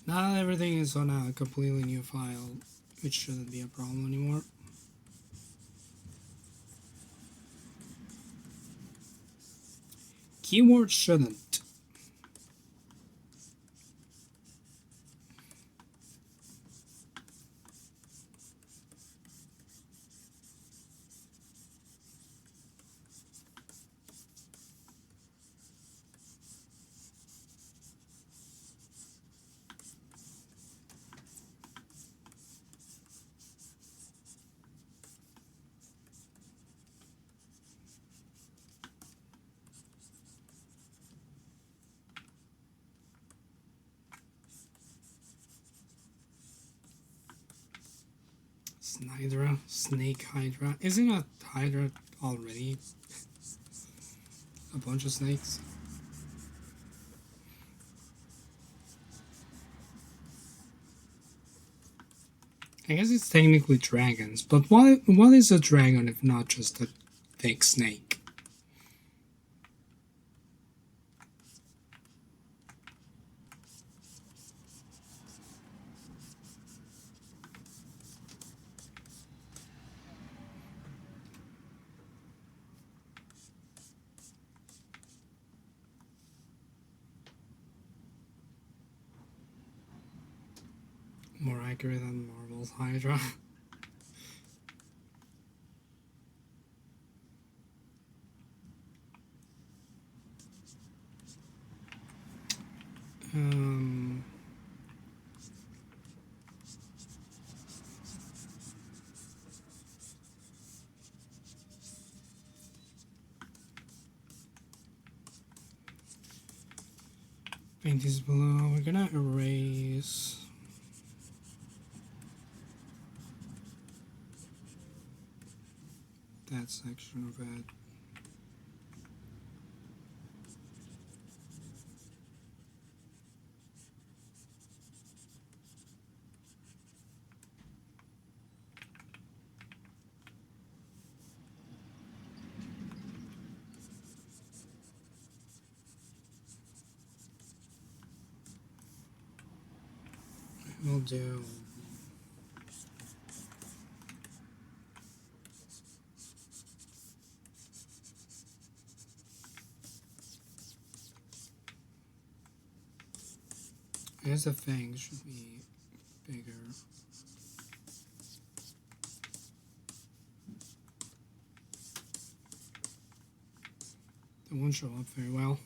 Now that everything is on a completely new file, it shouldn't be a problem anymore. Keyword shouldn't. Snydra, Snake Hydra. Isn't a Hydra already a bunch of snakes? I guess it's technically dragons, but what is a dragon if not just a fake snake? accurate than Marvel's Hydra. um, paint this below. We're gonna erase that section of it. We'll do I guess the fangs should be bigger. They won't show up very well.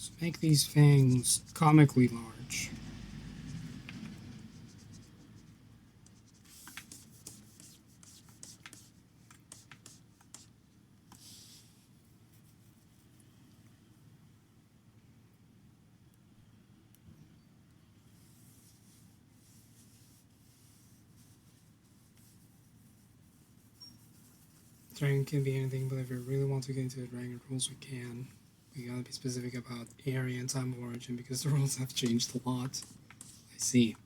Let's make these fangs comically large. Dragon can be anything, but if you really want to get into the dragon rules, we can. We gotta be specific about area and time of origin because the rules have changed a lot. I see.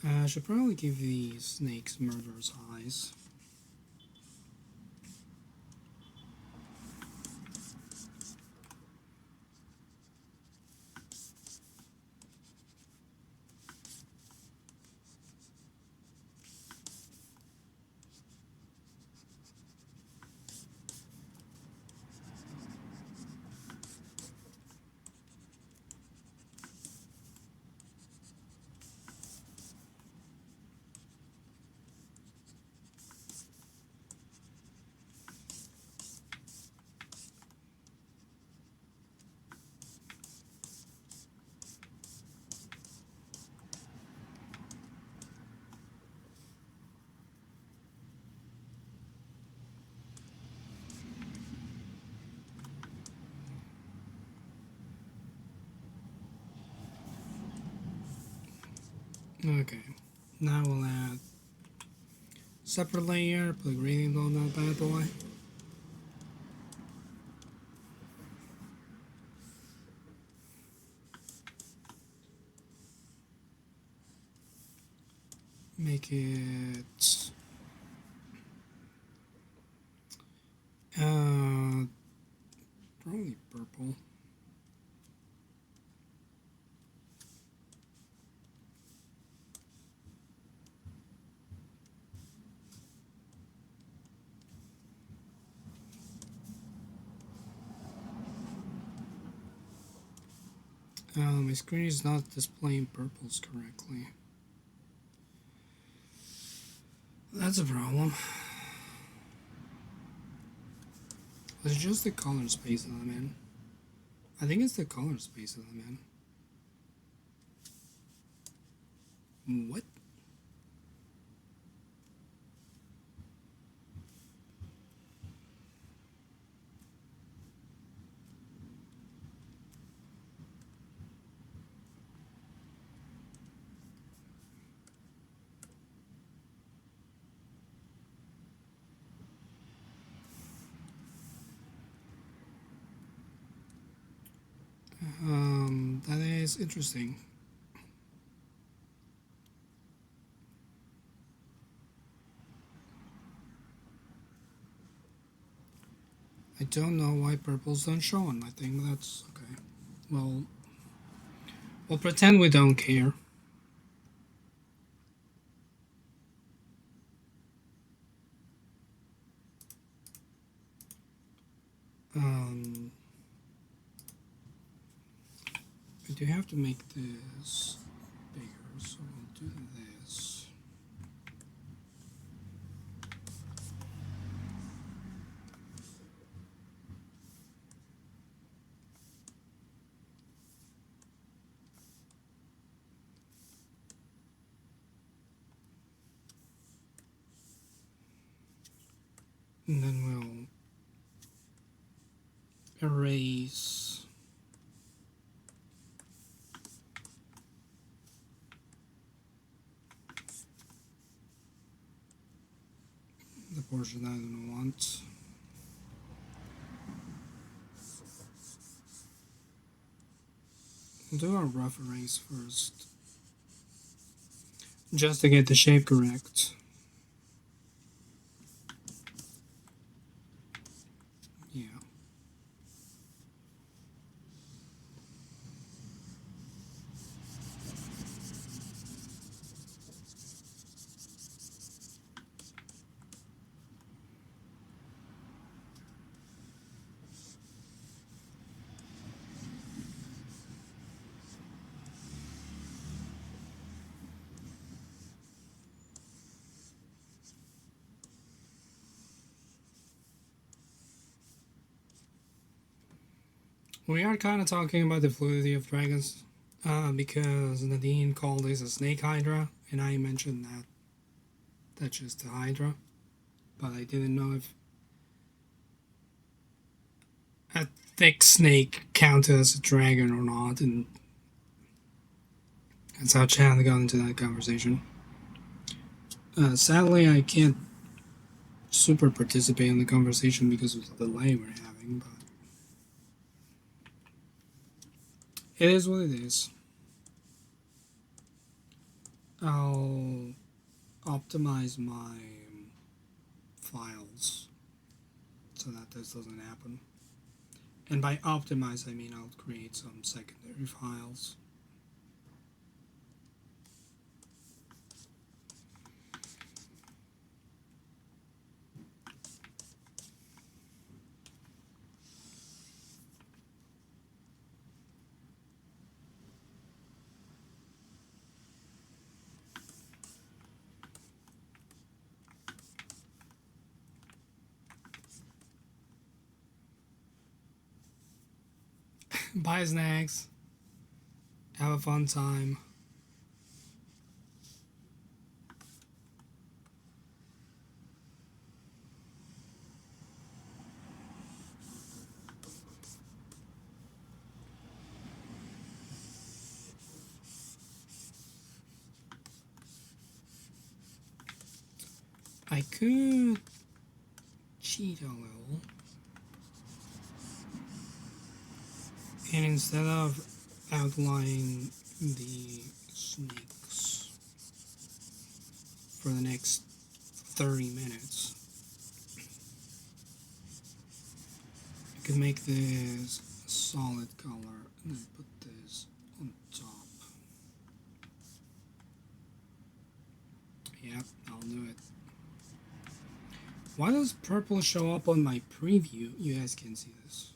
I should probably give these snakes murderous eyes. Okay, now we'll add separate layer, put a gradient on that bad boy. Make it probably purple. My screen is not displaying purples correctly. That's a problem. It's just the color space element. I think it's the color space element. What? That is interesting. I don't know why purples don't show on my thing, but that's okay. Well, we'll pretend we don't care. Um, I do have to make this bigger, so I'll do this. And then we'll erase the portion I don't want. We'll do our rough erase first, just to get the shape correct. Yeah. We are kind of talking about the fluidity of dragons, because Nadine called this a snake hydra, and I mentioned that that's just a hydra, but I didn't know if a thick snake counted as a dragon or not, and that's how Chan got into that conversation. Sadly, I can't super participate in the conversation because of the delay we're having, but it is what it is. I'll optimize my files so that this doesn't happen. And by optimize, I mean I'll create some secondary files. Buy snacks. Have a fun time. I could cheat a little. And instead of outlining the snakes for the next 30 minutes, I could make this a solid color and then put this on top. Yep, I'll do it. Why does purple show up on my preview? You guys can see this.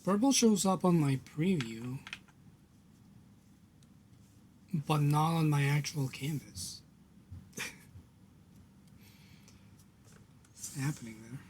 Purple shows up on my preview, but not on my actual canvas. What's happening there?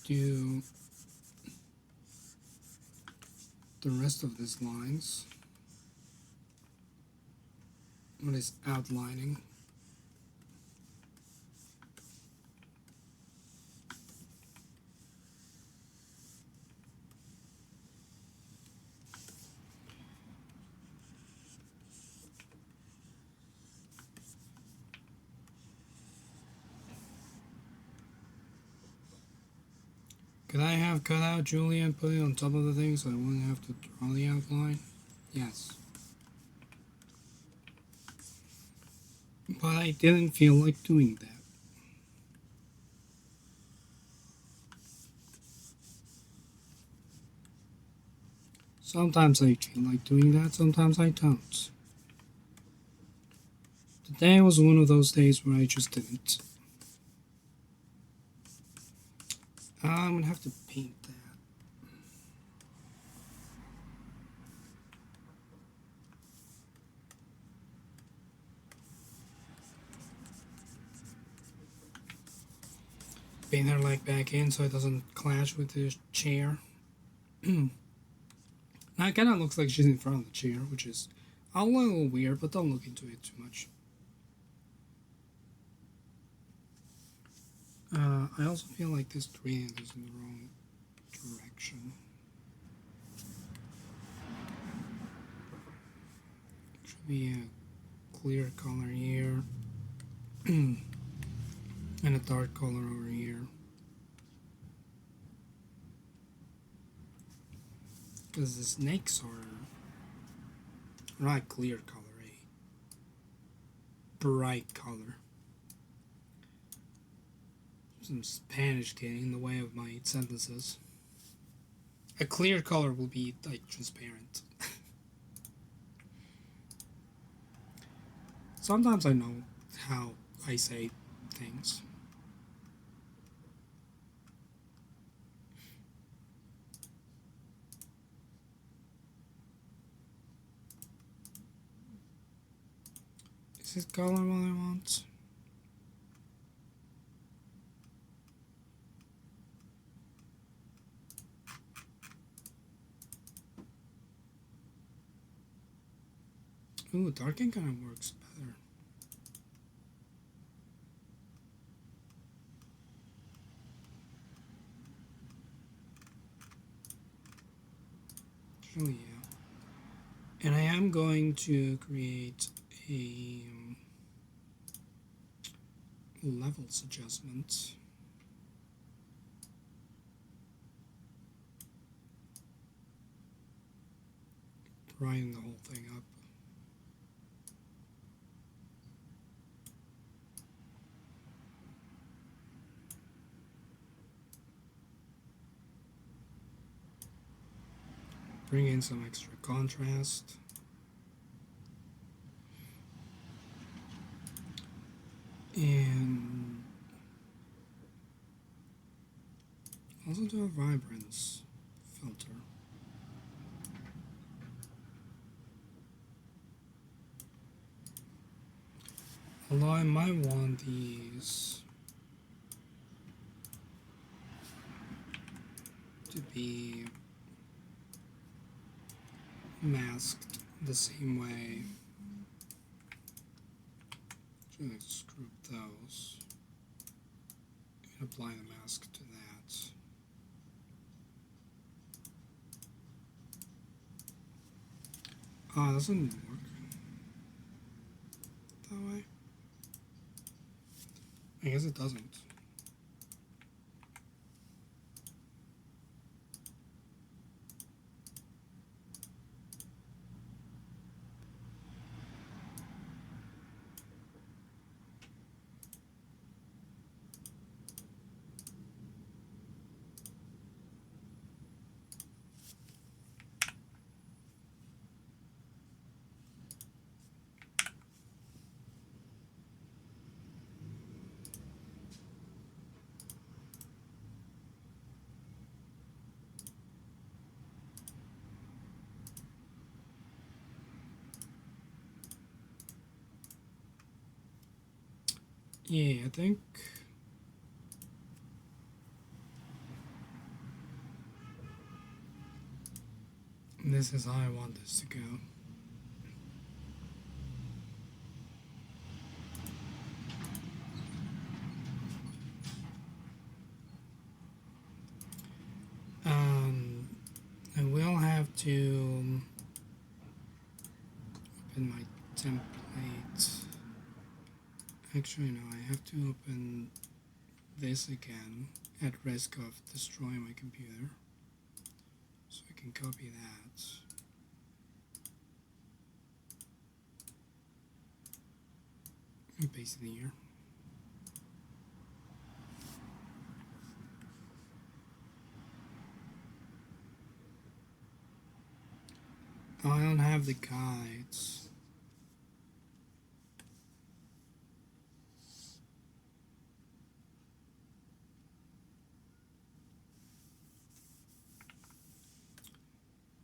Do the rest of these lines. What is outlining? Could I have cut out Julia and put it on top of the thing so I wouldn't have to draw the outline? Yes. But I didn't feel like doing that. Sometimes I feel like doing that, sometimes I don't. Today was one of those days where I just didn't. I'm gonna have to paint that. Paint her leg back in so it doesn't clash with the chair. Now it kind of looks like she's in front of the chair, which is a little weird, but don't look into it too much. I also feel like this gradient is in the wrong direction. Should be a clear color here and a dark color over here. Because the snakes are not clear color, a bright color. Some Spanish getting in the way of my sentences. A clear color will be like transparent. Sometimes I know how I say things. Is this color what I want? Ooh, darken kind of works better. Actually, yeah. And I am going to create a levels adjustment. Brighten the whole thing up. bring in some extra contrast. And also do a vibrance filter. Although I might want these to be masked the same way. So let's group those and apply the mask to that. Ah, it doesn't work that way. I guess it doesn't. Yeah, I think this is how I want this to go. I will have to open my template. Actually, no, I have to open this again at risk of destroying my computer. So I can copy that. And paste it here. Oh, I don't have the guides.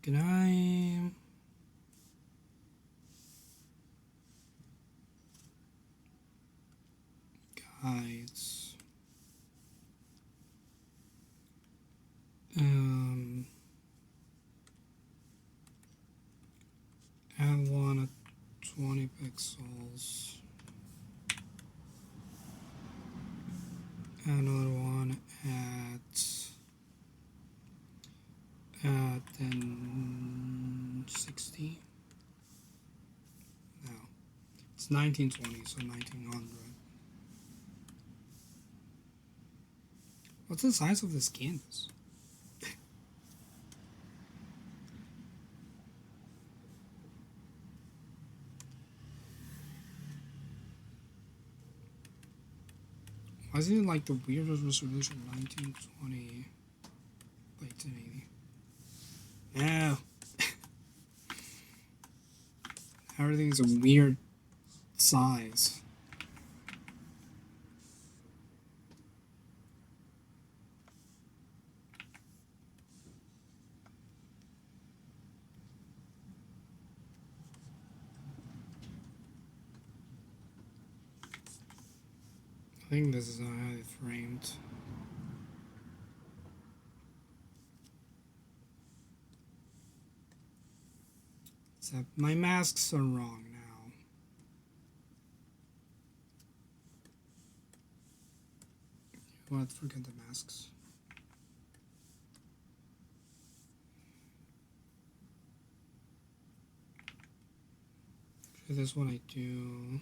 Can I... Guides. Add one at 20 pixels. Another one at then 60. No, it's 1920, so 1900. What's the size of this canvas? Why is it like the weirdest resolution? 1920 by 1080. No. Everything's a weird size. I think this is how I had it framed. Except my masks are wrong now. What? Forget the masks. For this one I do...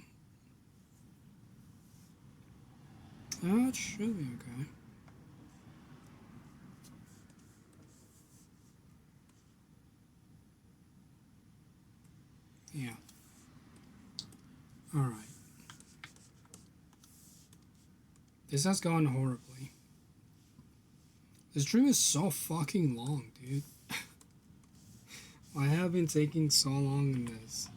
Oh, it should be okay. Yeah. Alright. This has gone horribly. This stream is so fucking long, dude. Why have been taking so long in this?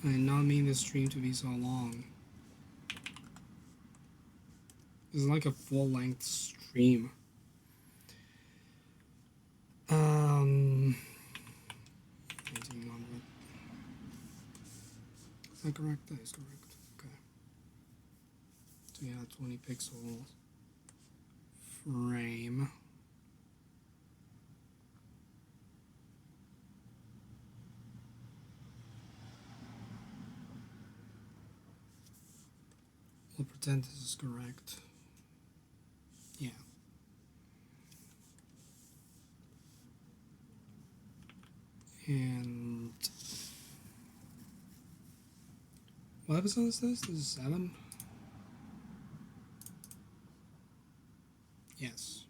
I did not mean the stream to be so long. It's like a full-length stream. Um, 1900. Is that correct? That is correct. Okay. So yeah, 20 pixels frame. We'll pretend this is correct. Yeah. And what episode is this? This is 7? Yes.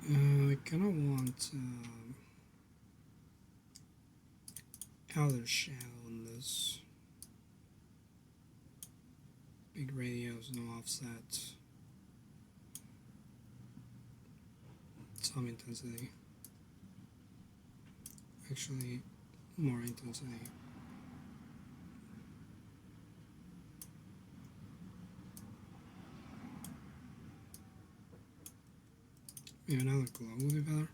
I kind of want outer shadow on this. Big radios, no offset. Some intensity. Actually, more intensity. Maybe another glow would be better.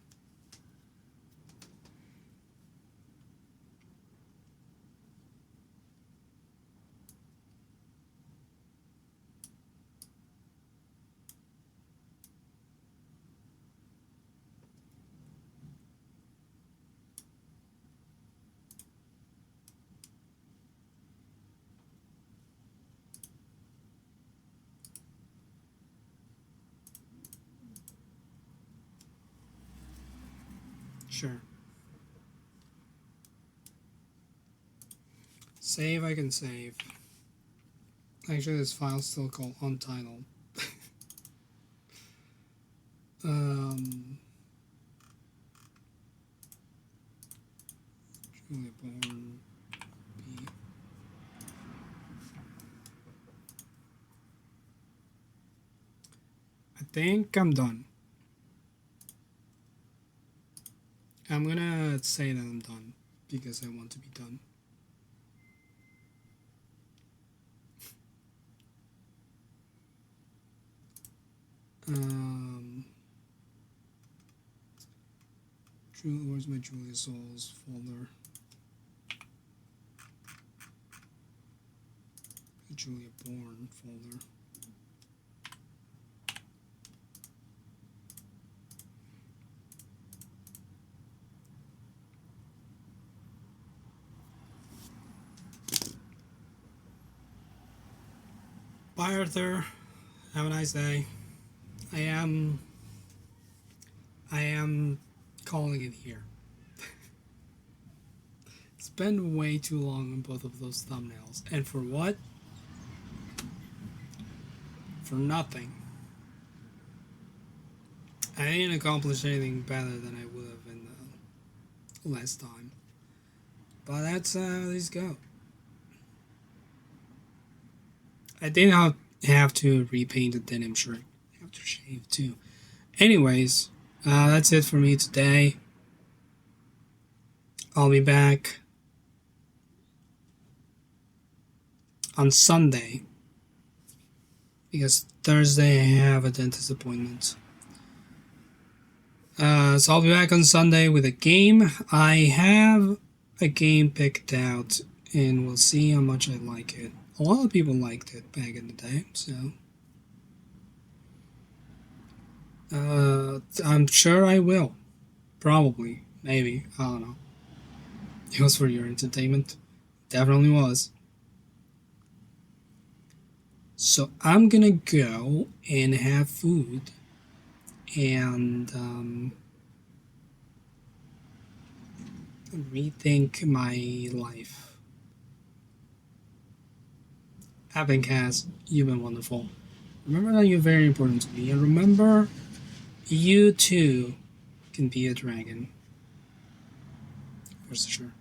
Sure. Save, I can save. Actually, this file's still called untitled. Julia Born B. I think I'm done. I'm gonna say that I'm done because I want to be done. Where's my Julia Souls folder? The Julia Born folder. Bye, Arthur. Have a nice day. I am calling it here. It's been way too long on both of those thumbnails. And for what? For nothing. I didn't accomplish anything better than I would have in the last time. But that's how these go. I did have to repaint the denim shirt. I have to shave too. Anyways, that's it for me today. I'll be back on Sunday because Thursday I have a dentist appointment. So I'll be back on Sunday with a game. I have a game picked out and we'll see how much I like it. A lot of people liked it back in the day, so I'm sure I will. Probably. Maybe. I don't know. It was for your entertainment. Definitely was. So I'm gonna go and have food and rethink my life. I've been Khaz. You've been wonderful. Remember that you're very important to me, and remember, you too can be a dragon. For sure.